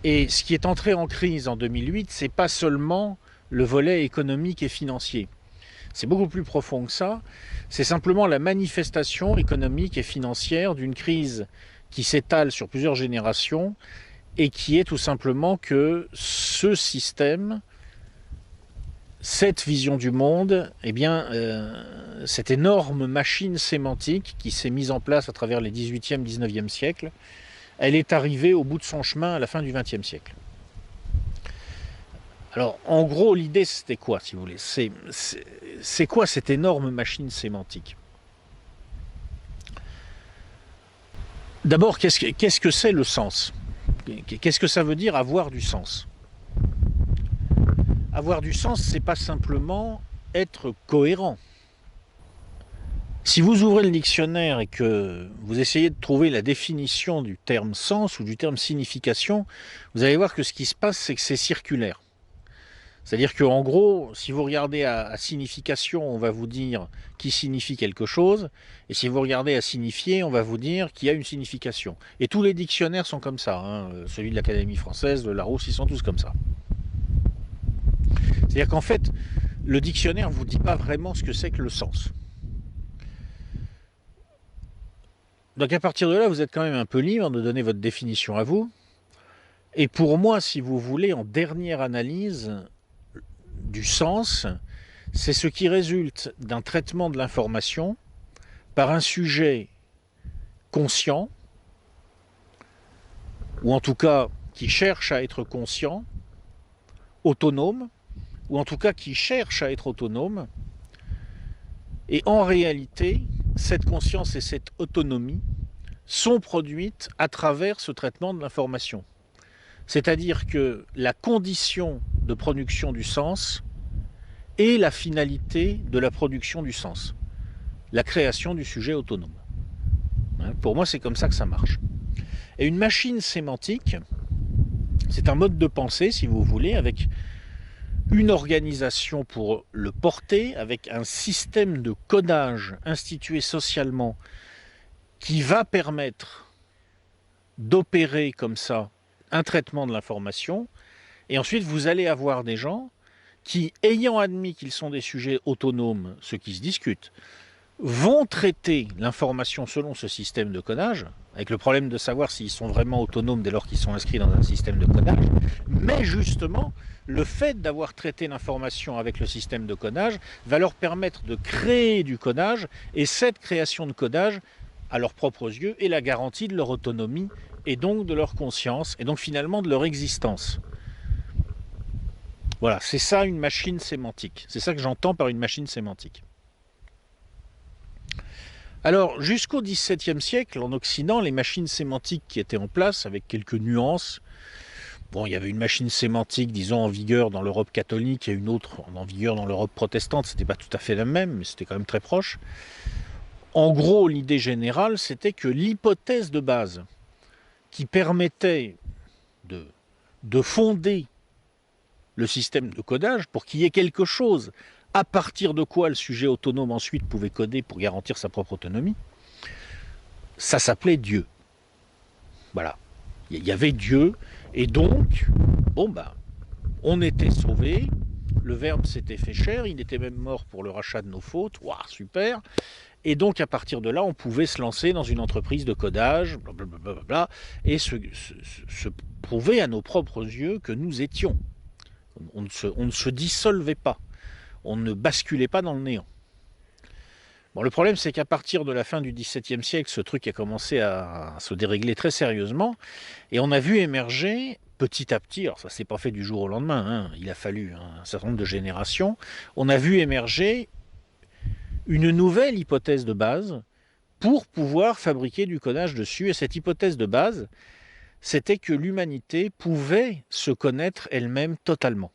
Et ce qui est entré en crise en 2008, c'est pas seulement le volet économique et financier. C'est beaucoup plus profond que ça. C'est simplement la manifestation économique et financière d'une crise qui s'étale sur plusieurs générations et qui est tout simplement que ce système cette vision du monde, eh bien, cette énorme machine sémantique qui s'est mise en place à travers les 18e, 19e siècles, elle est arrivée au bout de son chemin à la fin du 20e siècle. Alors, en gros, l'idée, c'était quoi, si vous voulez? C'est quoi cette énorme machine sémantique? D'abord, qu'est-ce que c'est le sens? Qu'est-ce que ça veut dire avoir du sens? Avoir du sens, c'est pas simplement être cohérent. Si vous ouvrez le dictionnaire et que vous essayez de trouver la définition du terme sens ou du terme signification, vous allez voir que ce qui se passe, c'est que c'est circulaire. C'est-à-dire qu'en gros, si vous regardez à signification, on va vous dire qui signifie quelque chose, et si vous regardez à signifier, on va vous dire qu'il y a une signification. Et tous les dictionnaires sont comme ça, hein. Celui de l'Académie française, de Larousse, ils sont tous comme ça. C'est-à-dire qu'en fait, le dictionnaire ne vous dit pas vraiment ce que c'est que le sens. Donc à partir de là, vous êtes quand même un peu libre de donner votre définition à vous. Et pour moi, si vous voulez, en dernière analyse du sens, c'est ce qui résulte d'un traitement de l'information par un sujet conscient, ou en tout cas qui cherche à être conscient, autonome, ou en tout cas qui cherche à être autonome. Et en réalité, cette conscience et cette autonomie sont produites à travers ce traitement de l'information. C'est-à-dire que la condition de production du sens est la finalité de la production du sens, la création du sujet autonome. Pour moi, c'est comme ça que ça marche. Et une machine sémantique, c'est un mode de pensée, si vous voulez, avec une organisation pour le porter, avec un système de codage institué socialement qui va permettre d'opérer comme ça un traitement de l'information. Et ensuite, vous allez avoir des gens qui, ayant admis qu'ils sont des sujets autonomes, ce qui se discute, vont traiter l'information selon ce système de codage, avec le problème de savoir s'ils sont vraiment autonomes dès lors qu'ils sont inscrits dans un système de codage. Mais justement, le fait d'avoir traité l'information avec le système de codage va leur permettre de créer du codage, et cette création de codage, à leurs propres yeux, est la garantie de leur autonomie, et donc de leur conscience, et donc finalement de leur existence. Voilà, c'est ça une machine sémantique. C'est ça que j'entends par une machine sémantique. Alors, jusqu'au XVIIe siècle, en Occident, les machines sémantiques qui étaient en place, avec quelques nuances, bon, il y avait une machine sémantique, disons, en vigueur dans l'Europe catholique et une autre en vigueur dans l'Europe protestante, c'était pas tout à fait la même, mais c'était quand même très proche. En gros, l'idée générale, c'était que l'hypothèse de base qui permettait de fonder le système de codage pour qu'il y ait quelque chose à partir de quoi le sujet autonome ensuite pouvait coder pour garantir sa propre autonomie, ça s'appelait Dieu. Voilà. Il y avait Dieu, et donc, bon ben, on était sauvés, le Verbe s'était fait chair, il était même mort pour le rachat de nos fautes, waouh, super. Et donc à partir de là, on pouvait se lancer dans une entreprise de codage, blablabla, et se prouver à nos propres yeux que nous étions. On ne se dissolvait pas. On ne basculait pas dans le néant. Bon, le problème, c'est qu'à partir de la fin du XVIIe siècle, ce truc a commencé à se dérégler très sérieusement, et on a vu émerger petit à petit, alors ça ne s'est pas fait du jour au lendemain, hein, il a fallu un certain nombre de générations, on a vu émerger une nouvelle hypothèse de base pour pouvoir fabriquer du codage dessus, et cette hypothèse de base, c'était que l'humanité pouvait se connaître elle-même totalement.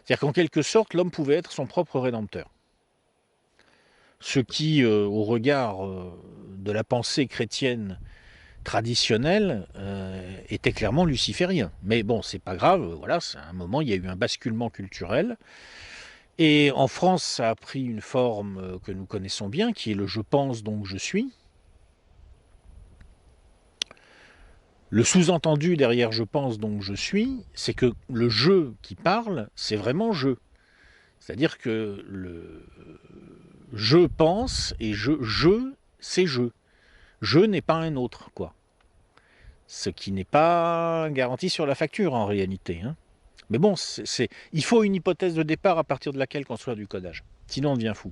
C'est-à-dire qu'en quelque sorte, l'homme pouvait être son propre rédempteur. Ce qui, au regard de la pensée chrétienne traditionnelle, était clairement luciférien. Mais bon, c'est pas grave, voilà, c'est un moment, il y a eu un basculement culturel. Et en France, ça a pris une forme que nous connaissons bien, qui est le « je pense donc je suis ». Le sous-entendu derrière « je pense donc je suis », c'est que le « je » qui parle, c'est vraiment « je ». C'est-à-dire que le « je pense » et « je », c'est « je ». « Je » n'est pas un autre, quoi. Ce qui n'est pas garanti sur la facture, en réalité, hein. Mais bon, il faut une hypothèse de départ à partir de laquelle construire du codage. Sinon, on devient fou.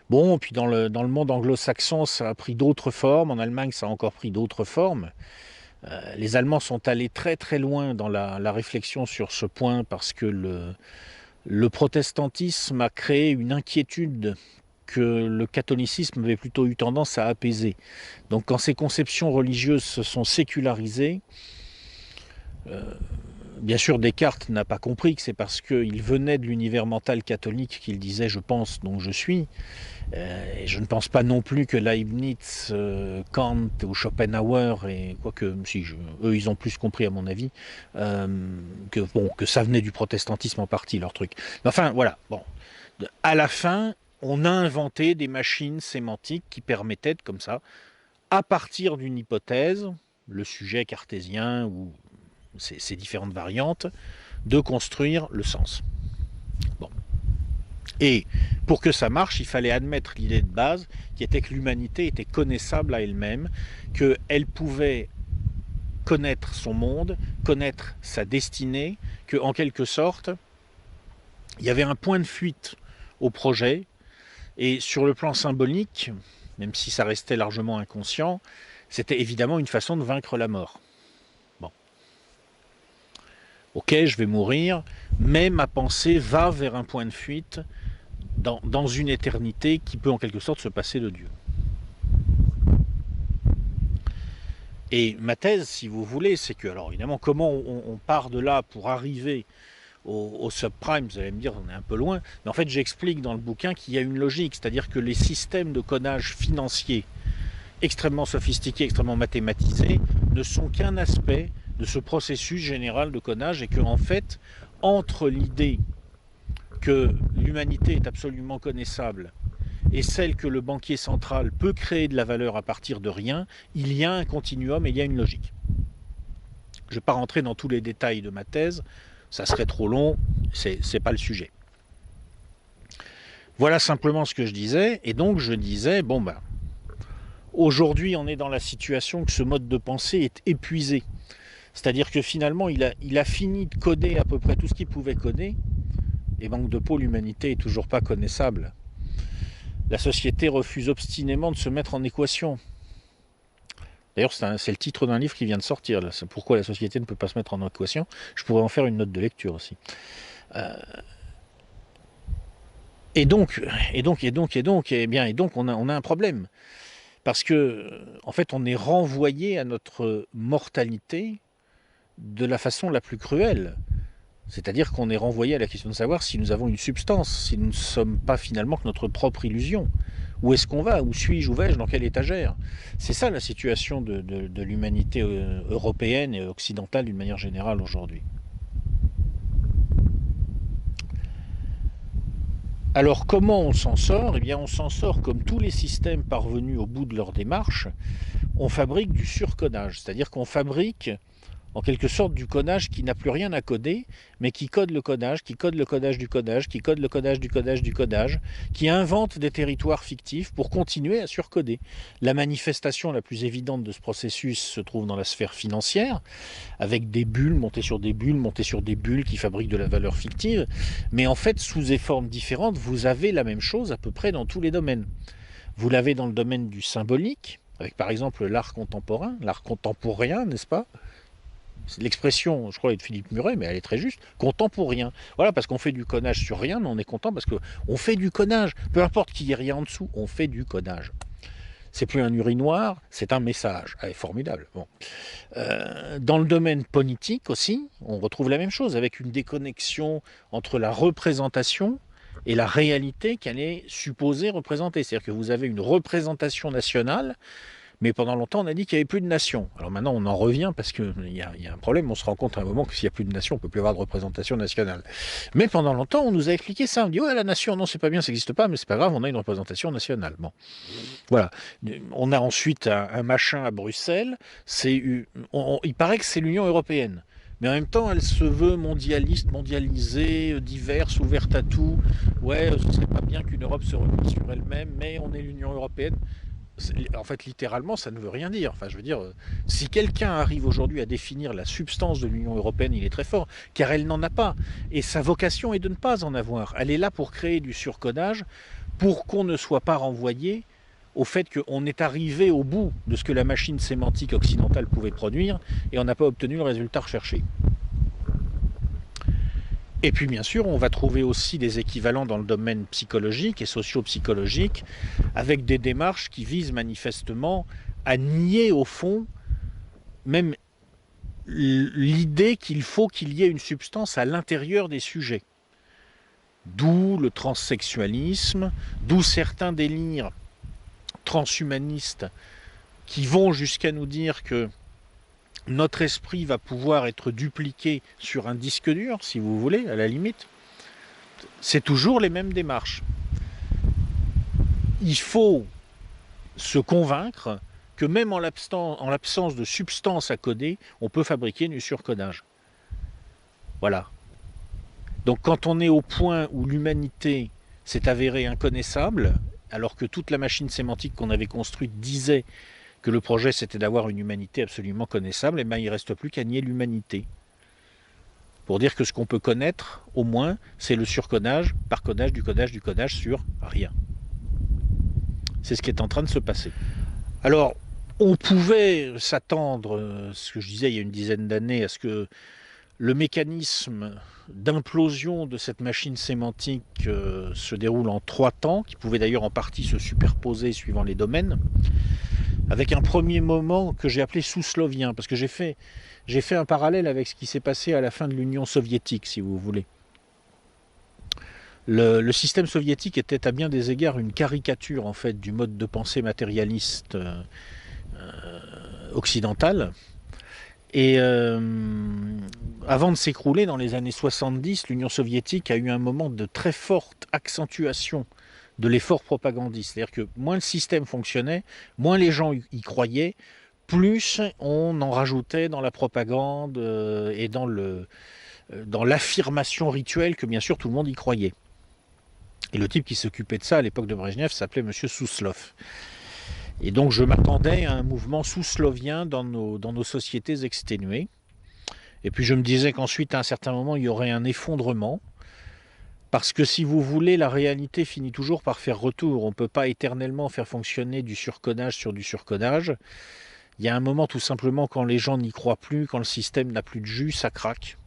Bon, puis dans le monde anglo-saxon, ça a pris d'autres formes. En Allemagne, ça a encore pris d'autres formes. Les Allemands sont allés très très loin dans la réflexion sur ce point parce que le protestantisme a créé une inquiétude que le catholicisme avait plutôt eu tendance à apaiser. Donc quand ces conceptions religieuses se sont sécularisées, bien sûr Descartes n'a pas compris que c'est parce qu'il venait de l'univers mental catholique qu'il disait « je pense, donc je suis ». Et je ne pense pas non plus que Leibniz, Kant ou Schopenhauer, et quoique eux ils ont plus compris à mon avis, que ça venait du protestantisme en partie leur truc. Mais enfin voilà, bon, à la fin on a inventé des machines sémantiques qui permettaient comme ça, à partir d'une hypothèse, le sujet cartésien ou ces différentes variantes, de construire le sens. Bon. Et pour que ça marche, il fallait admettre l'idée de base qui était que l'humanité était connaissable à elle-même, qu'elle pouvait connaître son monde, connaître sa destinée, qu'en quelque sorte, il y avait un point de fuite au projet, et sur le plan symbolique, même si ça restait largement inconscient, c'était évidemment une façon de vaincre la mort. Bon. Ok, je vais mourir, mais ma pensée va vers un point de fuite dans une éternité qui peut en quelque sorte se passer de Dieu. Et ma thèse, si vous voulez, c'est que, alors évidemment, comment on part de là pour arriver au subprime, vous allez me dire, on est un peu loin, mais en fait j'explique dans le bouquin qu'il y a une logique, c'est-à-dire que les systèmes de codage financier extrêmement sophistiqués, extrêmement mathématisés, ne sont qu'un aspect de ce processus général de codage et que, en fait, entre l'idée que l'humanité est absolument connaissable et celle que le banquier central peut créer de la valeur à partir de rien, il y a un continuum et il y a une logique. Je ne vais pas rentrer dans tous les détails de ma thèse, ça serait trop long, c'est pas le sujet. Voilà simplement ce que je disais, et donc je disais, bon ben, aujourd'hui on est dans la situation que ce mode de pensée est épuisé. C'est-à-dire que finalement il a fini de coder à peu près tout ce qu'il pouvait coder, et manque de peau, l'humanité est toujours pas connaissable. La société refuse obstinément de se mettre en équation. D'ailleurs, c'est le titre d'un livre qui vient de sortir. C'est pourquoi la société ne peut pas se mettre en équation. Je pourrais en faire une note de lecture aussi. Et donc, on a un problème. Parce que, en fait, on est renvoyé à notre mortalité de la façon la plus cruelle. C'est-à-dire qu'on est renvoyé à la question de savoir si nous avons une substance, si nous ne sommes pas finalement que notre propre illusion. Où est-ce qu'on va? Où suis-je? Où vais-je? Dans quelle étagère? C'est ça la situation de l'humanité européenne et occidentale d'une manière générale aujourd'hui. Alors comment on s'en sort? Eh bien on s'en sort comme tous les systèmes parvenus au bout de leur démarche, on fabrique du surcodage, c'est-à-dire qu'on fabrique en quelque sorte du codage qui n'a plus rien à coder, mais qui code le codage, qui code le codage du codage, qui code le codage du codage du codage, qui invente des territoires fictifs pour continuer à surcoder. La manifestation la plus évidente de ce processus se trouve dans la sphère financière, avec des bulles montées sur des bulles qui fabriquent de la valeur fictive, mais en fait, sous des formes différentes, vous avez la même chose à peu près dans tous les domaines. Vous l'avez dans le domaine du symbolique, avec par exemple l'art contemporain, l'art contemporain, n'est-ce pas? L'expression, je crois, est de Philippe Muret, mais elle est très juste, content pour rien. Voilà, parce qu'on fait du codage sur rien, mais on est content parce qu'on fait du codage. Peu importe qu'il y ait rien en dessous, on fait du codage. C'est plus un urinoir, c'est un message. Ah, formidable. Bon. Dans le domaine politique aussi, on retrouve la même chose, avec une déconnexion entre la représentation et la réalité qu'elle est supposée représenter. C'est-à-dire que vous avez une représentation nationale, mais pendant longtemps, on a dit qu'il n'y avait plus de nation. Alors maintenant, on en revient parce qu'il y a un problème. On se rend compte à un moment que s'il n'y a plus de nation, on ne peut plus avoir de représentation nationale. Mais pendant longtemps, on nous a expliqué ça. On dit, ouais, la nation, non, c'est pas bien, ça n'existe pas, mais c'est pas grave, on a une représentation nationale. Bon. Voilà. On a ensuite un machin à Bruxelles. Il paraît que c'est l'Union européenne. Mais en même temps, elle se veut mondialiste, mondialisée, diverse, ouverte à tout. Ouais, ce serait pas bien qu'une Europe se replie sur elle-même, mais on est l'Union européenne. En fait, littéralement, ça ne veut rien dire. Enfin, je veux dire, si quelqu'un arrive aujourd'hui à définir la substance de l'Union européenne, il est très fort, car elle n'en a pas. Et sa vocation est de ne pas en avoir. Elle est là pour créer du surcodage, pour qu'on ne soit pas renvoyé au fait qu'on est arrivé au bout de ce que la machine sémantique occidentale pouvait produire, et on n'a pas obtenu le résultat recherché. Et puis bien sûr, on va trouver aussi des équivalents dans le domaine psychologique et socio-psychologique, avec des démarches qui visent manifestement à nier au fond même l'idée qu'il faut qu'il y ait une substance à l'intérieur des sujets. D'où le transsexualisme, d'où certains délires transhumanistes qui vont jusqu'à nous dire que notre esprit va pouvoir être dupliqué sur un disque dur, si vous voulez, à la limite. C'est toujours les mêmes démarches. Il faut se convaincre que même en l'absence de substance à coder, on peut fabriquer du surcodage. Voilà. Donc quand on est au point où l'humanité s'est avérée inconnaissable, alors que toute la machine sémantique qu'on avait construite disait que le projet c'était d'avoir une humanité absolument connaissable, et bien il ne reste plus qu'à nier l'humanité. Pour dire que ce qu'on peut connaître, au moins, c'est le surcodage, par codage, du codage sur rien. C'est ce qui est en train de se passer. Alors, on pouvait s'attendre, ce que je disais il y a une dizaine d'années, à ce que le mécanisme d'implosion de cette machine sémantique se déroule en 3 temps, qui pouvait d'ailleurs en partie se superposer suivant les domaines, avec un premier moment que j'ai appelé souslovien, parce que j'ai fait un parallèle avec ce qui s'est passé à la fin de l'Union soviétique, si vous voulez. Le système soviétique était à bien des égards une caricature en fait du mode de pensée matérialiste occidental. Et avant de s'écrouler dans les années 70, l'Union soviétique a eu un moment de très forte accentuation de l'effort propagandiste. C'est-à-dire que moins le système fonctionnait, moins les gens y croyaient, plus on en rajoutait dans la propagande et dans l'affirmation rituelle que bien sûr tout le monde y croyait. Et le type qui s'occupait de ça à l'époque de Brejnev s'appelait Monsieur Souslov. Et donc je m'attendais à un mouvement souslovien dans nos sociétés exténuées. Et puis je me disais qu'ensuite à un certain moment il y aurait un effondrement. Parce que si vous voulez, la réalité finit toujours par faire retour. On ne peut pas éternellement faire fonctionner du surcodage sur du surcodage. Il y a un moment tout simplement quand les gens n'y croient plus, quand le système n'a plus de jus, ça craque.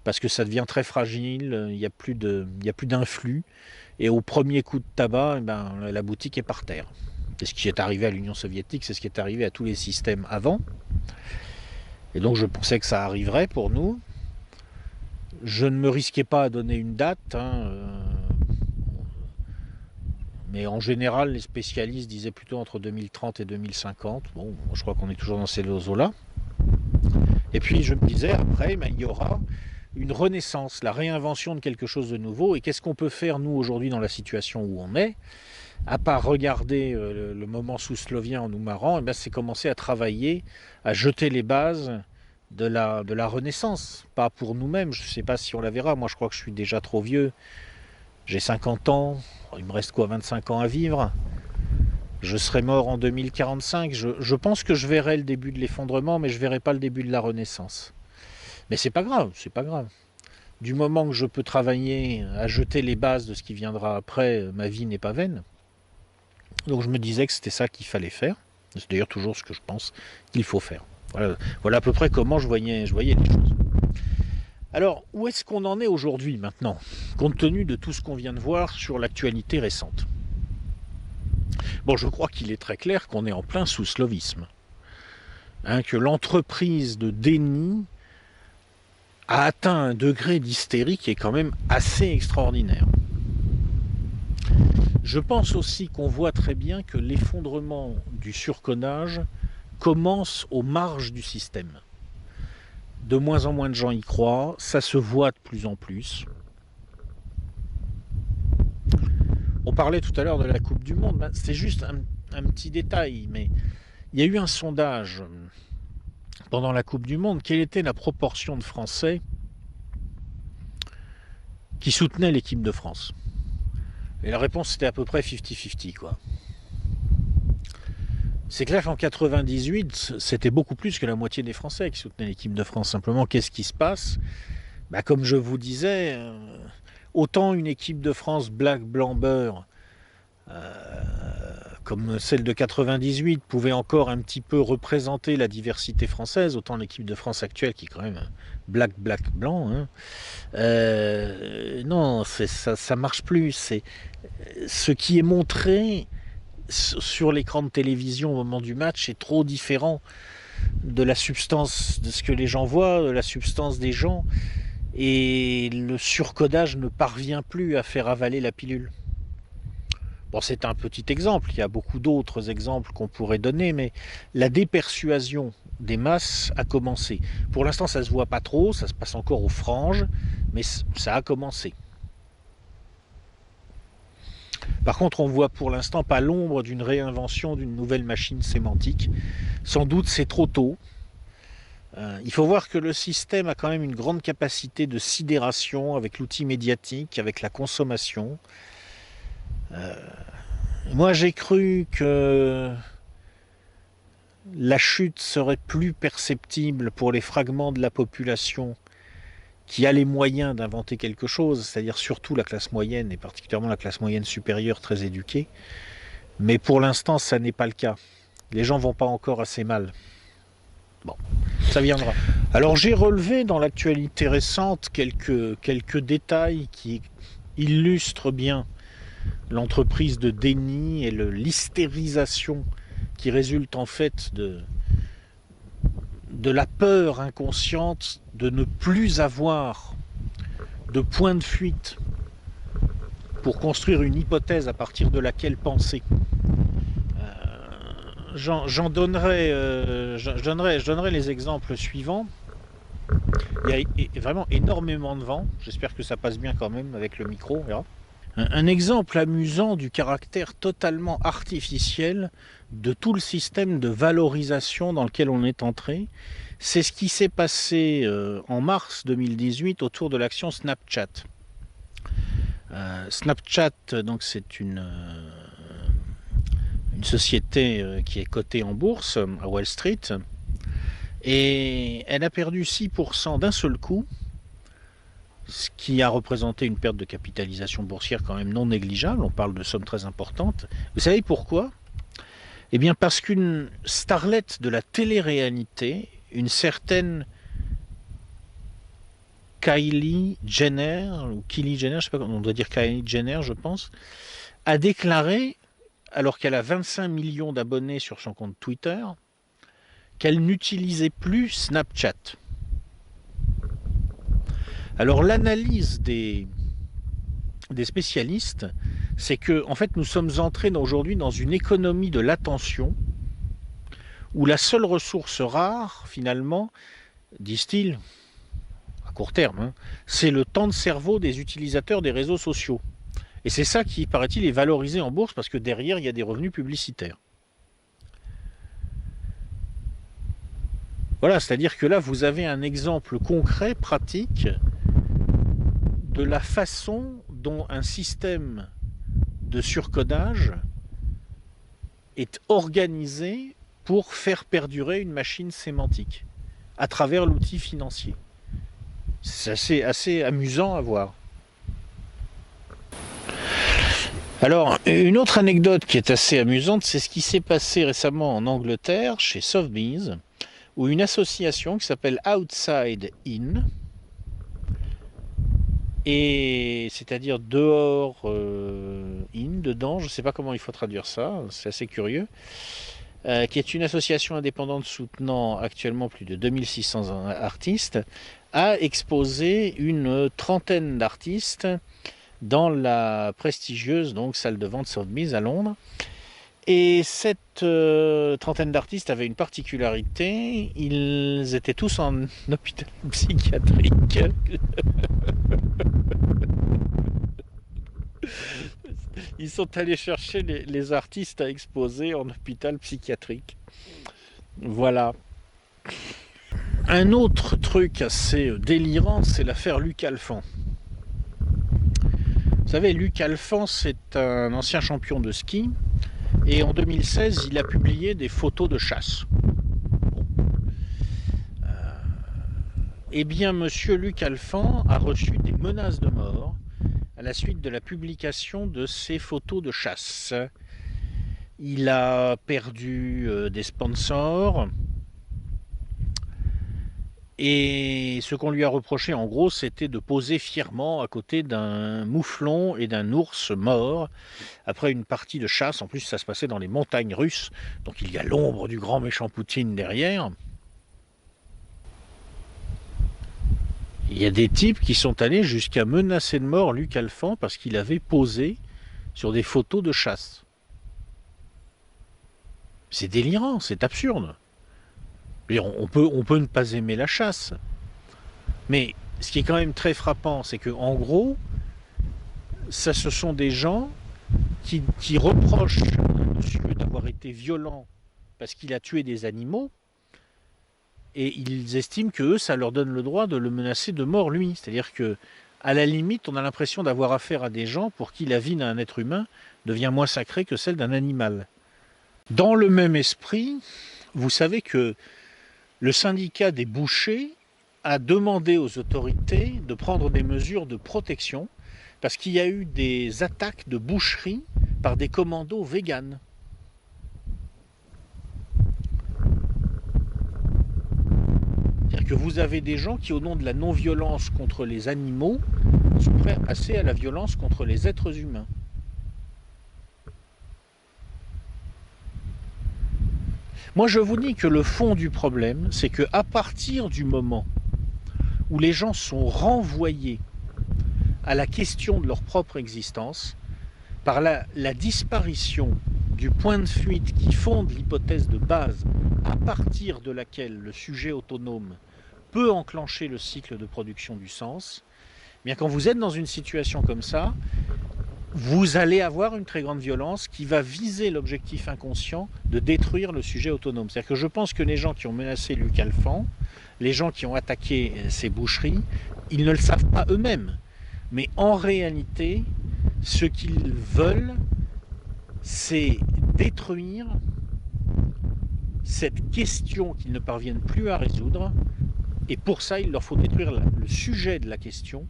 Parce que ça devient très fragile, il n'y a plus d'influx. Et au premier coup de tabac, la boutique est par terre. C'est ce qui est arrivé à l'Union soviétique, c'est ce qui est arrivé à tous les systèmes avant. Et donc je pensais que ça arriverait pour nous. Je ne me risquais pas à donner une date, mais en général, les spécialistes disaient plutôt entre 2030 et 2050. Bon, je crois qu'on est toujours dans ces eaux-là. Et puis je me disais, après, il y aura une renaissance, la réinvention de quelque chose de nouveau. Et qu'est-ce qu'on peut faire, nous, aujourd'hui, dans la situation où on est, à part regarder le moment souslovien en nous marrant, c'est commencer à travailler, à jeter les bases de la renaissance. Pas pour nous-mêmes, je ne sais pas si on la verra. Moi, je crois que je suis déjà trop vieux. J'ai 50 ans, il me reste quoi, 25 ans à vivre. Je serai mort en 2045. Je pense que je verrai le début de l'effondrement, mais je ne verrai pas le début de la renaissance. Mais c'est pas grave, c'est pas grave. Du moment que je peux travailler à jeter les bases de ce qui viendra après, ma vie n'est pas vaine. Donc je me disais que c'était ça qu'il fallait faire. C'est d'ailleurs toujours ce que je pense qu'il faut faire. Voilà à peu près comment je voyais les choses. Alors, où est-ce qu'on en est aujourd'hui maintenant, compte tenu de tout ce qu'on vient de voir sur l'actualité récente? Bon, je crois qu'il est très clair qu'on est en plein souslovisme. Que l'entreprise de déni a atteint un degré d'hystérie qui est quand même assez extraordinaire. Je pense aussi qu'on voit très bien que l'effondrement du surcodage commence aux marges du système. De moins en moins de gens y croient, ça se voit de plus en plus. On parlait tout à l'heure de la Coupe du Monde, c'est juste un petit détail, mais il y a eu un sondage pendant la Coupe du Monde. Quelle était la proportion de Français qui soutenaient l'équipe de France? Et la réponse c'était à peu près 50-50 quoi. C'est clair qu'en 98, c'était beaucoup plus que la moitié des Français qui soutenaient l'équipe de France. Simplement, qu'est-ce qui se passe? Comme je vous disais, autant une équipe de France black, blanc, beurre, comme celle de 98, pouvait encore un petit peu représenter la diversité française, autant l'équipe de France actuelle, qui est quand même black, black, blanc, hein, non, ça marche plus. C'est ce qui est montré sur l'écran de télévision au moment du match est trop différent de la substance de ce que les gens voient, de la substance des gens, et le surcodage ne parvient plus à faire avaler la pilule. Bon, c'est un petit exemple, il y a beaucoup d'autres exemples qu'on pourrait donner, mais la dépersuasion des masses a commencé. Pour l'instant, ça ne se voit pas trop, ça se passe encore aux franges, mais ça a commencé. Par contre, on ne voit pour l'instant pas l'ombre d'une réinvention d'une nouvelle machine sémantique. Sans doute, c'est trop tôt. Il faut voir que le système a quand même une grande capacité de sidération avec l'outil médiatique, avec la consommation. Moi, j'ai cru que la chute serait plus perceptible pour les fragments de la population qui a les moyens d'inventer quelque chose, c'est-à-dire surtout la classe moyenne, et particulièrement la classe moyenne supérieure très éduquée. Mais pour l'instant, ça n'est pas le cas. Les gens ne vont pas encore assez mal. Bon, ça viendra. Alors j'ai relevé dans l'actualité récente quelques détails qui illustrent bien l'entreprise de déni et l'hystérisation qui résulte en fait de la peur inconsciente de ne plus avoir de point de fuite pour construire une hypothèse à partir de laquelle penser. Je donnerai les exemples suivants. Il y a vraiment énormément de vent. J'espère que ça passe bien quand même avec le micro. On verra. Un exemple amusant du caractère totalement artificiel de tout le système de valorisation dans lequel on est entré, c'est ce qui s'est passé en mars 2018 autour de l'action Snapchat. Snapchat, donc c'est une société qui est cotée en bourse à Wall Street, et elle a perdu 6% d'un seul coup, ce qui a représenté une perte de capitalisation boursière quand même non négligeable. On parle de sommes très importantes. Vous savez pourquoi? Eh bien parce qu'une starlette de la télé-réalité, une certaine Kylie Jenner, ou Kylie Jenner, je sais pas comment on doit dire, Kylie Jenner je pense, a déclaré, alors qu'elle a 25 millions d'abonnés sur son compte Twitter, qu'elle n'utilisait plus Snapchat. Alors l'analyse des spécialistes, c'est que en fait nous sommes entrés aujourd'hui dans une économie de l'attention où la seule ressource rare finalement, disent-ils, à court terme, c'est le temps de cerveau des utilisateurs des réseaux sociaux. Et c'est ça qui, paraît-il, est valorisé en bourse parce que derrière il y a des revenus publicitaires. Voilà, c'est-à-dire que là vous avez un exemple concret, pratique, de la façon dont un système de surcodage est organisé pour faire perdurer une machine sémantique à travers l'outil financier. C'est assez amusant à voir. Alors, une autre anecdote qui est assez amusante, c'est ce qui s'est passé récemment en Angleterre, chez Sotheby's, où une association qui s'appelle Outside In, et c'est-à-dire dehors, in, dedans, je ne sais pas comment il faut traduire ça, c'est assez curieux, qui est une association indépendante soutenant actuellement plus de 2600 artistes, a exposé une trentaine d'artistes dans la prestigieuse donc, salle de vente Sotheby's à Londres. Et cette trentaine d'artistes avait une particularité, ils étaient tous en hôpital psychiatrique. Ils sont allés chercher les artistes à exposer en hôpital psychiatrique. Voilà. Un autre truc assez délirant, c'est l'affaire Luc Alphand. Vous savez, Luc Alphand, c'est un ancien champion de ski Et en 2016, il a publié des photos de chasse. Bon. Eh bien, monsieur Luc Alphand a reçu des menaces de mort à la suite de la publication de ces photos de chasse. Il a perdu des sponsors. Et ce qu'on lui a reproché, en gros, c'était de poser fièrement à côté d'un mouflon et d'un ours mort après une partie de chasse. En plus, ça se passait dans les montagnes russes, donc il y a l'ombre du grand méchant Poutine derrière. Il y a des types qui sont allés jusqu'à menacer de mort Luc Alphand parce qu'il avait posé sur des photos de chasse. C'est délirant, c'est absurde. On peut ne pas aimer la chasse. Mais ce qui est quand même très frappant, c'est que en gros, ce sont des gens qui reprochent à monsieur d'avoir été violent parce qu'il a tué des animaux, et ils estiment que eux, ça leur donne le droit de le menacer de mort, lui. C'est-à-dire que, à la limite, on a l'impression d'avoir affaire à des gens pour qui la vie d'un être humain devient moins sacrée que celle d'un animal. Dans le même esprit, vous savez que le syndicat des bouchers a demandé aux autorités de prendre des mesures de protection parce qu'il y a eu des attaques de boucherie par des commandos véganes. C'est-à-dire que vous avez des gens qui, au nom de la non-violence contre les animaux, sont prêts à passer à la violence contre les êtres humains. Moi, je vous dis que le fond du problème, c'est qu'à partir du moment où les gens sont renvoyés à la question de leur propre existence, par la disparition du point de fuite qui fonde l'hypothèse de base à partir de laquelle le sujet autonome peut enclencher le cycle de production du sens, eh bien quand vous êtes dans une situation comme ça, vous allez avoir une très grande violence qui va viser l'objectif inconscient de détruire le sujet autonome. C'est-à-dire que je pense que les gens qui ont menacé Luc Alphand, les gens qui ont attaqué ces boucheries, ils ne le savent pas eux-mêmes. Mais en réalité, ce qu'ils veulent, c'est détruire cette question qu'ils ne parviennent plus à résoudre. Et pour ça, il leur faut détruire le sujet de la question,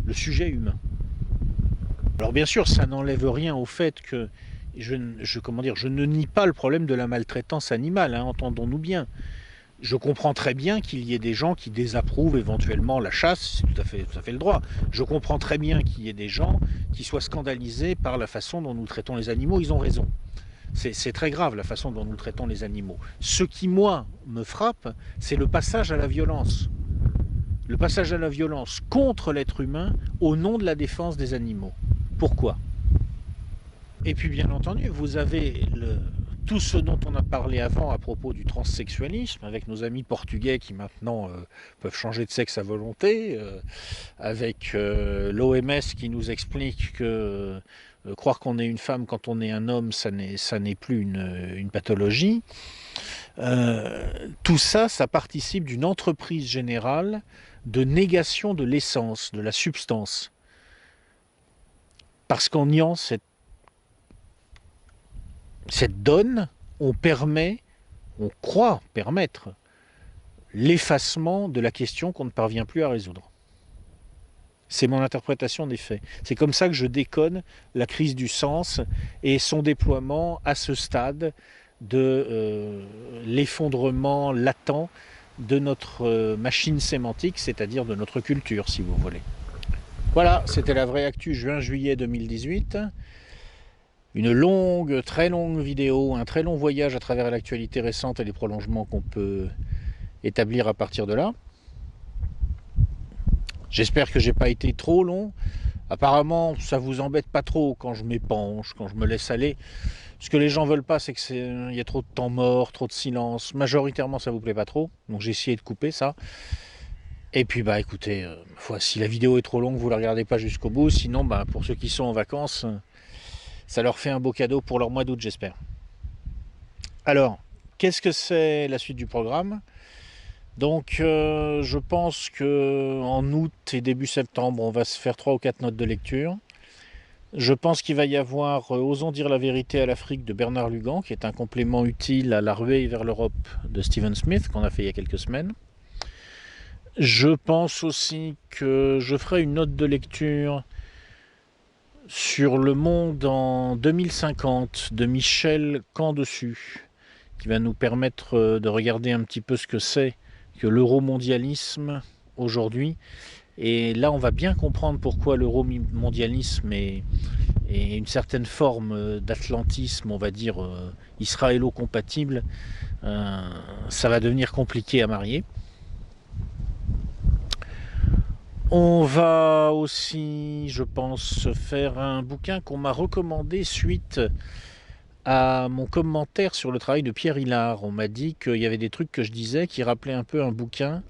le sujet humain. Alors bien sûr, ça n'enlève rien au fait que je ne nie pas le problème de la maltraitance animale, hein, entendons-nous bien. Je comprends très bien qu'il y ait des gens qui désapprouvent éventuellement la chasse, c'est tout à fait le droit. Je comprends très bien qu'il y ait des gens qui soient scandalisés par la façon dont nous traitons les animaux, ils ont raison. C'est très grave la façon dont nous traitons les animaux. Ce qui, moi, me frappe, c'est le passage à la violence. Le passage à la violence contre l'être humain au nom de la défense des animaux. Pourquoi ? Et puis bien entendu, vous avez tout ce dont on a parlé avant à propos du transsexualisme, avec nos amis portugais qui maintenant peuvent changer de sexe à volonté, avec l'OMS qui nous explique que croire qu'on est une femme quand on est un homme, ça n'est plus une pathologie. Tout ça, ça participe d'une entreprise générale de négation de l'essence, de la substance. Parce qu'en niant cette donne, on croit permettre l'effacement de la question qu'on ne parvient plus à résoudre. C'est mon interprétation des faits. C'est comme ça que je décode la crise du sens et son déploiement à ce stade de l'effondrement latent de notre machine sémantique, c'est-à-dire de notre culture, si vous voulez. Voilà, c'était la vraie actu juin-juillet 2018. Une très longue vidéo, un très long voyage à travers l'actualité récente et les prolongements qu'on peut établir à partir de là. J'espère que j'ai pas été trop long. Apparemment, ça vous embête pas trop quand je m'épanche, quand je me laisse aller. Ce que les gens veulent pas, c'est qu'il y a trop de temps mort, trop de silence. Majoritairement, ça vous plaît pas trop. Donc j'ai essayé de couper ça. Et puis écoutez, si la vidéo est trop longue, vous la regardez pas jusqu'au bout. Sinon, pour ceux qui sont en vacances, ça leur fait un beau cadeau pour leur mois d'août, j'espère. Alors, qu'est-ce que c'est la suite du programme ? Donc, je pense qu'en août et début septembre, on va se faire 3 ou 4 notes de lecture. Je pense qu'il va y avoir Osons dire la vérité à l'Afrique de Bernard Lugan, qui est un complément utile à La ruée vers l'Europe de Stephen Smith, qu'on a fait il y a quelques semaines. Je pense aussi que je ferai une note de lecture sur Le Monde en 2050 de Michel Camdessus, qui va nous permettre de regarder un petit peu ce que c'est que l'euromondialisme aujourd'hui. Et là, on va bien comprendre pourquoi l'euromondialisme est une certaine forme d'atlantisme, on va dire, israélo-compatible. Ça va devenir compliqué à marier. On va aussi, je pense, faire un bouquin qu'on m'a recommandé suite à mon commentaire sur le travail de Pierre Hillard. On m'a dit qu'il y avait des trucs que je disais qui rappelaient un peu un bouquin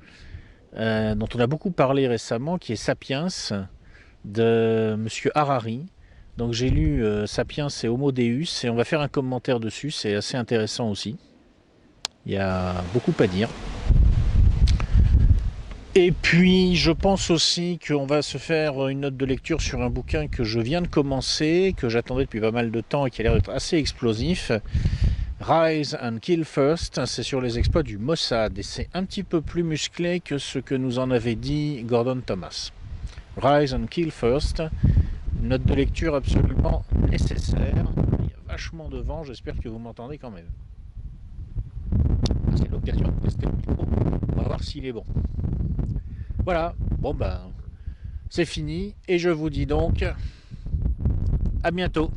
dont on a beaucoup parlé récemment, qui est Sapiens, de Monsieur Harari. Donc j'ai lu Sapiens et Homo Deus, et on va faire un commentaire dessus, c'est assez intéressant aussi. Il y a beaucoup à dire. Et puis je pense aussi qu'on va se faire une note de lecture sur un bouquin que je viens de commencer, que j'attendais depuis pas mal de temps et qui a l'air d'être assez explosif. Rise and Kill First, c'est sur les exploits du Mossad et c'est un petit peu plus musclé que ce que nous en avait dit Gordon Thomas. Rise and Kill First, une note de lecture absolument nécessaire. Il y a vachement de vent, j'espère que vous m'entendez quand même. C'est l'occasion de tester le micro, on va voir s'il est bon. Voilà, bon ben, c'est fini et je vous dis donc à bientôt.